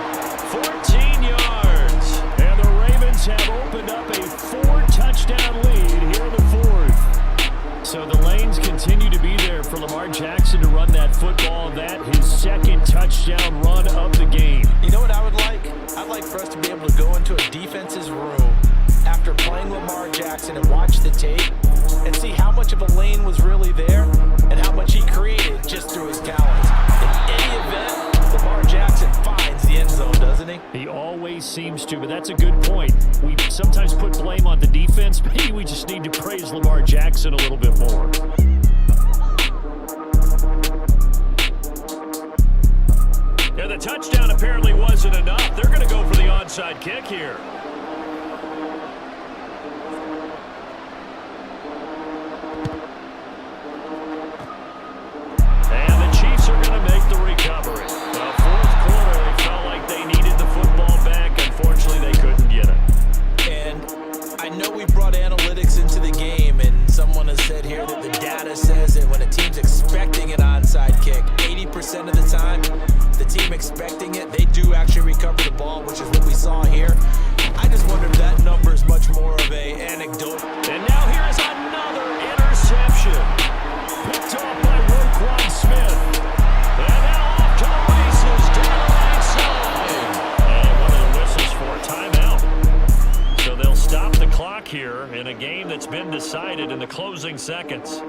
14 yards. And the Ravens have opened up a 4-touchdown lead here in the fourth. So the lanes continue to be there for Lamar Jackson to run that football. That his second touchdown run of the game. You know what I would like? I'd like for us to be able to go into a defense's room after playing Lamar Jackson and watch the tape and see how much of a lane was really there and how much he created just through his talents. In any event, Lamar Jackson finds the end zone, doesn't he? He always seems to, but that's a good point. We sometimes put blame on the defense. Maybe we just need to praise Lamar Jackson a little bit more. Yeah, the touchdown apparently wasn't enough. They're going to go for the onside kick here. And the Chiefs are going to make the recovery. The fourth quarter, they felt like they needed the football back. Unfortunately, they couldn't get it. And I know we brought analytics into the game, and someone has said here that the data says that when a team's expecting an onside kick, 80% of the time, the team expecting it, they do actually recover the ball, which is what we saw here. I just wonder if that number is much more of a anecdote. And now here is another interception. Picked off by Roquan Smith. And now off to the races down the right side. And one of the whistles for a timeout. So they'll stop the clock here in a game that's been decided in the closing seconds.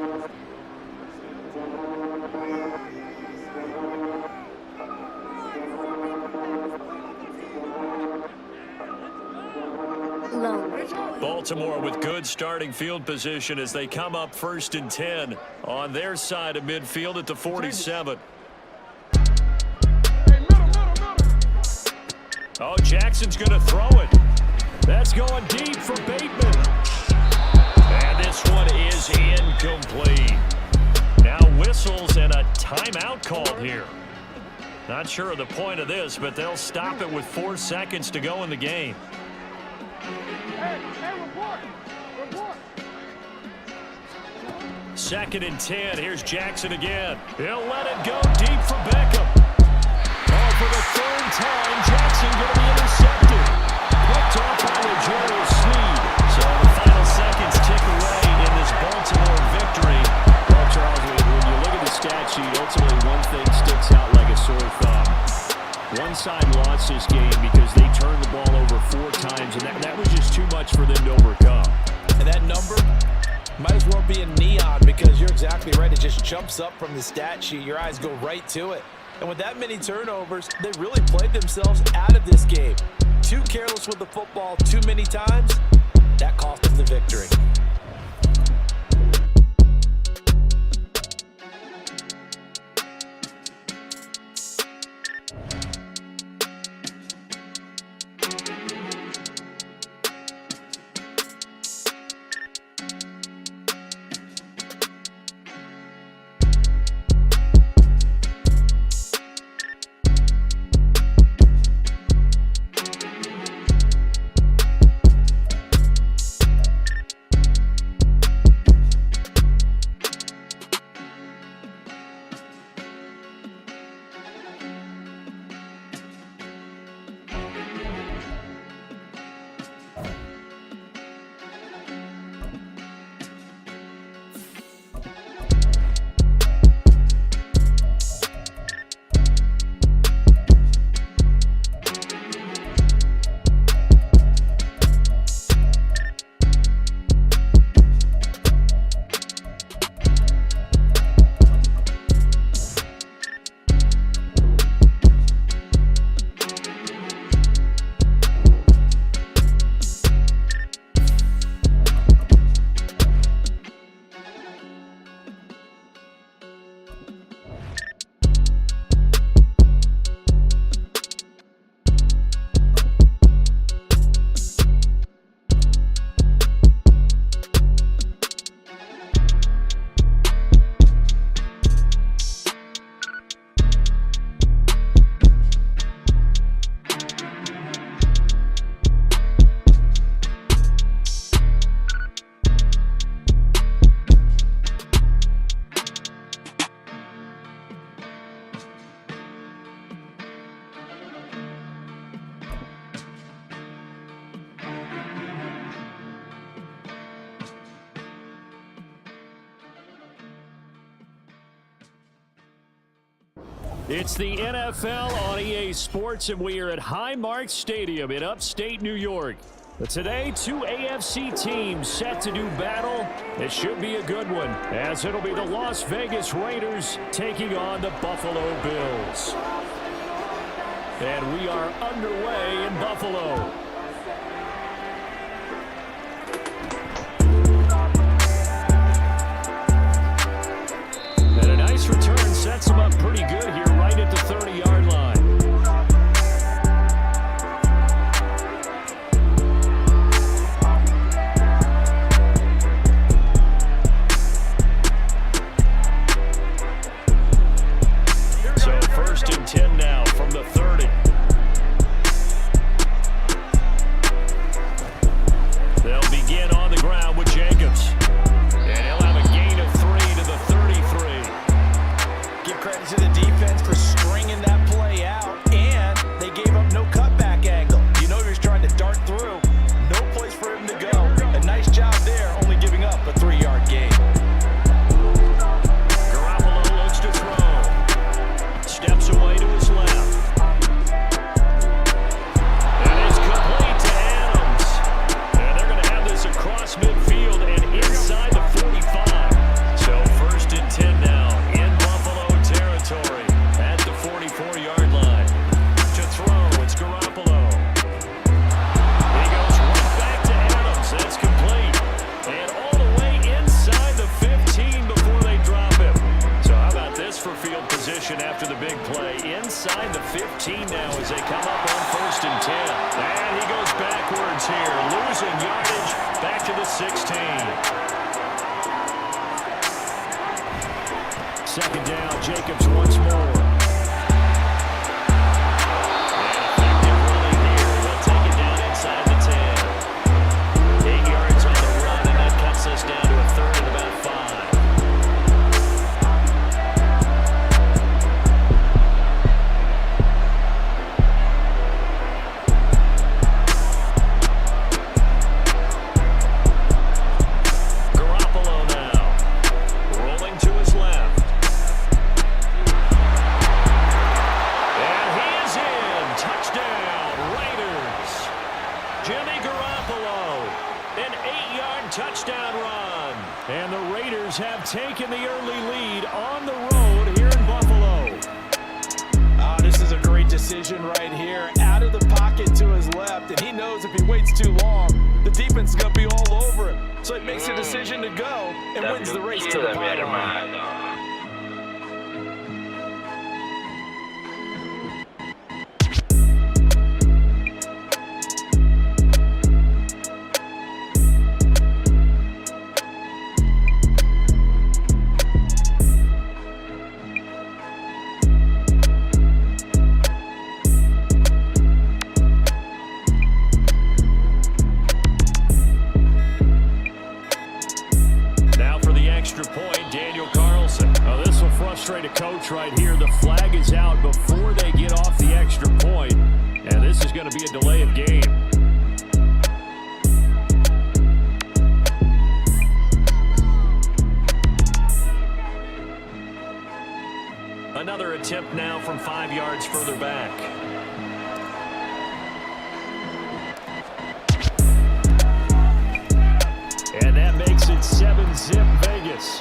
Baltimore with good starting field position as they come up 1st and 10 on their side of midfield at the 47. Oh, Jackson's going to throw it. That's going deep for Bateman. And this one is incomplete. Now whistles and a timeout called here. Not sure of the point of this, but they'll stop it with 4 seconds to go in the game. Second and 10. Here's Jackson again. He'll let it go deep for Beckham. Oh, for the third time, Jackson going to be intercepted. Picked off by L'Jarius Sneed. So the final seconds tick away in this Baltimore victory. Well, Charles, when you look at the stat sheet, ultimately one thing sticks out like a sore thumb. One side lost this game because they turned the ball over 4 times, and that was just too much for them to overcome. And that number might as well be in neon because you're exactly right. It just jumps up from the stat sheet. Your eyes go right to it. And with that many turnovers, they really played themselves out of this game. Too careless with the football too many times. That cost them the victory. It's the NFL on EA Sports, and we are at Highmark Stadium in upstate New York. But today, two AFC teams set to do battle. It should be a good one, as it'll be the Las Vegas Raiders taking on the Buffalo Bills. And we are underway in Buffalo. And a nice return sets them up pretty good here right at the 30-yard line. So 1st and 10 now from the 30. They'll begin on the ground with Jacobs. And he'll have a gain of 3 to the 33. Give credit to the defense for stringing that play out, and they gave up no cutback angle. You know he was trying to dart through. No place for him to go. A nice job there, only giving up a 3-yard gain. Garoppolo looks to throw. Steps away to his left. And it's complete to Adams. And they're going to have this across midfield and inside the 45. So 1st and 10 now in Buffalo territory at the 44-yard line. To throw, it's Garoppolo. He goes right back to Adams. That's complete. And all the way inside the 15 before they drop him. So how about this for field position after the big play? Inside the 15 now as they come up on 1st and 10. And he goes backwards here, losing yardage back to the 16. 2nd down, Jacobs once more. And effective running here. They'll take it down inside the 10. 8 yards on the run, and that cuts us down to a 3rd and about 5. Garoppolo now, rolling to his left. And he is in. Touchdown, Raiders. Jimmy Garoppolo, an 8-yard touchdown run. And the Raiders have taken the early lead on the road here in Buffalo. This is a great decision right here. Out of the pocket to his left, and he knows if he waits too long, the defense is going to be all over him. So he makes a decision to go and wins the race to the pylon. Now for the extra point, Daniel Carlson. Now this will frustrate a coach right here. The flag is out before they get off the extra point, and this is going to be a delay of game. Another attempt now from 5 yards further back. And that makes it 7-zip Vegas.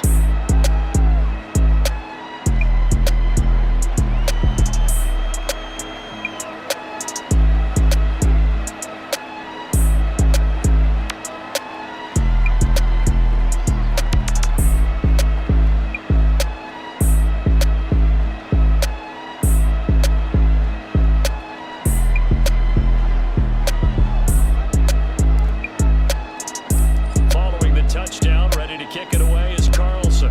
Following the touchdown, ready to kick it away is Carlson.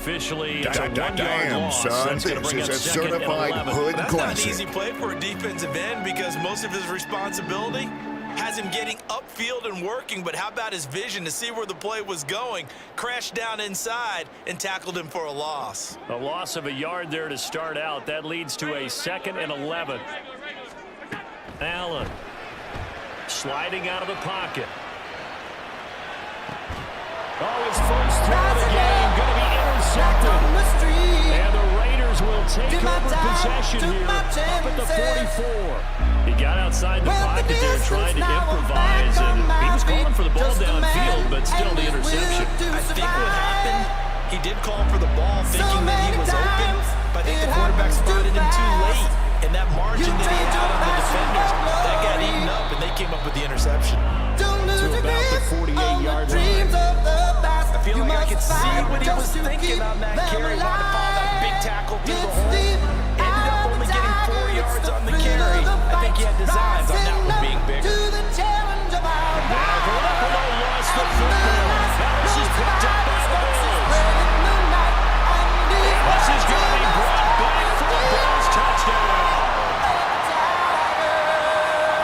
officially it's a 1-yard Damn, loss. son, That's going to this bring is up a second and certified 11. hood That's not an classic. easy play for a defensive end because most of his responsibility has him getting upfield and working, but how about his vision to see where the play was going, crashed down inside, and tackled him for a loss. A loss of a yard there to start out. That leads to a 2nd and 11. Allen sliding out of the pocket. Oh, his first throw of the game going to be intercepted. And the Raiders will take over possession here up at the 44. He got outside the pocket there trying to improvise, and he was calling for the ball downfield, but still the interception. I think what happened, he did call for the ball thinking that he was open, but I think the quarterback spotted him too late. And that margin that he had on the defenders, that got eaten up, and they came up with the interception. To about the 48-yard line. I feel like I could see what he was thinking on that carry. Wanted to follow that big tackle through the hole. Ended up only getting 4 yards on the carry. I think he had designs on that one being bigger. Now Garoppolo lost the football. Now this is picked up by the Bills. And this is going to be brought back for a Bills touchdown.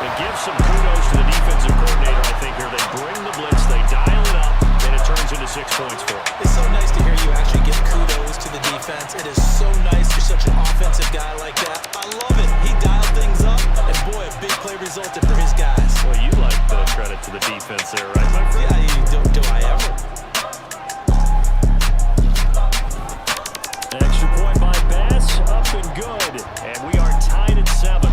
It gives some kudos to the defensive coordinator, I think, here. They bring the blitz, they dial it up, and it turns into 6 points for them. It's so nice to hear you actually give kudos to the defense. It is so nice for such an offensive guy like that. I love it. He dialed things up, and boy, a big play resulted for his guys. Well, you like the credit to the defense there, right, my friend? Yeah, do I ever? Extra point by Bass, up and good. And we are tied at 7.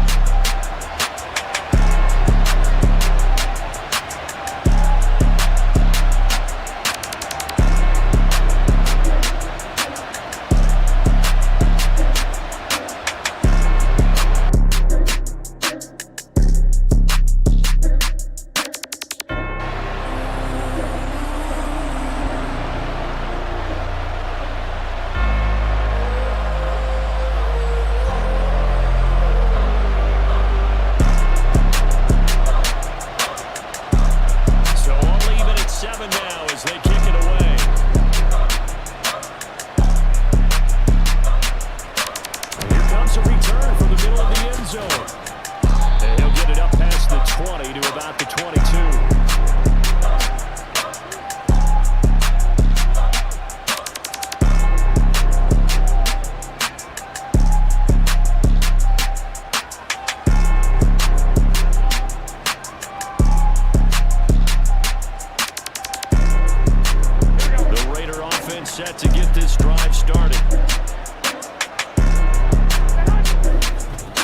Set to get this drive started.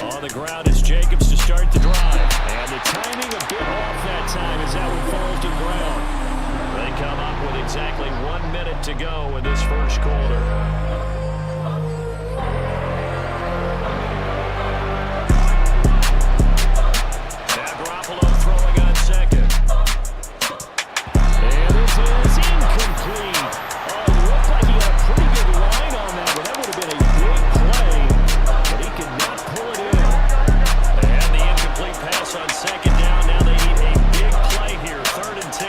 On the ground is Jacobs to start the drive. And the timing a bit off that time as that one falls to the ground. They come up with exactly 1 minute to go in this first quarter. Now Garoppolo throwing on second. And this is incomplete. Looked like he had a pretty good line on that one. That would have been a big play, but he could not pull it in. And the incomplete pass on second down. Now they need a big play here, 3rd and 10.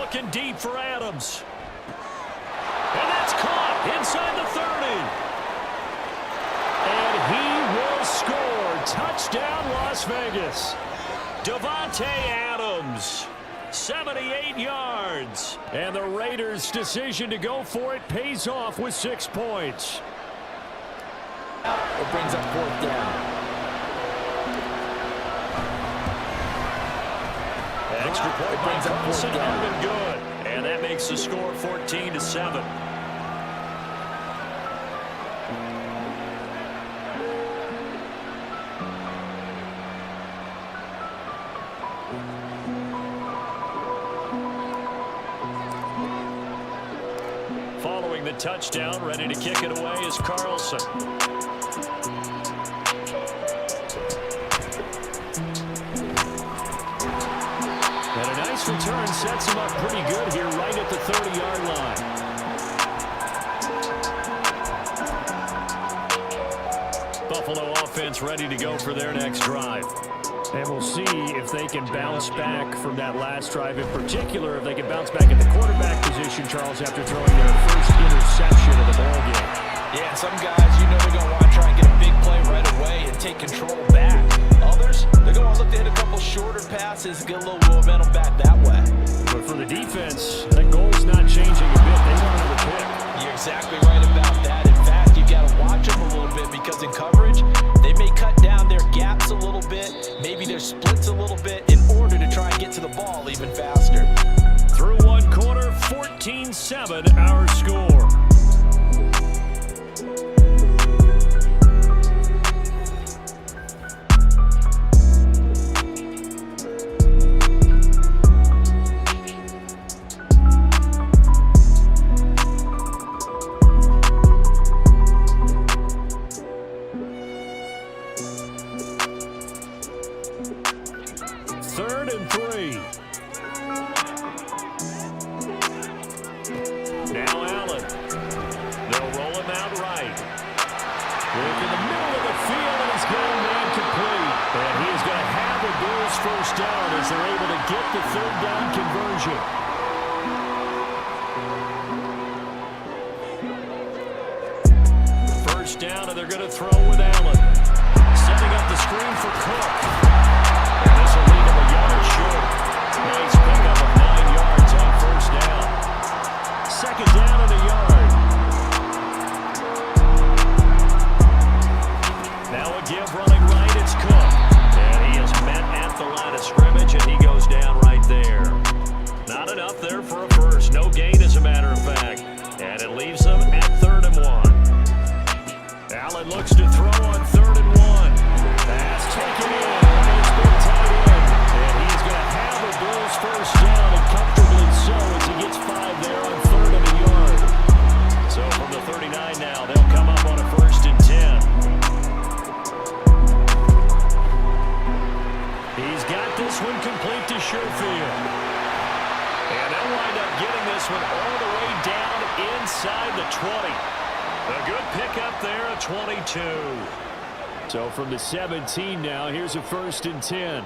Looking deep for Adams. And that's caught inside the 30. And he will score. Touchdown, Las Vegas. Davante Adams, 78 yards. And the Raiders' decision to go for it pays off with 6 points. It brings up 4th down. Extra point by Carlson, up and good. And that makes the score 14-7. the touchdown. Ready to kick it away is Carlson. And a nice return sets him up pretty good here right at the 30-yard line. Buffalo offense ready to go for their next drive. And we'll see if they can bounce back from that last drive. In particular, if they can bounce back at the quarterback position, Charles, after throwing their first interception of the ballgame. Yeah, some guys, you know they're going to want to try and get a big play right away and take control back. Others, they're going to look to hit a couple shorter passes, get a little momentum back that way. But for the defense, that goal's not changing a bit. They want another pick. You're exactly right about that. In fact, you got to watch them a little bit because in coverage, they may cut down their gaps a little bit, maybe their splits a little bit in order to try and get to the ball even faster. Through one quarter, 14-7 our score. First down as they're able to get the third down conversion. First down, and they're going to throw with Allen. Setting up the screen for Cook. And this will lead him a yard short. Nice pickup of 9 yards on first down. Second down and a yard. Now a give running right, it's Cook. And he is met at the line of scrimmage, and he goes down right there. Not enough there for a first. No gain, as a matter of fact. And it leaves them at 3rd and 1. Allen looks to throw on 3rd and 1. Pass taken in. It's been tied in. And he's going to have a Bills first down, and comfortably so as he gets 5 there on 3rd and a yard. So from the 39 now, they'll come up on a 1st and 10. He's got this one complete to Sherfield. And they'll wind up getting this one all the way down inside the 20. A good pickup there at 22. So from the 17 now, here's a 1st and 10.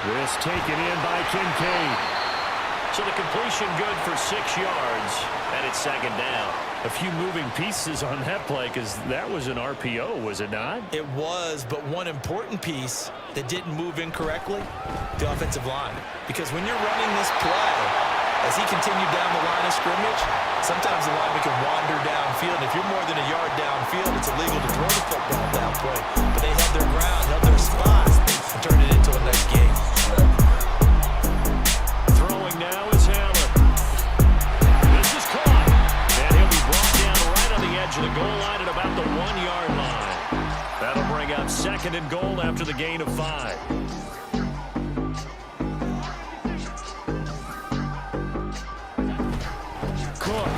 This taken in by Kincaid. So the completion good for 6 yards, and it's 2nd down. A few moving pieces on that play because that was an RPO, was it not? It was, but one important piece that didn't move incorrectly, the offensive line. Because when you're running this play, as he continued down the line of scrimmage, sometimes the lineman can wander downfield. If you're more than a yard downfield, it's illegal to throw the football that way. But they held their ground, held their spot, and turned it into a nice game. Throwing now is Allen. This is caught. And he'll be brought down right on the edge of the goal line at about the 1-yard line. That'll bring up 2nd and goal after the gain of 5. Cook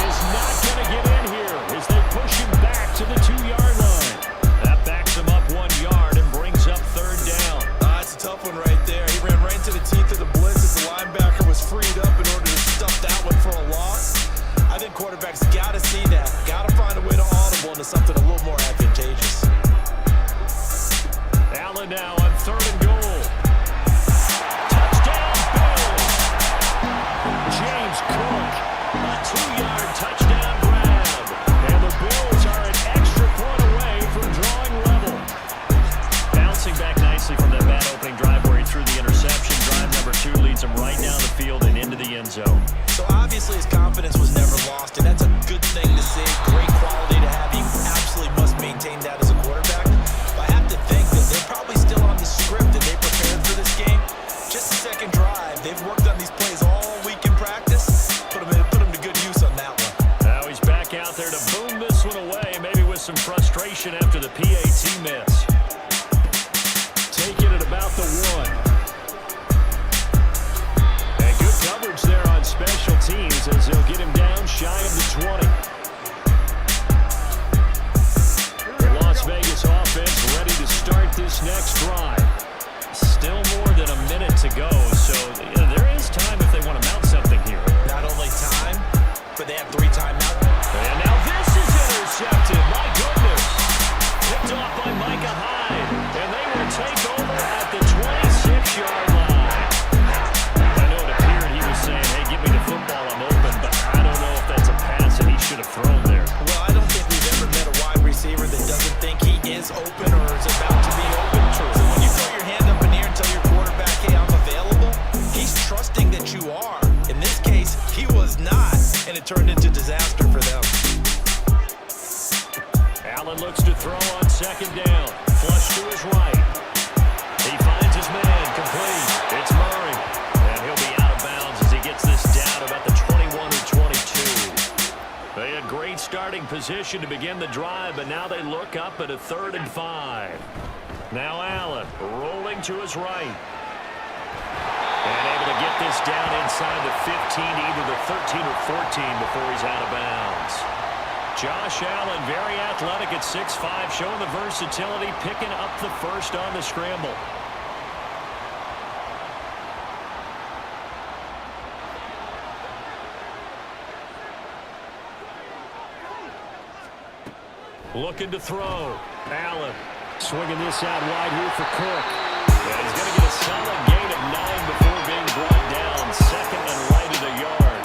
is not going to get in here as they push him back to the 2-yard line. That backs him up 1 yard and brings up 3rd down. It's a tough one right there. He ran right into the teeth of the blitz as the linebacker was freed up in order to stuff that one for a loss. I think quarterbacks got to see that. Got to find a way to audible into something a little more advantageous. Allen now on 3rd and goal. Touchdown, Bills. James Cook, a 2-yard touchdown grab. And the Bills are an extra point away from drawing level. Bouncing back nicely from that bad opening drive where he threw the interception. Drive number 2 leads him right down the field and into the end zone. So obviously his confidence was never lost, and that's a good thing to see. Great quality to have. You absolutely must maintain that as a quarterback. But I have to think that they're probably still on the script that they prepared for this game. Just the 2nd drive. They've worked on these plays all week in practice. Put them to good use on that one. Now he's back out there to boom this one away, maybe with some frustration after the PAT miss. Taking it about the 1. And good coverage shy of the 20. The Las Vegas offense ready to start this next drive. Still more than a minute to go, so there is time if they want to mount something here. Not only time, but they have 3 timeouts. And now this is intercepted. My goodness. Picked off by Micah Hyde. And they will take over at the 26-yard line. I know it appeared he was saying, hey, give me the football, I'm open. But I don't know if that's a pass that he should have thrown there. Well, I don't think we've ever met a wide receiver that doesn't think he is open or is about to be open. So when you throw your hand up in the air and tell your quarterback, hey, I'm available, he's trusting that you are. In this case, he was not, and it turned into disaster for them. Allen looks to throw on second down. Flush to his right. He finds his man complete. It's Murray. And he'll be out of bounds as he gets this down about the 21 or 22. They had great starting position to begin the drive, but now they look up at a 3rd and 5. Now Allen rolling to his right. And able to get this down inside the 15, either the 13 or 14 before he's out of bounds. Josh Allen, very athletic at 6'5", showing the versatility, picking up the first on the scramble. Looking to throw. Allen swinging this out wide here for Cook. And he's going to get a solid gain of 9 before being brought down. 2nd and right at a yard.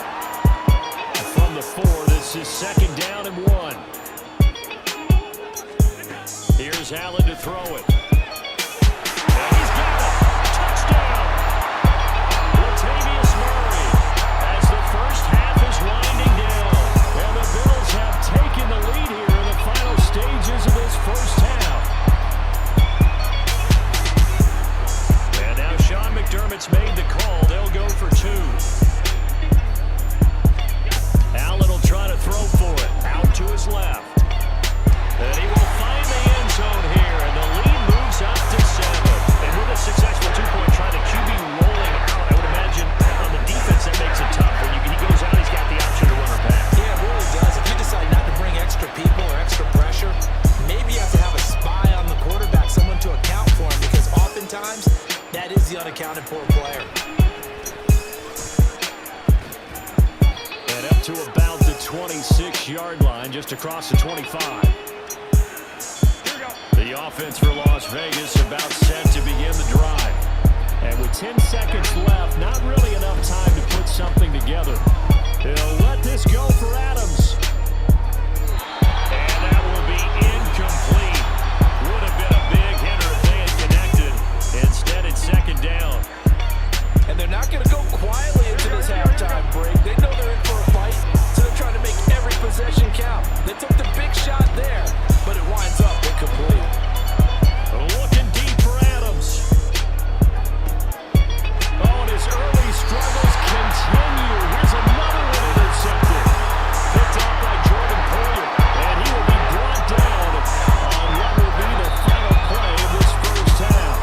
From the 4, this is 2nd down and 1. Here's Allen to throw it. And he's got it. Touchdown. Latavius Murray as the first half is winding down. And the Bills have taken the lead here in the final stages of this first half. And now Sean McDermott's made the call. They'll go for 2. Allen will try to throw for it. Out to his left. And he will find the end zone here. And the lead moves up to 7. And with a successful 2-point try, the QB rolling out, I would imagine on the defense that makes it tough. When he goes out, he's got the option to run or pass. Yeah, it really does. If you decide not to bring extra people or extra pressure, maybe you have to have a spy on the quarterback, someone to account for him, because oftentimes that is the unaccounted for player. And up to about the 26-yard line, just across the 25. The offense for Las Vegas about set to begin the drive. And with 10 seconds left, not really enough time to put something together. They'll let this go for Adams. And that will be incomplete. Would have been a big hitter if they had connected. Instead, it's 2nd down. And they're not going to go quietly into this halftime break. They know they're in for a fight, so they're trying to make every possession count. They took the big shot there, but it winds up incomplete. Looking deep for Adams. Oh, and his early struggles continue. Here's another one intercepted. Picked off by Jordan Poyer, and he will be brought down on what will be the final play of this first half.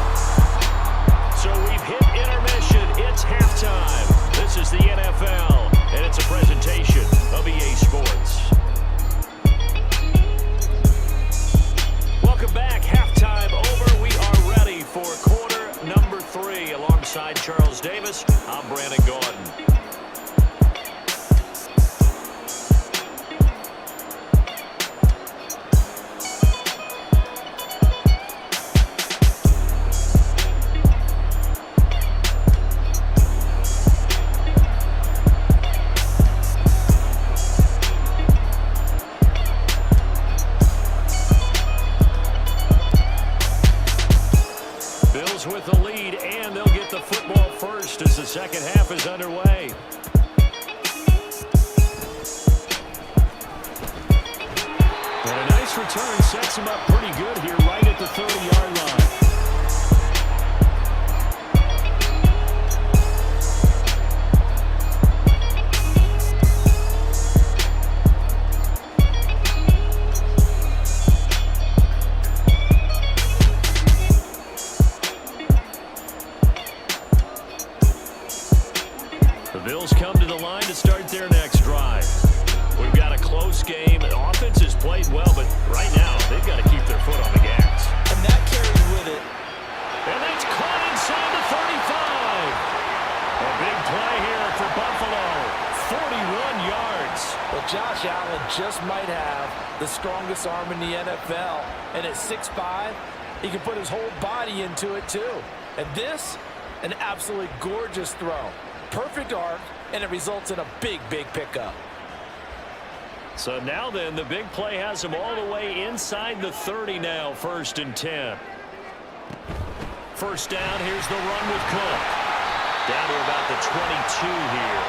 So we've hit intermission. It's halftime. This is the NFL, and it's a presentation of EA Sports. Welcome back. Halftime over. We are ready for quarter number 3. Alongside Charles Davis, I'm Brandon Gaudin. With the lead, and they'll get the football first as the second half is underway. And a nice return sets him up pretty good here right at the 30-yard line. The Bills come to the line to start their next drive. might have the strongest arm in the NFL. And at 6'5", he can put his whole body into it too. And this, an absolutely gorgeous throw. Perfect arc, and it results in a big, big pickup. So now then, the big play has him all the way inside the 30 now, 1st and 10. First down, here's the run with Cook. Down to about the 22 here.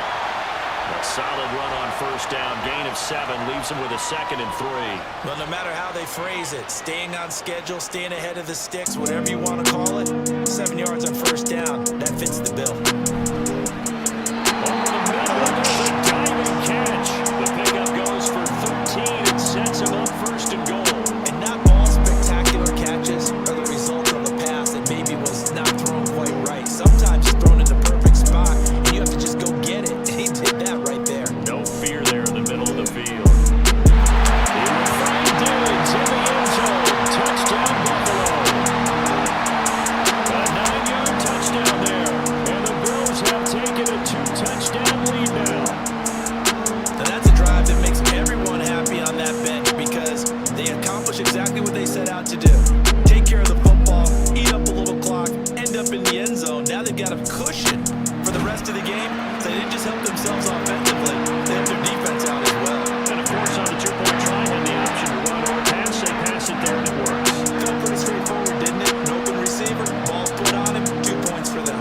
A solid run on first down, gain of 7, leaves him with a 2nd and 3. Well, no matter how they phrase it, staying on schedule, staying ahead of the sticks, whatever you want to call it, 7 yards on first down, that fits the bill. Over the middle, there's a diving catch. The pickup goes for 13 and sets him up 1st and goal. And not all spectacular catches are the result of a pass that maybe was not thrown quite right. Sometimes it's thrown in the perfect spot, and you have to just go get it. And he did that right there. No fear there in the middle of the field. He will find Diggs in the end zone. Touchdown, Buffalo. A 9-yard touchdown there. And the Bills have taken a 2-touchdown lead now. Now that's a drive that makes everyone happy on that bench because they accomplish exactly what they set out to do. Take care of the football, eat up a little clock, end up in the end zone. Now they've got a cushion for the rest of the game. So they didn't just help themselves offensively, they helped their defense out as well. And of course on the 2-point try had the option to run or pass. They pass it there and it works. Felt pretty straightforward, didn't it? An open receiver, ball put on him, 2 points for them.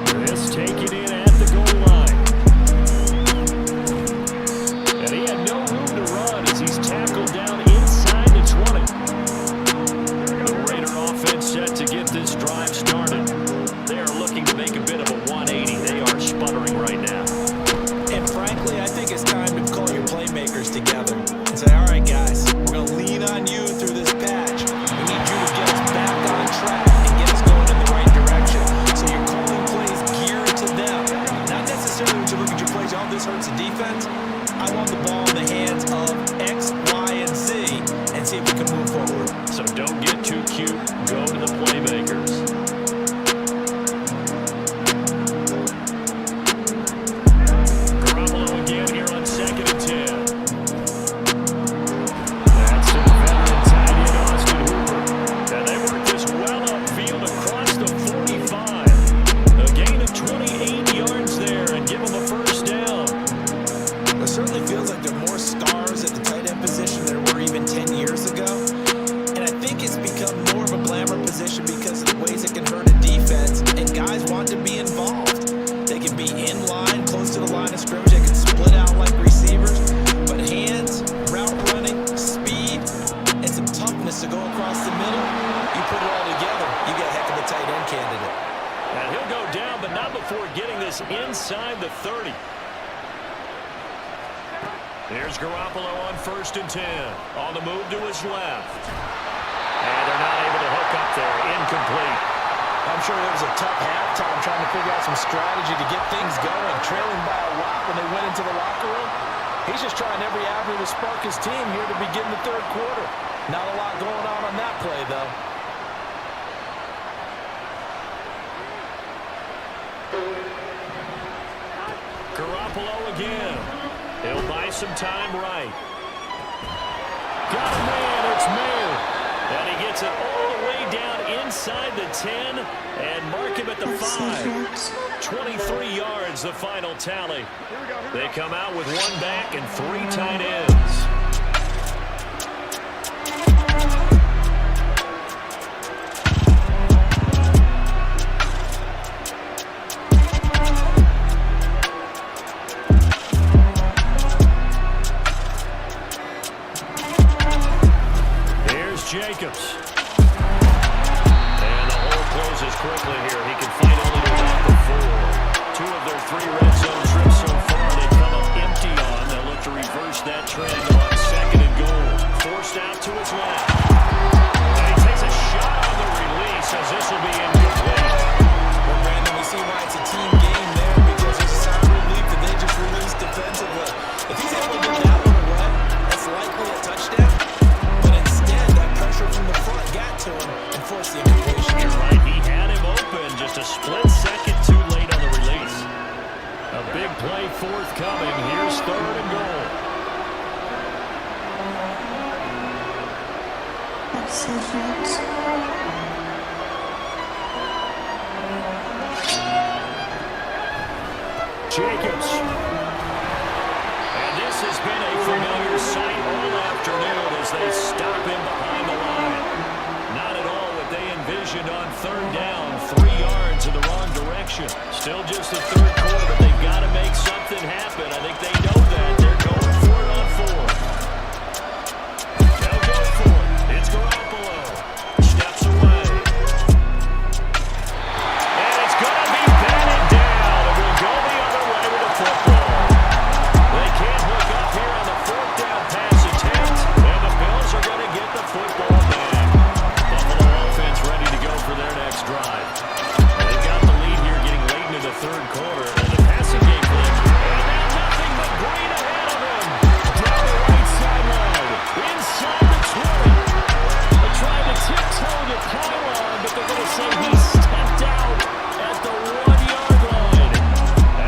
Chris taking it at the goal line. And he had no room to run as he's tackled down inside the 20. The Raider offense set to get this drive started. They are looking to make a bit of a 180. They are sputtering right now. And frankly, I think it's time to call your playmakers together and say, all right, guys, we're going to lean on you through this patch. We need you to get us back on track and get us going in the right direction. So you're calling plays geared to them. Not necessarily when you look at your plays, oh, this hurts the defense. I want the ball in the hands of X, Y, and Z and see if we can move forward. So don't get too cute. Go to the playmakers. Garoppolo again here on 2nd and 10. That's the veteran tight end Austin Hooper. And they work this well upfield across the 45. A gain of 28 yards there and give them a first down. It certainly feels like there are more stars at the tight end position than there were even 10 years ago. And I think it's become more of a glamour position because of the ways it can hurt a defense. And guys want to be involved. They can be in line, close to the line of scrimmage. They can split out like receivers. But hands, route running, speed, and some toughness to go across the middle. You put it all together, you got a heck of a tight end candidate. And he'll go down, but not before getting this inside the 30. Here's Garoppolo on 1st and 10. On the move to his left. And they're not able to hook up there. Incomplete. I'm sure it was a tough halftime trying to figure out some strategy to get things going. Trailing by a lot when they went into the locker room. He's just trying every avenue to spark his team here to begin the 3rd quarter. Not a lot going on that play, though. Garoppolo again. He'll buy some time right. Got a man, it's Mayer. And he gets it all the way down inside the 10 and mark him at the 5. 23 yards, the final tally. They come out with 1 back and 3 tight ends. Jacobs. And the hole closes quickly here. He can fight only to about the 4. 2 of their 3 red zone trips so far they come up empty on. They'll look to reverse that trend on play forthcoming. Here's 3rd and goal. Jacobs. And this has been a familiar sight all afternoon as they stop him behind the line. Not at all what they envisioned on 3rd down, 3 yards in the wrong direction. Still just the 3rd quarter, but they've got to make something happen. I think they know that. They're going for it on 4th. They'll go for it. It's Garoppolo. Steps away. And it's going to be batted down. It will go the other way with the football. They can't hook up here on the 4th down pass attempt, and the Bills are going to get the football back. Buffalo offense ready to go for their next drive. They've got the lead here getting late into the 3rd quarter, and the passing game for them. And now nothing but green ahead of him. Down the right sideline, inside the 20. They tried to tiptoe the pylon, but they're going to say he stepped out at the 1-yard line.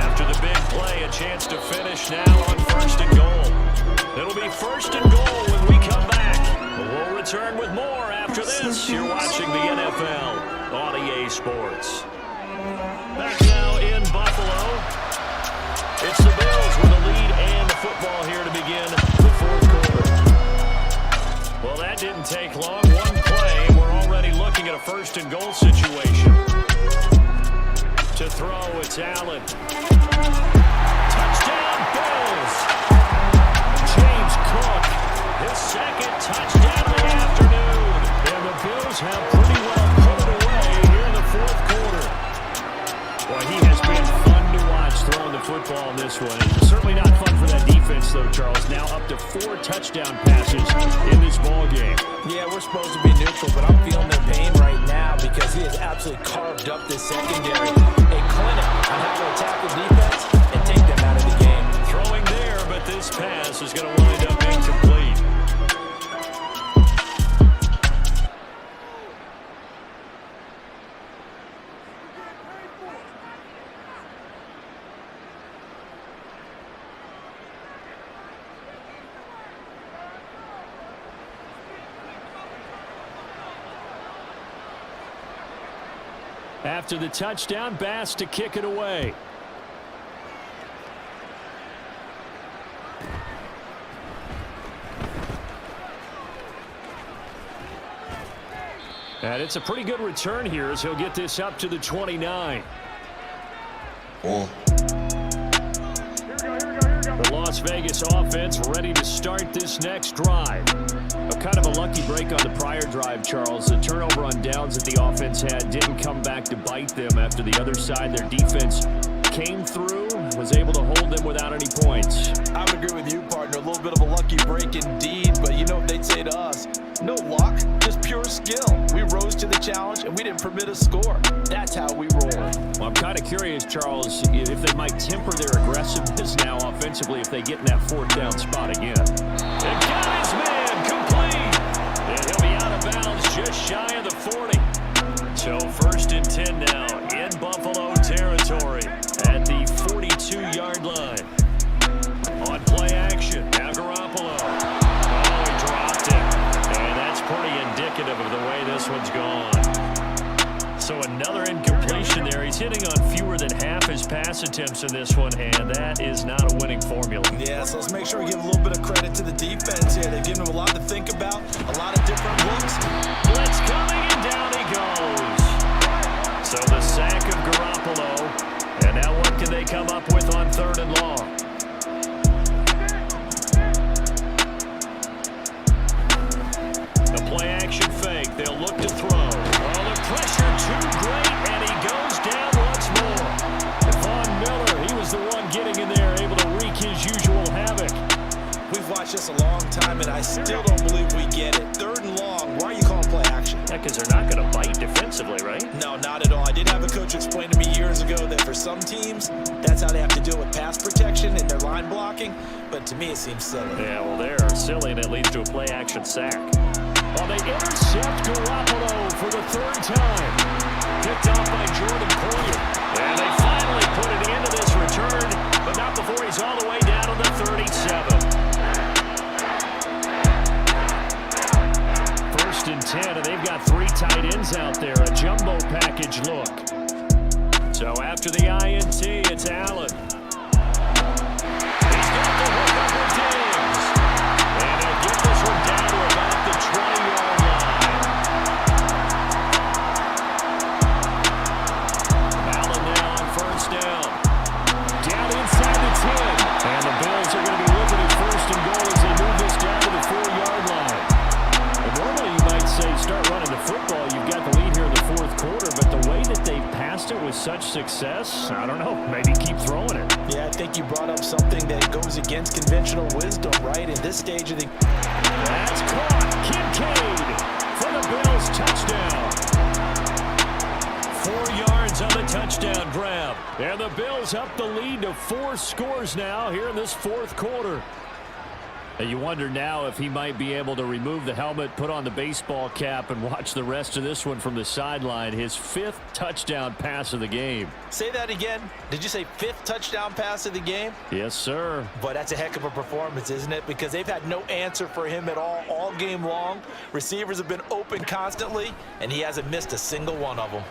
After the big play, a chance to finish now on 1st and goal. It'll be 1st and goal when we come back. We'll return with more after this. You're watching the NFL on EA Sports. Back now in Buffalo. It's the Bills with the lead and the football here to begin the 4th quarter. Well, that didn't take long. 1 play, and we're already looking at a 1st and goal situation. To throw, it's Allen. Touchdown, Bills! James Cook, his 2nd touchdown of the afternoon. And the Bills have pretty well put it away here in the 4th quarter. Boy, he has been fun to watch throwing the football in this one. And certainly not fun for that defense, though, Charles. Now up to 4 touchdown passes in this ball game. Yeah, we're supposed to be neutral, but I'm feeling their pain right now because he has absolutely carved up this secondary. A clinic on how to attack the defense and take them out of the game. Throwing there, but this pass is going to wind up incomplete. After the touchdown, Bass to kick it away. And it's a pretty good return here as he'll get this up to the 29. The Las Vegas offense ready to start this next drive. Kind of a lucky break on the prior drive, Charles. The turnover on downs that the offense had didn't come back to bite them after the other side. Their defense came through, was able to hold them without any points. I would agree with you, partner. A little bit of a lucky break indeed, but you know what they'd say to us? No luck, just pure skill. We rose to the challenge, and we didn't permit a score. That's how we roll. Well, I'm kind of curious, Charles, if they might temper their aggressiveness now offensively if they get in that 4th down spot again. And got his man complete. And he'll be out of bounds just shy of the 40. So 1st and 10 now in Buffalo territory at the 42-yard line. On play action, now Garoppolo. Oh, he dropped it. And that's pretty indicative of the way this one's gone. So another incompletion there. He's hitting on fewer than half his pass attempts in this one, and that is not a winning formula. Yeah, so let's make sure we give a little bit of credit to the defense here. They've given him a lot to think about, a lot of different looks. Blitz coming, and down he goes. So the sack of Garoppolo, and now what can they come up with on 3rd and long? The play action fake. They'll look to throw. Oh, the pressure too great, and he goes down once more. Von Miller, he was the one getting in there, able to wreak his usual havoc. We've watched this a long time, and I still don't believe we get it. 3rd and long, why are you calling play action? Yeah, because they're not going to bite defensively, right? No, not at all. I did have a coach explain to me years ago that for some teams, that's how they have to deal with pass protection and their line blocking. But to me, it seems silly. Yeah, well, they're silly, and it leads to a play action sack. Well, they intercept Garoppolo for the 3rd time. Picked off by Jordan Poyer. And they finally put it into this return, but not success, I don't know, maybe keep throwing it. Yeah, I think you brought up something that goes against conventional wisdom, right? In this stage of the... That's caught. Kincaid for the Bills, touchdown. 4 yards on the touchdown grab. And the Bills up the lead to 4 scores now here in this fourth quarter. And you wonder now if he might be able to remove the helmet, put on the baseball cap, and watch the rest of this one from the sideline. His 5th touchdown pass of the game. Say that again. Did you say 5th touchdown pass of the game? Yes, sir. But that's a heck of a performance, isn't it? Because they've had no answer for him at all game long. Receivers have been open constantly, and he hasn't missed a single one of them.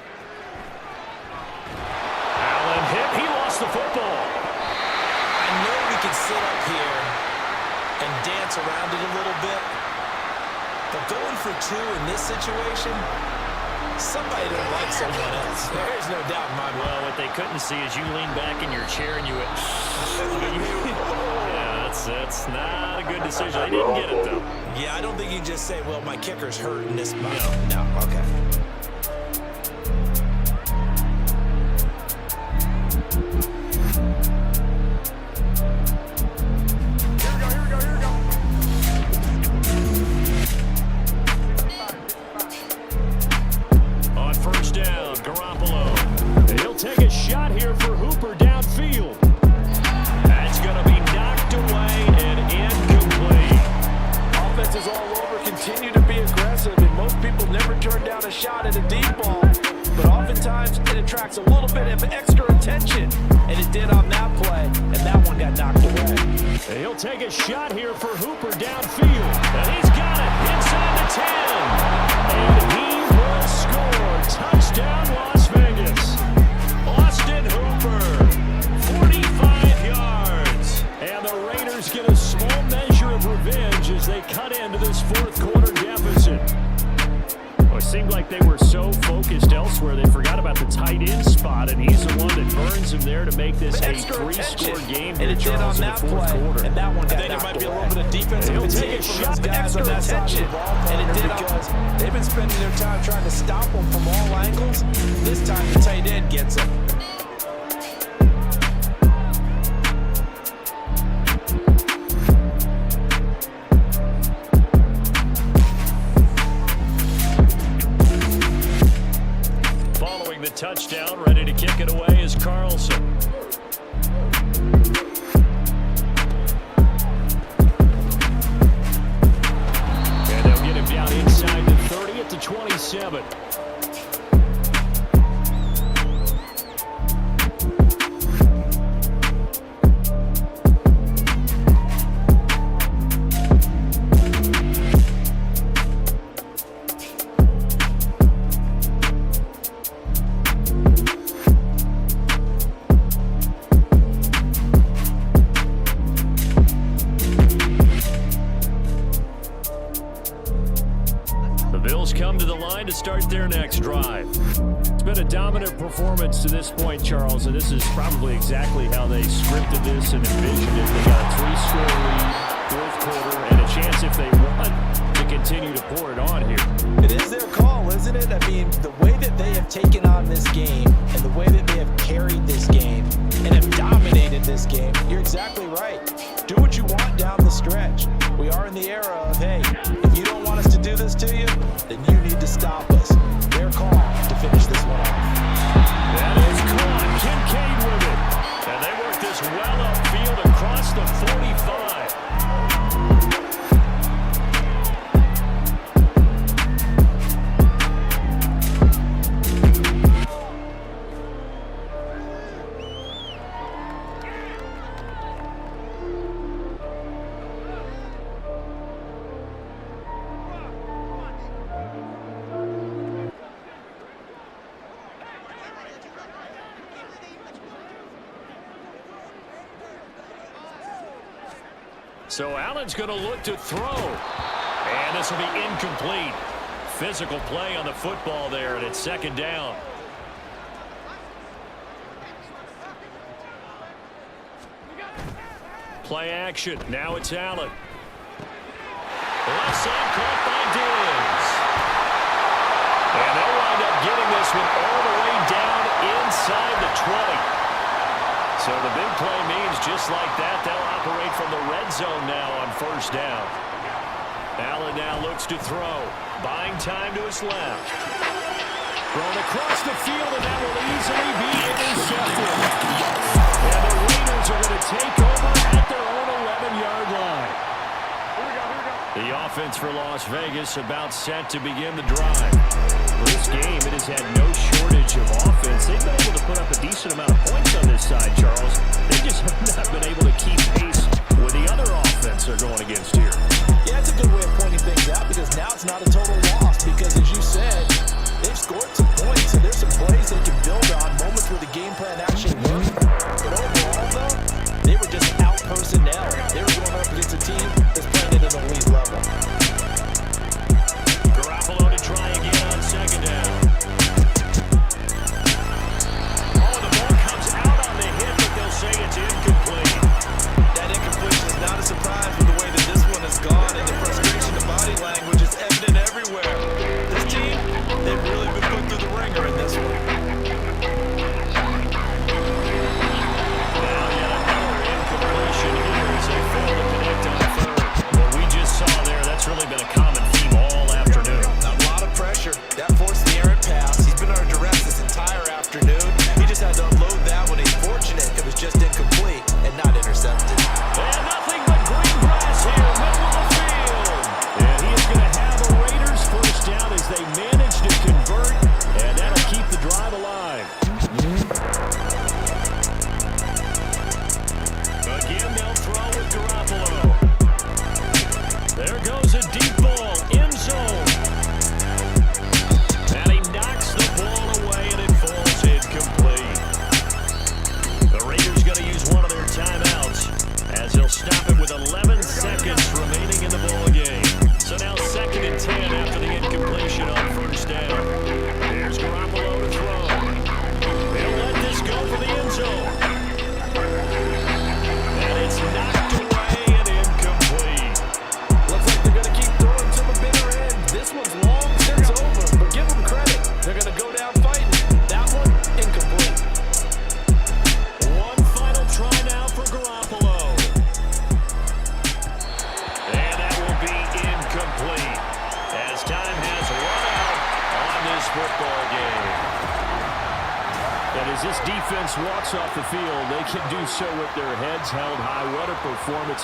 Allen hit. He lost the football. I know we can sit up here and dance around it a little bit, but going for 2 in this situation, somebody don't like someone else. There's no doubt in my mind. Well, what they couldn't see is you lean back in your chair and you went, yeah, that's not a good decision. They didn't get it, though. Yeah, I don't think you can just say, well, my kicker's hurt in this spot. No, okay. Take a shot here for Hooper downfield. That's going to be knocked away and incomplete. Offenses all over continue to be aggressive, and most people never turn down a shot at a deep ball. But oftentimes it attracts a little bit of extra attention, and it did on that play, and that one got knocked away. He'll take a shot here for Hooper downfield. And he's got it inside the 10. And he will score. Touchdown, Las Vegas. Austin Hooper, 45 yards. And the Raiders get a small measure of revenge as they cut into this fourth quarter deficit. Well, it seemed like they were so focused elsewhere, they forgot about the tight end spot, and he's the one that burns him there to make this a 3-score game and it did on that play, and that one got I think it might be a little bit of defensive fatigue from those guys on that side of the ball, and it did because they've been spending their time trying to stop them from all angles. This time the tight end gets him. Following the touchdown, ready to kick it away is Carlson. And they'll get him down inside the 30 at the 27. Come to the line to start their next drive. It's been a dominant performance to this point, Charles, and this is probably exactly how they scripted this and envisioned it. They got a 3-score lead, fourth quarter, and a chance if they want to continue to pour it on here. It is their call, isn't it? I mean, the way that they have taken on this game and the way that they have carried this game and have dominated this game, you're exactly right. Do what you want down the stretch. We are in the era of, hey, if you don't want us to do this to you, then you need to stop us. Their call to finish this one off. That is caught. Kincaid with it. And they work this well upfield across the 45. So Allen's going to look to throw. And this will be incomplete. Physical play on the football there, and it's second down. Play action. Now it's Allen. Left side caught by Diggs. And they'll wind up getting this one all the way down inside the 20. So the big play means just like that, they'll operate from the red zone now on first down. Allen now looks to throw. Buying time to his left. Thrown across the field, and that will easily be intercepted. And the Raiders are going to take over at their own 11-yard line. The offense for Las Vegas about set to begin the drive. For this game, it has had no shortage of offense. They've been able to put up a decent amount of points on this side, Charles. They just have not been able to keep pace with the other offense they're going against here. Yeah, that's a good way of pointing things out because now it's not a total loss because, as you said, they've scored some points, and there's some plays they can build on, moments where the game plan actually worked. But overall, though, they were just out personnel. They were going up against a team that's playing at an elite level. Garoppolo to try again on second down. Oh, the ball comes out on the hit, but they'll say it's incomplete. That incompletion is not a surprise with the way that this one has gone, and the frustration, the body language is evident everywhere. This team, they've really been put through the ringer in this one. Now yet another incompletion here as they fail to connect on third. What we just saw there, that's really been a common theme all afternoon. A lot of pressure. That forced the errant pass. He's been under duress this entire afternoon. He just had to unload that one. He's fortunate it was just incomplete and not intercepted. And nothing but green grass here, middle of the field. And he is going to have a Raiders first down as they manage to convert, and that'll keep the drive alive. Again, they'll throw with Garoppolo. There goes a deep ball, end zone. And he knocks the ball away, and it falls incomplete. The Raiders going to use one of their timeouts as they'll stop it with 11 seconds remaining in the ball game. So now 2nd and 10 after the incompletion on first down. Here's Garoppolo to throw. He'll let this go for the end zone. And it's knocked away and incomplete. Looks like they're going to keep throwing to the bitter end. This one's long since over, but give them credit. They're going to go down fighting. That one, incomplete. One final try now for Garoppolo. And that will be incomplete as time has run out on this football game. And as this defense walks off the field, they can do so with their heads held high. What a performance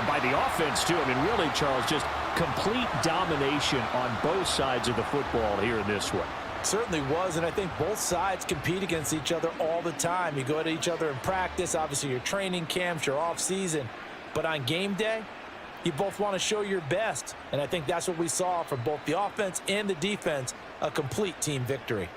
by the offense, too. I mean, really, Charles, just complete domination on both sides of the football here in this one. Certainly was, and I think both sides compete against each other all the time. You go at each other in practice, obviously your training camps, your off-season. But on game day, you both want to show your best. And I think that's what we saw from both the offense and the defense, a complete team victory.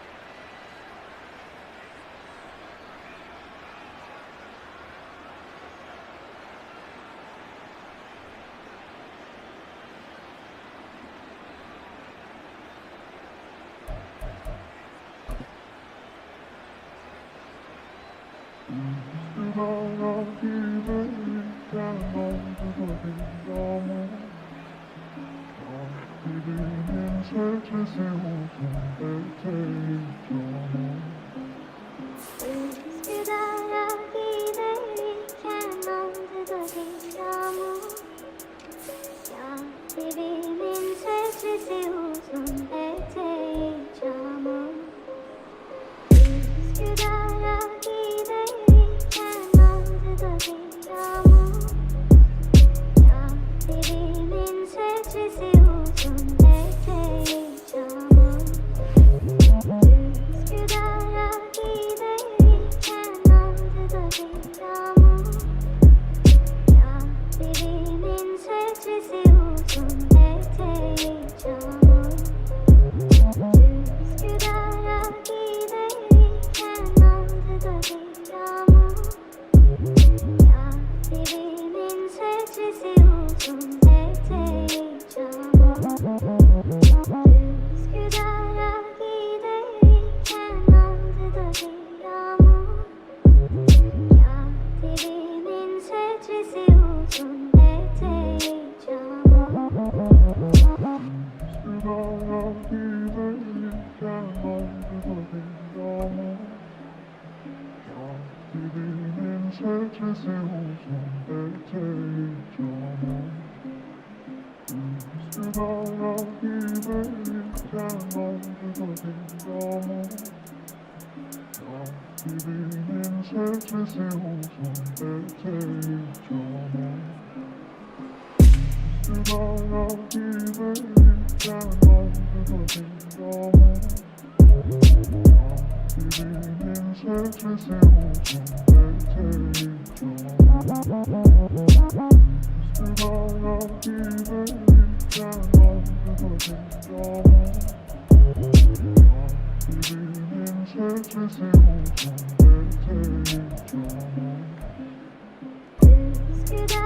Eskiden